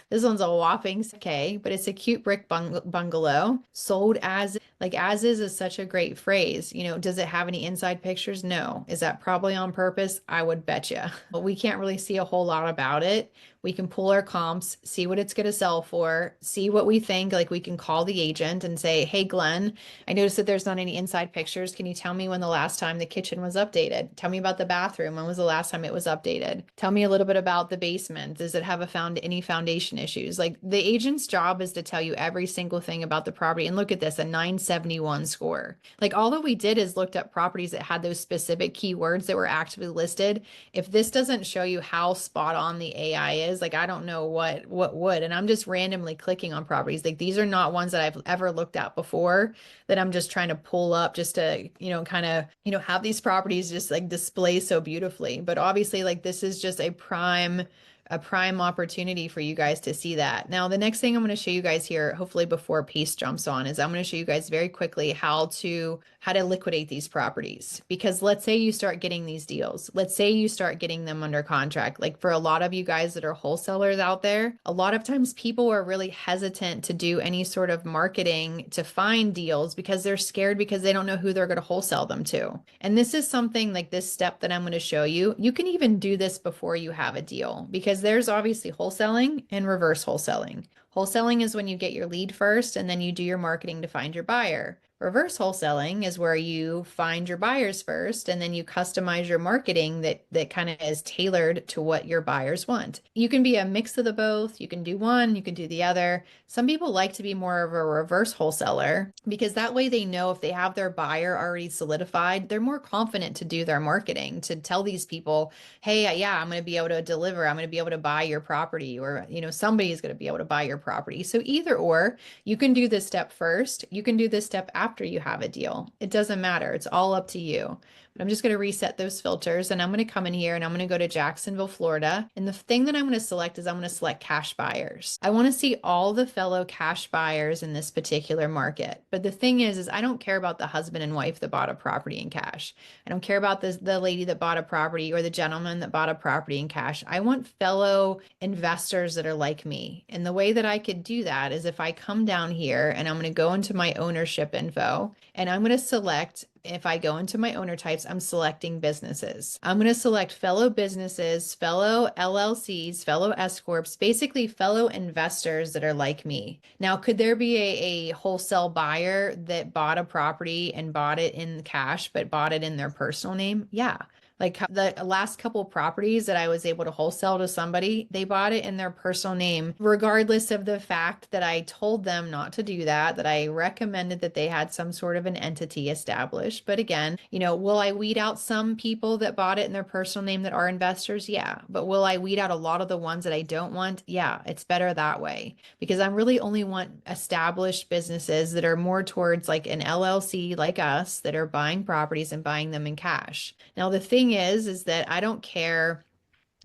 this one's a whopping okay, but it's a cute brick bungalow sold as is such a great phrase. Does it have any inside pictures? No. Is that probably on purpose? I would bet you. But we can't really see a whole lot about it. We can pull our comps, see what it's going to sell for, see what we think. Like, we can call the agent and say, hey, Glenn, I noticed that there's not any inside pictures. Can you tell me when the last time the kitchen was updated? Tell me about the bathroom. When was the last time it was updated? Tell me a little bit about the basement. Does it have any foundation issues? Like, the agent's job is to tell you every single thing about the property. And look at this, a 971 score. Like, all that we did is looked up properties that had those specific keywords that were actively listed. If this doesn't show you how spot on the AI is, like, I don't know what would. And I'm just randomly clicking on properties. Like, these are not ones that I've ever looked at before, that I'm just trying to pull up just to, kind of, have these properties just like display so beautifully. But obviously, like, this is just a prime opportunity for you guys to see that. Now, the next thing I'm going to show you guys here, hopefully before Peace jumps on, is I'm going to show you guys very quickly how to liquidate these properties. Because let's say you start getting these deals. Let's say you start getting them under contract. Like, for a lot of you guys that are wholesalers out there, a lot of times people are really hesitant to do any sort of marketing to find deals, because they're scared, because they don't know who they're going to wholesale them to. And this is something like this step that I'm going to show you. You can even do this before you have a deal, because there's obviously wholesaling and reverse wholesaling. Wholesaling is when you get your lead first and then you do your marketing to find your buyer. Reverse wholesaling is where you find your buyers first and then you customize your marketing that kind of is tailored to what your buyers want. You can be a mix of the both. You can do one, you can do the other. Some people like to be more of a reverse wholesaler, because that way they know if they have their buyer already solidified, they're more confident to do their marketing, to tell these people, hey, yeah, I'm going to be able to deliver. I'm going to be able to buy your property, or, somebody is going to be able to buy your property. So either or, you can do this step first. You can do this step after you have a deal. It doesn't matter. It's all up to you. But I'm just going to reset those filters, and I'm going to come in here and I'm going to go to Jacksonville, Florida. And the thing that I'm going to select is I'm going to select cash buyers. I want to see all the fellow cash buyers in this particular market. But the thing is I don't care about the husband and wife that bought a property in cash. I don't care about the lady that bought a property or the gentleman that bought a property in cash. I want fellow investors that are like me. And the way that I could do that is if I come down here and I'm going to go into my ownership info, and I'm going to select, if I go into my owner types, I'm selecting businesses. I'm going to select fellow businesses, fellow LLCs, fellow S Corps, basically fellow investors that are like me. Now, could there be a wholesale buyer that bought a property and bought it in cash, but bought it in their personal name? Yeah. Like the last couple properties that I was able to wholesale to somebody, they bought it in their personal name, regardless of the fact that I told them not to do that, that I recommended that they had some sort of an entity established. But again, will I weed out some people that bought it in their personal name that are investors? Yeah. But will I weed out a lot of the ones that I don't want? Yeah, it's better that way, because I really only want established businesses that are more towards like an LLC like us that are buying properties and buying them in cash. Now, the thing is that I don't care.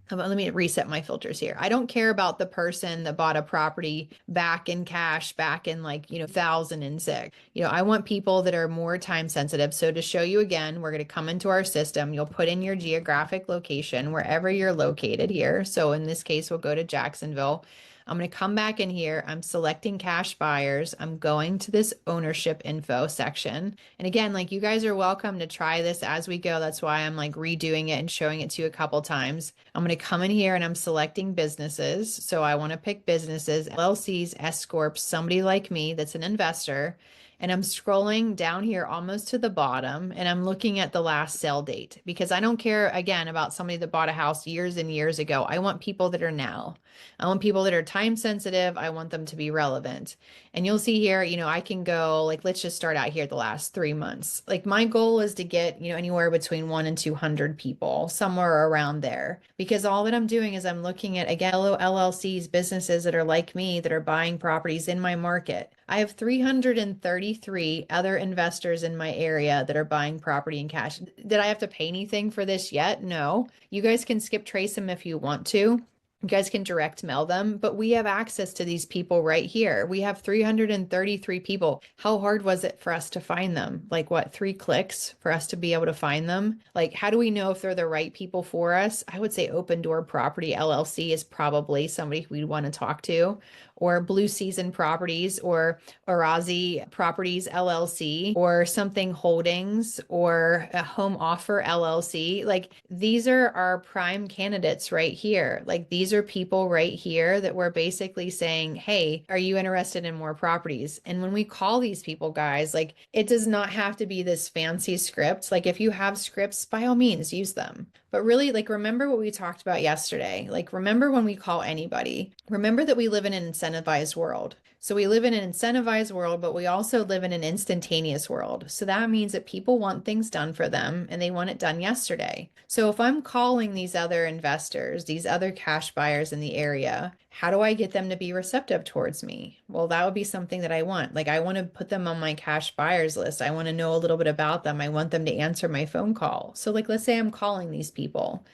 Let me reset my filters here. I don't care about the person that bought a property back in cash back in 2006. I want people that are more time sensitive. So to show you again, we're going to come into our system. You'll put in your geographic location wherever you're located here. So in this case, we'll go to Jacksonville. I'm going to come back in here. I'm selecting cash buyers. I'm going to this ownership info section. And again, you guys are welcome to try this as we go. That's why I'm redoing it and showing it to you a couple times. I'm going to come in here and I'm selecting businesses. So I want to pick businesses, LLCs, S Corps, somebody like me that's an investor. And I'm scrolling down here almost to the bottom and I'm looking at the last sale date, because I don't care again about somebody that bought a house years and years ago. I want people that are now. I want people that are time sensitive. I want them to be relevant. And you'll see here, I can go let's just start out here the last 3 months. My goal is to get, anywhere between 1 and 200 people, somewhere around there, because all that I'm doing is I'm looking at, again, LLCs, businesses that are like me, that are buying properties in my market. I have 333 other investors in my area that are buying property in cash. Did I have to pay anything for this yet? No. You guys can skip trace them if you want to. You guys can direct mail them, but we have access to these people right here. We have 333 people. How hard was it for us to find them? 3 clicks for us to be able to find them? How do we know if they're the right people for us? I would say Open Door Property LLC is probably somebody we'd want to talk to, or Blue Season Properties, or Arazi Properties LLC, or something Holdings, or a Home Offer LLC. These are our prime candidates right here. These are people right here that we're basically saying, hey, are you interested in more properties? And when we call these people, guys, it does not have to be this fancy script. If you have scripts, by all means, use them. But really, remember what we talked about yesterday. Remember when we call anybody, remember that we live in an incentivized world. So we live in an incentivized world, but we also live in an instantaneous world. So that means that people want things done for them and they want it done yesterday. So if I'm calling these other investors, these other cash buyers in the area, how do I get them to be receptive towards me? Well, that would be something that I want. I want to put them on my cash buyers list. I want to know a little bit about them. I want them to answer my phone call. So let's say I'm calling these people.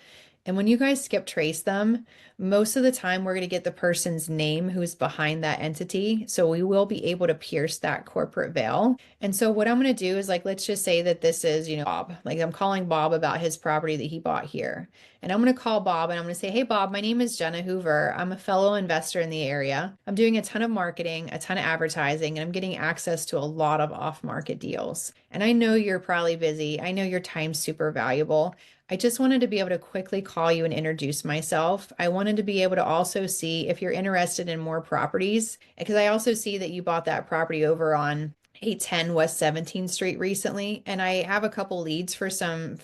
And when you guys skip trace them, most of the time we're going to get the person's name who's behind that entity. So we will be able to pierce that corporate veil. And so what I'm going to do is let's just say that this is, Bob. I'm calling Bob about his property that he bought here. And I'm going to call Bob and I'm going to say, hey, Bob, my name is Jenna Hoover. I'm a fellow investor in the area. I'm doing a ton of marketing, a ton of advertising, and I'm getting access to a lot of off-market deals. And I know you're probably busy. I know your time's super valuable. I just wanted to be able to quickly call you and introduce myself. I wanted to be able to also see if you're interested in more properties, because I also see that you bought that property over on 810 West 17th Street recently. And I have a couple leads for some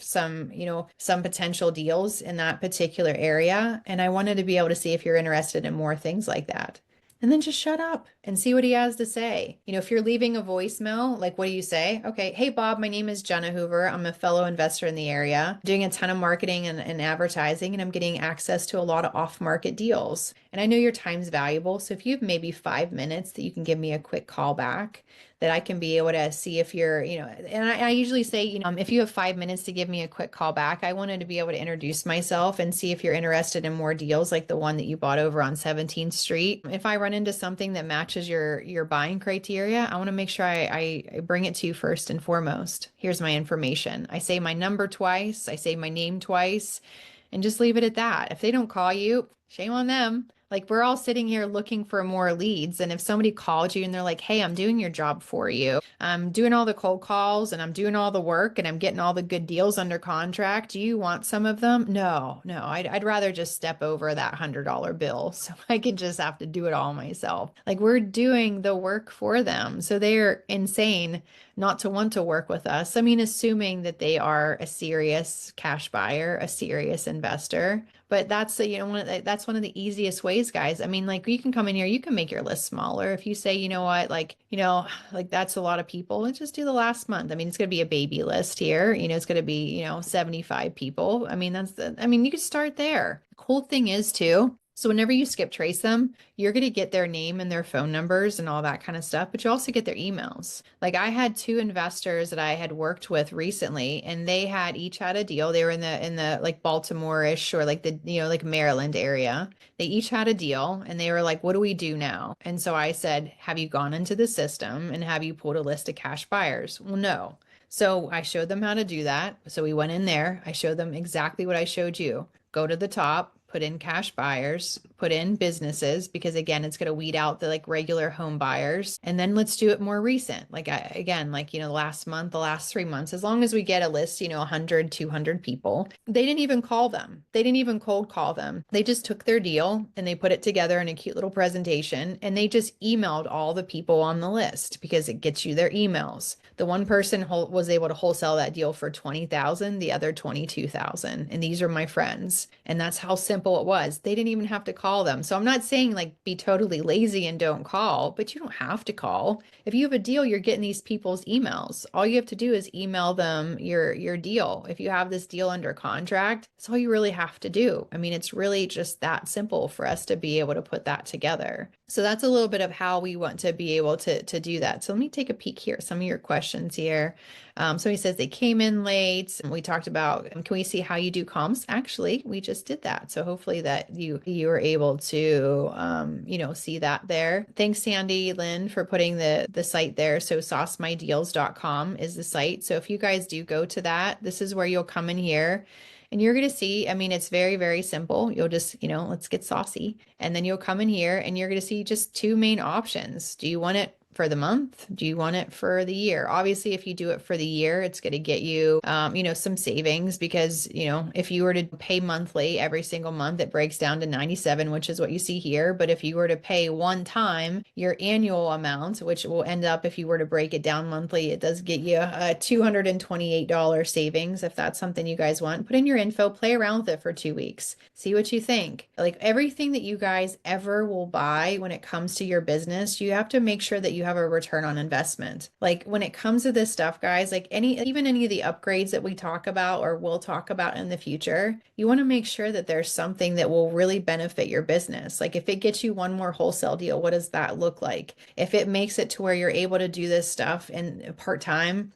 potential deals in that particular area. And I wanted to be able to see if you're interested in more things like that. And then just shut up and see what he has to say. If you're leaving a voicemail, what do you say? Okay, hey, Bob, my name is Jenna Hoover. I'm a fellow investor in the area, doing a ton of marketing and advertising, and I'm getting access to a lot of off-market deals. And I know your time's valuable. So if you have maybe 5 minutes that you can give me a quick call back, that I can be able to see if you're, and I usually say, if you have 5 minutes to give me a quick call back, I wanted to be able to introduce myself and see if you're interested in more deals like the one that you bought over on 17th Street. If I run into something that matches your buying criteria, I want to make sure I bring it to you first and foremost. Here's my information. I say my number twice, I say my name twice, and just leave it at that. If they don't call you, shame on them. We're all sitting here looking for more leads. And if somebody called you and they're like, hey, I'm doing your job for you. I'm doing all the cold calls and I'm doing all the work and I'm getting all the good deals under contract. Do you want some of them? No, I'd rather just step over that $100 bill so I can just have to do it all myself. We're doing the work for them. So they're insane not to want to work with us. I mean, assuming that they are a serious cash buyer, a serious investor. But that's the, that's one of the easiest ways, guys. I mean, like you can come in here, you can make your list smaller. If you say, you know what, like that's a lot of people, let's just do the last month. I mean, it's going to be a baby list here. It's going to be, 75 people. I mean, you could start there. The cool thing is too, so whenever you skip trace them, you're going to get their name and their phone numbers and all that kind of stuff, but you also get their emails. Like I had 2 investors that I had worked with recently, and they had each had a deal. They were in the like Baltimore-ish or like the, like Maryland area. They each had a deal and they were like, what do we do now? And so I said, have you gone into the system and have you pulled a list of cash buyers? Well, no. So I showed them how to do that. So we went in there. I showed them exactly what I showed you. Go to the top, put in cash buyers, put in businesses, because again, it's going to weed out the like regular home buyers. And then let's do it more recent. Like the last month, the last 3 months, as long as we get a list, 100, 200 people, they didn't even call them. They didn't even cold call them. They just took their deal and they put it together in a cute little presentation. And they just emailed all the people on the list because it gets you their emails. The one person was able to wholesale that deal for 20,000, the other 22,000. And these are my friends. And that's how simple it was. They didn't even have to call them. So I'm not saying like be totally lazy and don't call, but you don't have to call. If you have a deal, you're getting these people's emails. All you have to do is email them your deal. If you have this deal under contract, that's all you really have to do. I mean, it's really just that simple for us to be able to put that together. So that's a little bit of how we want to be able to do that. So let me take a peek here. Some of your questions here. Somebody says they came in late. We talked about, can we see how you do comps? Actually, we just did that. So hopefully that you were able to, see that there. Thanks, Sandy Lynn, for putting the site there. So saucemydeals.com is the site. So if you guys do go to that, this is where you'll come in here. And you're going to see, I mean, it's very, very simple. You'll just, let's get saucy. And then you'll come in here and you're going to see just 2 main options. Do you want it for the month? Do you want it for the year? Obviously, if you do it for the year, it's going to get you, some savings because, if you were to pay monthly every single month, it breaks down to 97, which is what you see here. But if you were to pay one time your annual amount, which will end up, if you were to break it down monthly, it does get you a $228 savings. If that's something you guys want, put in your info, play around with it for 2 weeks, see what you think. Like everything that you guys ever will buy when it comes to your business, you have to make sure that you have a return on investment. Like when it comes to this stuff, guys, like even any of the upgrades that we talk about or will talk about in the future, you want to make sure that there's something that will really benefit your business. Like if it gets you one more wholesale deal, what does that look like? If it makes it to where you're able to do this stuff in part-time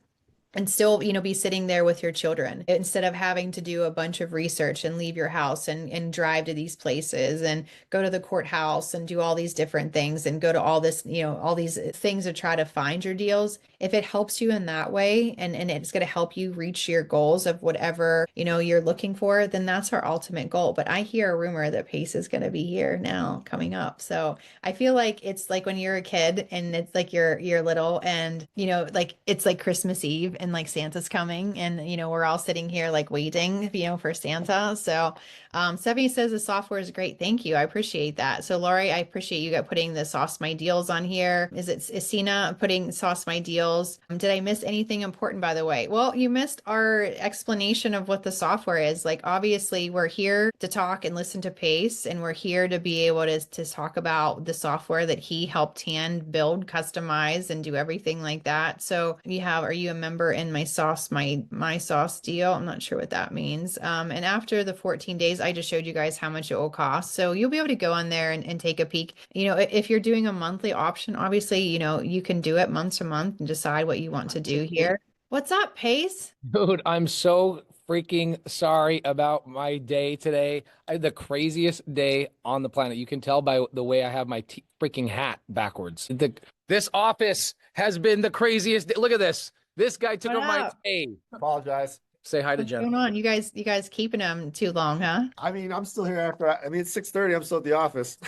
and still, be sitting there with your children instead of having to do a bunch of research and leave your house and drive to these places and go to the courthouse and do all these different things and go to all this, all these things to try to find your deals. If it helps you in that way and it's going to help you reach your goals of whatever, you're looking for, then that's our ultimate goal. But I hear a rumor that PACE is going to be here now coming up. So I feel like it's like when you're a kid and it's like you're little and, like it's like Christmas Eve and like Santa's coming and, we're all sitting here like waiting, for Santa. So, Stephanie says the software is great. Thank you. I appreciate that. So Lori, I appreciate you putting the Sauce My Deals on here. Is Sina putting Sauce My Deals? Did I miss anything important, by the way? Well, you missed our explanation of what the software is. Like, obviously we're here to talk and listen to Pace, and we're here to be able to talk about the software that he helped hand build, customize, and do everything like that. So are you a member in my sauce deal? I'm not sure what that means. And after the 14 days, I just showed you guys how much it will cost. So you'll be able to go on there and take a peek. If you're doing a monthly option, obviously, you can do it month to month and decide what you want to do here. What's up, Pace? Dude, I'm so freaking sorry about my day today. I had the craziest day on the planet. You can tell by the way I have my freaking hat backwards. This office has been the craziest day. Look at this. This guy took over my day. Apologize. Say hi to What's Jenna. going on? You guys keeping them too long, huh? I mean, I'm still here after. It's 6:30. I'm still at the office.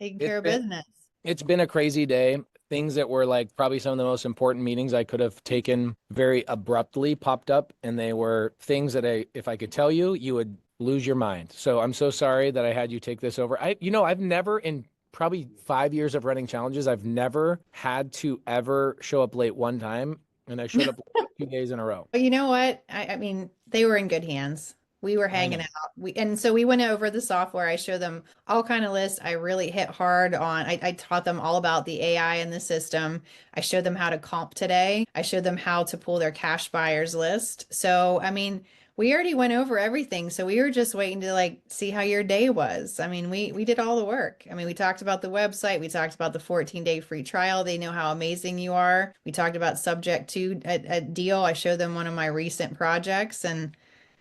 Taking care of business. It's been a crazy day. Things that were like probably some of the most important meetings I could have taken very abruptly popped up, and they were things that if I could tell you, you would lose your mind. So I'm so sorry that I had you take this over. I've never in probably 5 years of running challenges, I've never had to ever show up late one time and I showed up 2 days in a row. But you know what? I mean, they were in good hands. We were hanging know. out. And so we went over the software. I showed them all kind of lists. I really hit hard on, I taught them all about the AI in the system. I showed them how to comp today. I showed them how to pull their cash buyers list. So, I mean, we already went over everything. So we were just waiting to like see how your day was. I mean, we did all the work. I mean, we talked about the website. We talked about the 14-day free trial. They know how amazing you are. We talked about subject to a deal. I showed them one of my recent projects, and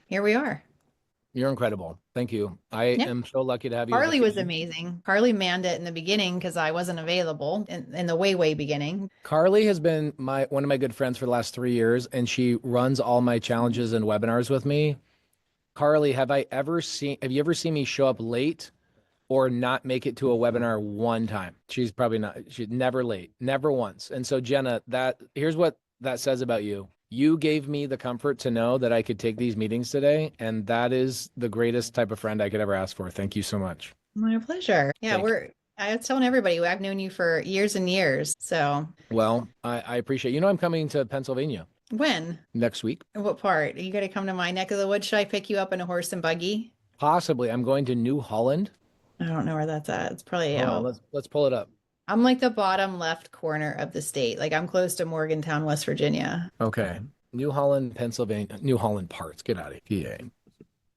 here we are. You're incredible. Thank you. I Yeah. am so lucky to have you. as a Carly was team. amazing. Carly manned it in the beginning because I wasn't available in the way beginning. Carly has been one of my good friends for the last 3 years, and she runs all my challenges and webinars with me. Carly, have you ever seen me show up late or not make it to a webinar one time? She's never late, never once. And so Jenna, here's what that says about you. You gave me the comfort to know that I could take these meetings today, and that is the greatest type of friend I could ever ask for. Thank you so much. My pleasure. Yeah, Thank I was telling everybody I've known you for years and years. So Well, I appreciate, I'm coming to Pennsylvania when? next week. What part? Are you going to come to my neck of the woods? Should I pick you up in a horse and buggy? Possibly. I'm going to New Holland. I don't know where that's at. It's probably Hold on, out. let's pull it up. I'm like the bottom left corner of the state. Like I'm close to Morgantown, West Virginia. Okay. New Holland, Pennsylvania, New Holland parts. Get out of here. PA.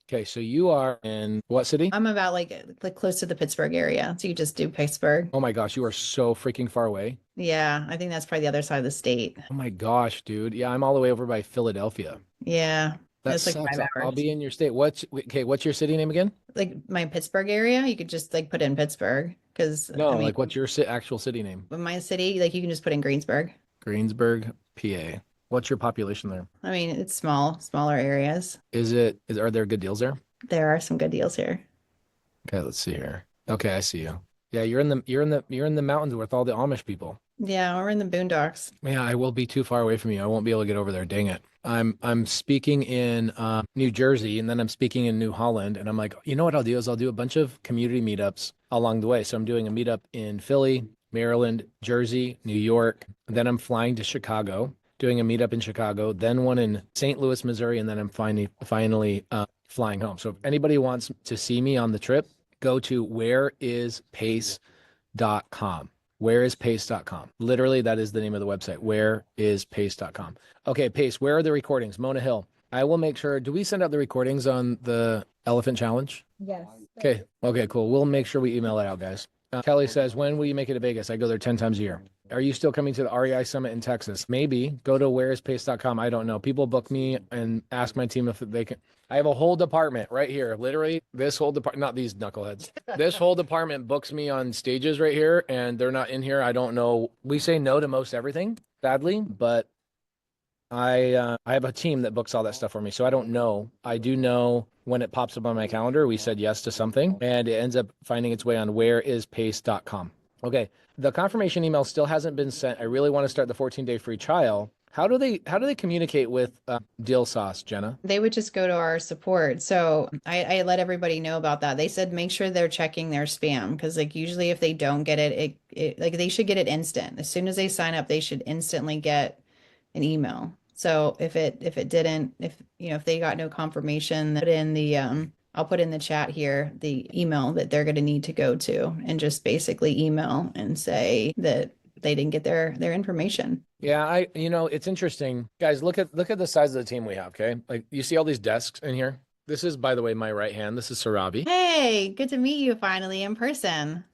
Okay, so you are in what city? I'm about like close to the Pittsburgh area. So you just do Pittsburgh. Oh my gosh, you are so freaking far away. Yeah, I think that's probably the other side of the state. Oh my gosh, dude. Yeah, I'm all the way over by Philadelphia. Yeah. That That's like sucks. 5 I'll hours. be in your state. What's your city name again? Like my Pittsburgh area, you could just like put in Pittsburgh because No, I mean, like what's your actual city name? in my city, like you can just put in Greensburg. Greensburg, PA. What's your population there? I mean, it's smaller areas. Are there good deals there? There are some good deals here. Okay, let's see here. Okay, I see you. Yeah, you're in the mountains with all the Amish people. Yeah, we're in the boondocks. Yeah, I will be too far away from you. I won't be able to get over there. Dang it. I'm speaking in New Jersey, and then I'm speaking in New Holland, and I'm like, you know what I'll do is I'll do a bunch of community meetups along the way. So I'm doing a meetup in Philly, Maryland, Jersey, New York. Then I'm flying to Chicago, doing a meetup in Chicago, then one in St. Louis, Missouri, and then I'm finally flying home. So if anybody wants to see me on the trip, go to whereispace.com. Whereispace.com. Literally, that is the name of the website. Whereispace.com. Okay, Pace, where are the recordings? Mona Hill. I will make sure. Do we send out the recordings on the Elephant Challenge? Yes. Okay, cool. We'll make sure we email it out, guys. Kelly says, when will you make it to Vegas? I go there 10 times a year. Are you still coming to the REI Summit in Texas? Maybe. Go to whereispace.com. I don't know. People book me and ask my team if they can. I have a whole department right here. Literally, this whole department, not these knuckleheads. This whole department books me on stages right here, and they're not in here. I don't know. We say no to most everything, sadly, but I have a team that books all that stuff for me. So I don't know. I do know when it pops up on my calendar, we said yes to something, and it ends up finding its way on whereispace.com. Okay. The confirmation email still hasn't been sent. I really want to start the 14-day free trial. How do they communicate with Deal Sauce, Jenna? They would just go to our support. So I let everybody know about that. They said make sure they're checking their spam because like usually if they don't get it, like they should get it instant. As soon as they sign up, they should instantly get an email. So if didn't, if they got no confirmation, put in the I'll put in the chat here the email that they're going to need to go to and just basically email and say that they didn't get their information. Yeah, it's interesting. Guys, look at the size of the team we have, okay? Like you see all these desks in here? This is, by the way, my right hand. This is Sarabi. Hey, good to meet you finally in person.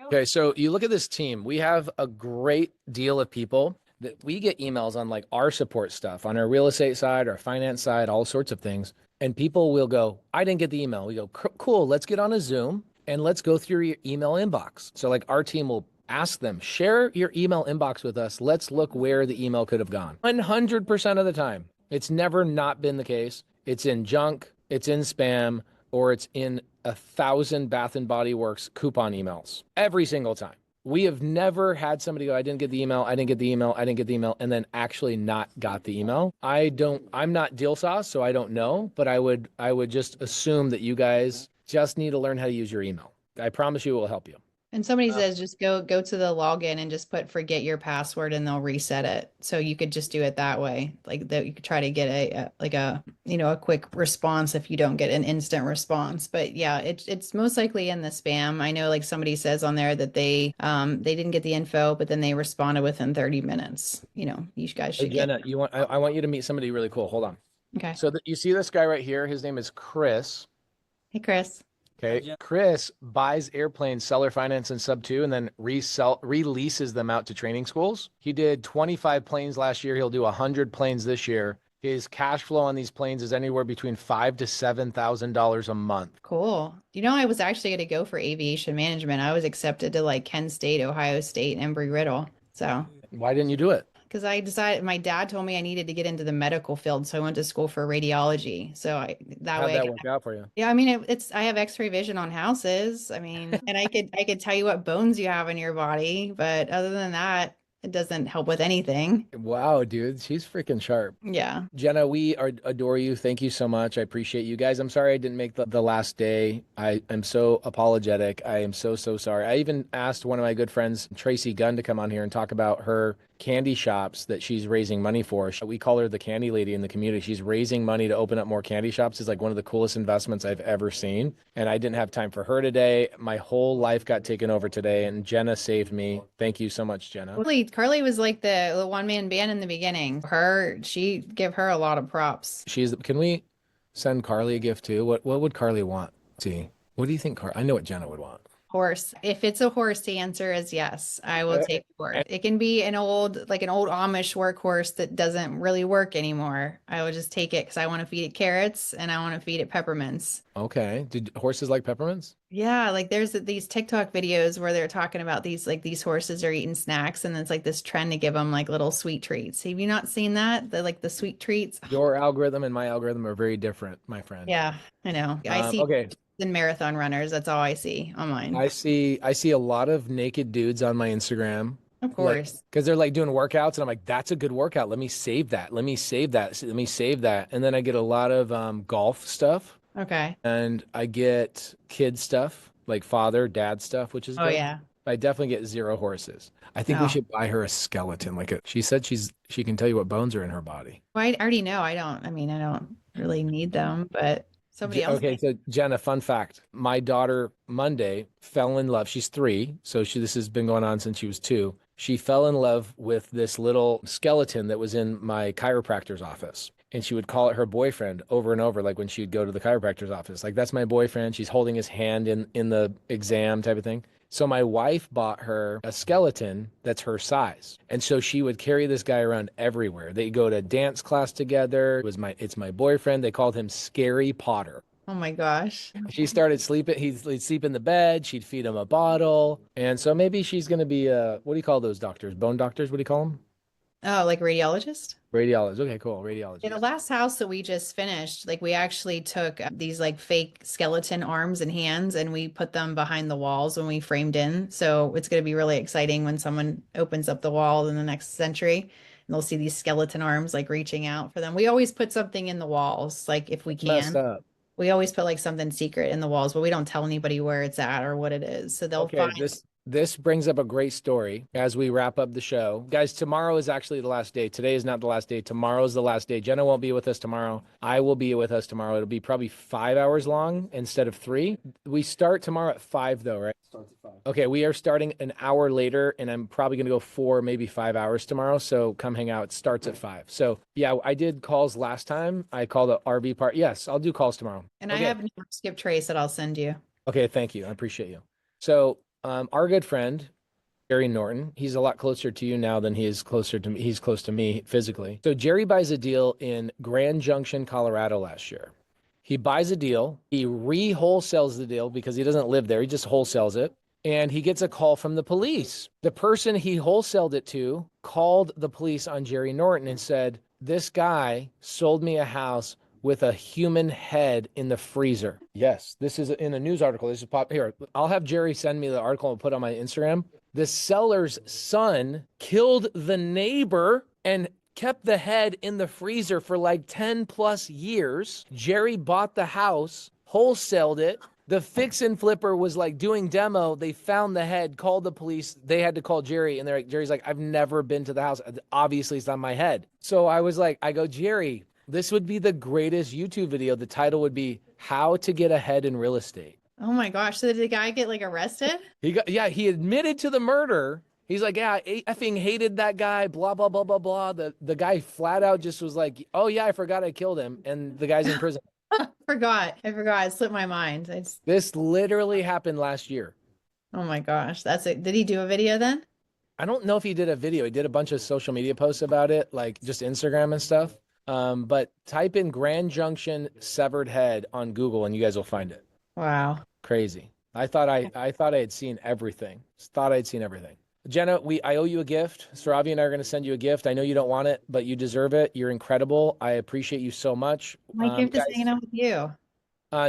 Okay, so you look at this team. We have a great deal of people that we get emails on like our support stuff, on our real estate side, our finance side, all sorts of things. And people will go, I didn't get the email. We go, cool, let's get on a Zoom and let's go through your email inbox. So like our team will ask them, share your email inbox with us. Let's look where the email could have gone. 100% of the time. It's never not been the case. It's in junk, it's in spam, or it's in 1,000 Bath and Body Works coupon emails every single time. We have never had somebody go, I didn't get the email, and then actually not got the email. I'm not Deal Sauce, so I don't know, but I would just assume that you guys just need to learn how to use your email. I promise you it will help you. And somebody says just go to the login and just put forget your password and they'll reset it. So you could just do it that way. Like that you could try to get a quick response if you don't get an instant response. But yeah, it's most likely in the spam. I know like somebody says on there that they didn't get the info, but then they responded within 30 minutes. You guys Hey, should get. Jenna, I want you to meet somebody really cool. Hold on. Okay. So you see this guy right here? His name is Chris. Hey, Chris. Okay. Chris buys airplanes, seller finance and SubTo, and then releases them out to training schools. He did 25 planes last year. He'll do 100 planes this year. His cash flow on these planes is anywhere between $5,000 to $7,000 a month. Cool. I was actually going to go for aviation management. I was accepted to like Kent State, Ohio State, and Embry-Riddle. So why didn't you do it? because I decided my dad told me I needed to get into the medical field, so I went to school for radiology. So How'd that work out for you? Yeah, I mean I have X-ray vision on houses. I mean, and I could tell you what bones you have in your body, but other than that, it doesn't help with anything. Wow, dude, she's freaking sharp. Yeah. Jenna, we adore you. Thank you so much. I appreciate you guys. I'm sorry I didn't make the last day. I am so apologetic. I am so sorry. I even asked one of my good friends, Tracy Gunn, to come on here and talk about her candy shops that she's raising money for. We call her the candy lady in the community. She's raising money to open up more candy shops. It's like one of the coolest investments I've ever seen. And I didn't have time for her today. My whole life got taken over today, and Jenna saved me. Thank you so much, Jenna. Carly was like the one-man band in the beginning. She give her a lot of props. Can we send Carly a gift too? What would Carly want? See, what do you think, I know what Jenna would want. Horse. If it's a horse, the answer is yes. I will take a horse. It can be an old Amish workhorse that doesn't really work anymore. I will just take it because I want to feed it carrots and I want to feed it peppermints. Okay. Did horses like peppermints? Yeah, like there's these TikTok videos where they're talking about these horses are eating snacks and it's like this trend to give them like little sweet treats. Have you not seen that? The sweet treats. Your algorithm and my algorithm are very different, my friend. Yeah, I know. I see. Okay. And marathon runners. That's all I see on mine. I see a lot of naked dudes on my Instagram. Of course. Because they're like doing workouts and I'm like, that's a good workout. Let me save that. Let me save that. Let me save that. And then I get a lot of golf stuff. Okay. And I get kid stuff, like father, dad stuff, which is good. Yeah. I definitely get zero horses. I think we should buy her a skeleton. She said she can tell you what bones are in her body. Well, I already know. I don't really need them, but somebody else. Okay, so Jenna, fun fact. My daughter Monday fell in love. She's 3, so this has been going on since she was 2. She fell in love with this little skeleton that was in my chiropractor's office. And she would call it her boyfriend over and over, like when she'd go to the chiropractor's office. Like, that's my boyfriend. She's holding his hand in the exam type of thing. So my wife bought her a skeleton that's her size. And so she would carry this guy around everywhere. They go to dance class together. It's my boyfriend. They called him Scary Potter. Oh my gosh. She started sleeping. He'd sleep in the bed. She'd feed him a bottle. And so maybe she's going to be what do you call those doctors? Bone doctors? What do you call them? Oh, like radiologist? Radiologist. Okay, cool. Radiologist. In the last house that we just finished, we actually took these fake skeleton arms and hands and we put them behind the walls when we framed in. So it's going to be really exciting when someone opens up the wall in the next century and they'll see these skeleton arms reaching out for them. We always put something in the walls, if we can. Messed up. We always put something secret in the walls, but we don't tell anybody where it's at or what it is. So they'll find. This brings up a great story as we wrap up the show. Guys, tomorrow is actually the last day. Today is not the last day. Tomorrow is the last day. Jenna won't be with us tomorrow. I will be with us tomorrow. It'll be probably 5 hours long instead of 3. We start tomorrow at 5 though, right? Starts at 5. Okay, we are starting an hour later and I'm probably going to go 4, maybe 5 hours tomorrow. So come hang out. It starts at 5. So yeah, I did calls last time. I called the RV part. Yes, I'll do calls tomorrow. And okay. I have a skip trace that I'll send you. Okay, thank you. I appreciate you. So our good friend, Jerry Norton, he's a lot closer to you now than he is closer to me. He's close to me physically. So Jerry buys a deal in Grand Junction, Colorado last year. He buys a deal. He re-wholesales the deal because he doesn't live there. He just wholesales it. And he gets a call from the police. The person he wholesaled it to called the police on Jerry Norton and said, this guy sold me a house with a human head in the freezer. Yes, this is in a news article. This is pop here. I'll have Jerry send me the article and put on my Instagram. The seller's son killed the neighbor and kept the head in the freezer for 10 plus years. Jerry bought the house, wholesaled it. The fix and flipper was like doing demo. They found the head, called the police. They had to call Jerry, and Jerry's like, I've never been to the house. Obviously, it's on my head. So I was like, I go, Jerry, this would be the greatest YouTube video. The title would be How to Get Ahead in Real Estate. Oh my gosh. So did the guy get like arrested? He admitted to the murder. He's like, yeah, I effing hated that guy, blah, blah, blah, blah, blah. The guy flat out just was like, oh yeah, I forgot I killed him. And the guy's in prison. I forgot. It slipped my mind. This literally happened last year. Oh my gosh. That's it. Did he do a video then? I don't know if he did a video. He did a bunch of social media posts about it, like just Instagram and stuff. But type in Grand Junction severed head on Google and you guys will find it. Wow. Crazy. I thought I had seen everything. Thought I'd seen everything. Jenna, I owe you a gift. Saravi and I are going to send you a gift. I know you don't want it, but you deserve it. You're incredible. I appreciate you so much. My gift is hanging out with you.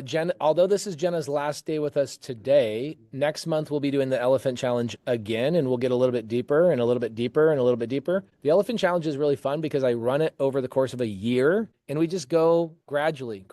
Jen, although this is Jenna's last day with us today, next month we'll be doing the Elephant Challenge again, and we'll get a little bit deeper and a little bit deeper and a little bit deeper. The Elephant Challenge is really fun because I run it over the course of a year, and we just go gradually,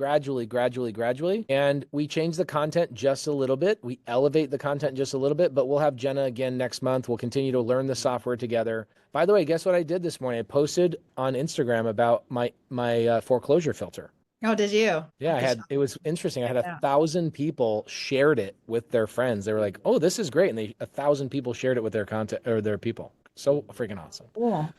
and we change the content just a little bit. We elevate the content just a little bit, but we'll have Jenna again next month. We'll continue to learn the software together. By the way, guess what I did this morning? I posted on Instagram about my foreclosure filter. Oh, did you? Yeah, it was interesting. I had 1,000 people shared it with their friends. They were like, oh, this is great. And 1,000 people shared it with their content or their people. So freaking awesome. Cool.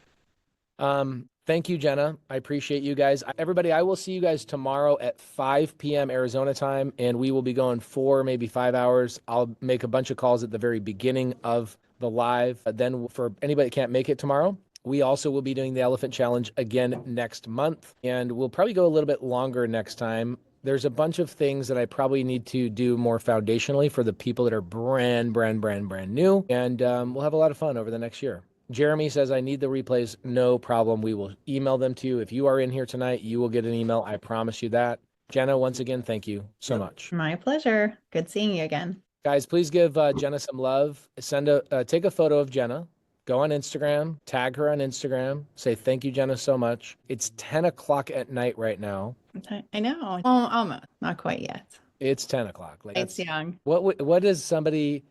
Thank you, Jenna. I appreciate you guys. Everybody, I will see you guys tomorrow at 5 p.m. Arizona time, and we will be going 4, maybe 5 hours. I'll make a bunch of calls at the very beginning of the live. Then for anybody that can't make it tomorrow, we also will be doing the Elephant Challenge again next month, and we'll probably go a little bit longer next time. There's a bunch of things that I probably need to do more foundationally for the people that are brand new, and we'll have a lot of fun over the next year. Jeremy says, I need the replays. No problem. We will email them to you. If you are in here tonight, you will get an email. I promise you that. Jenna, once again, thank you so much. My pleasure. Good seeing you again. Guys, please give Jenna some love. Take a photo of Jenna. Go on Instagram, tag her on Instagram, say, thank you, Jenna, so much. It's 10 o'clock at night right now. I know. Oh, almost. Not quite yet. It's 10 o'clock. Like, It's young. What does somebody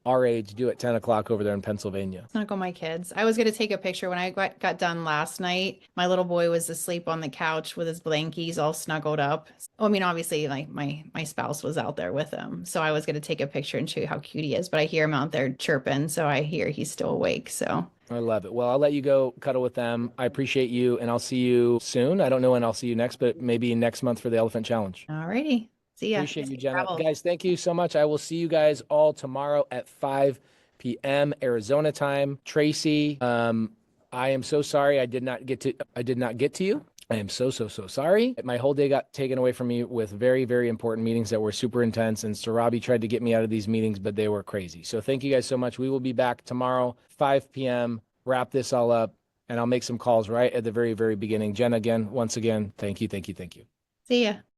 our age do at 10 o'clock over there in Pennsylvania? Snuggle my kids. I was going to take a picture when I got done last night. My little boy was asleep on the couch with his blankies all snuggled up. I mean, obviously, like my spouse was out there with him. So I was going to take a picture and show you how cute he is. But I hear him out there chirping. So I hear he's still awake. So I love it. Well, I'll let you go cuddle with them. I appreciate you, and I'll see you soon. I don't know when I'll see you next, but maybe next month for the Elephant Challenge. all righty. See ya. Appreciate you, Jenna. Travel. Guys, thank you so much. I will see you guys all tomorrow at 5 p.m. Arizona time. Tracy, I am so sorry I did not get to you. I am so sorry. My whole day got taken away from me with very, very important meetings that were super intense, and Sarabi tried to get me out of these meetings, but they were crazy. So thank you guys so much. We will be back tomorrow, 5 p.m., wrap this all up, and I'll make some calls right at the very, very beginning. Jen, again, once again, thank you. See ya.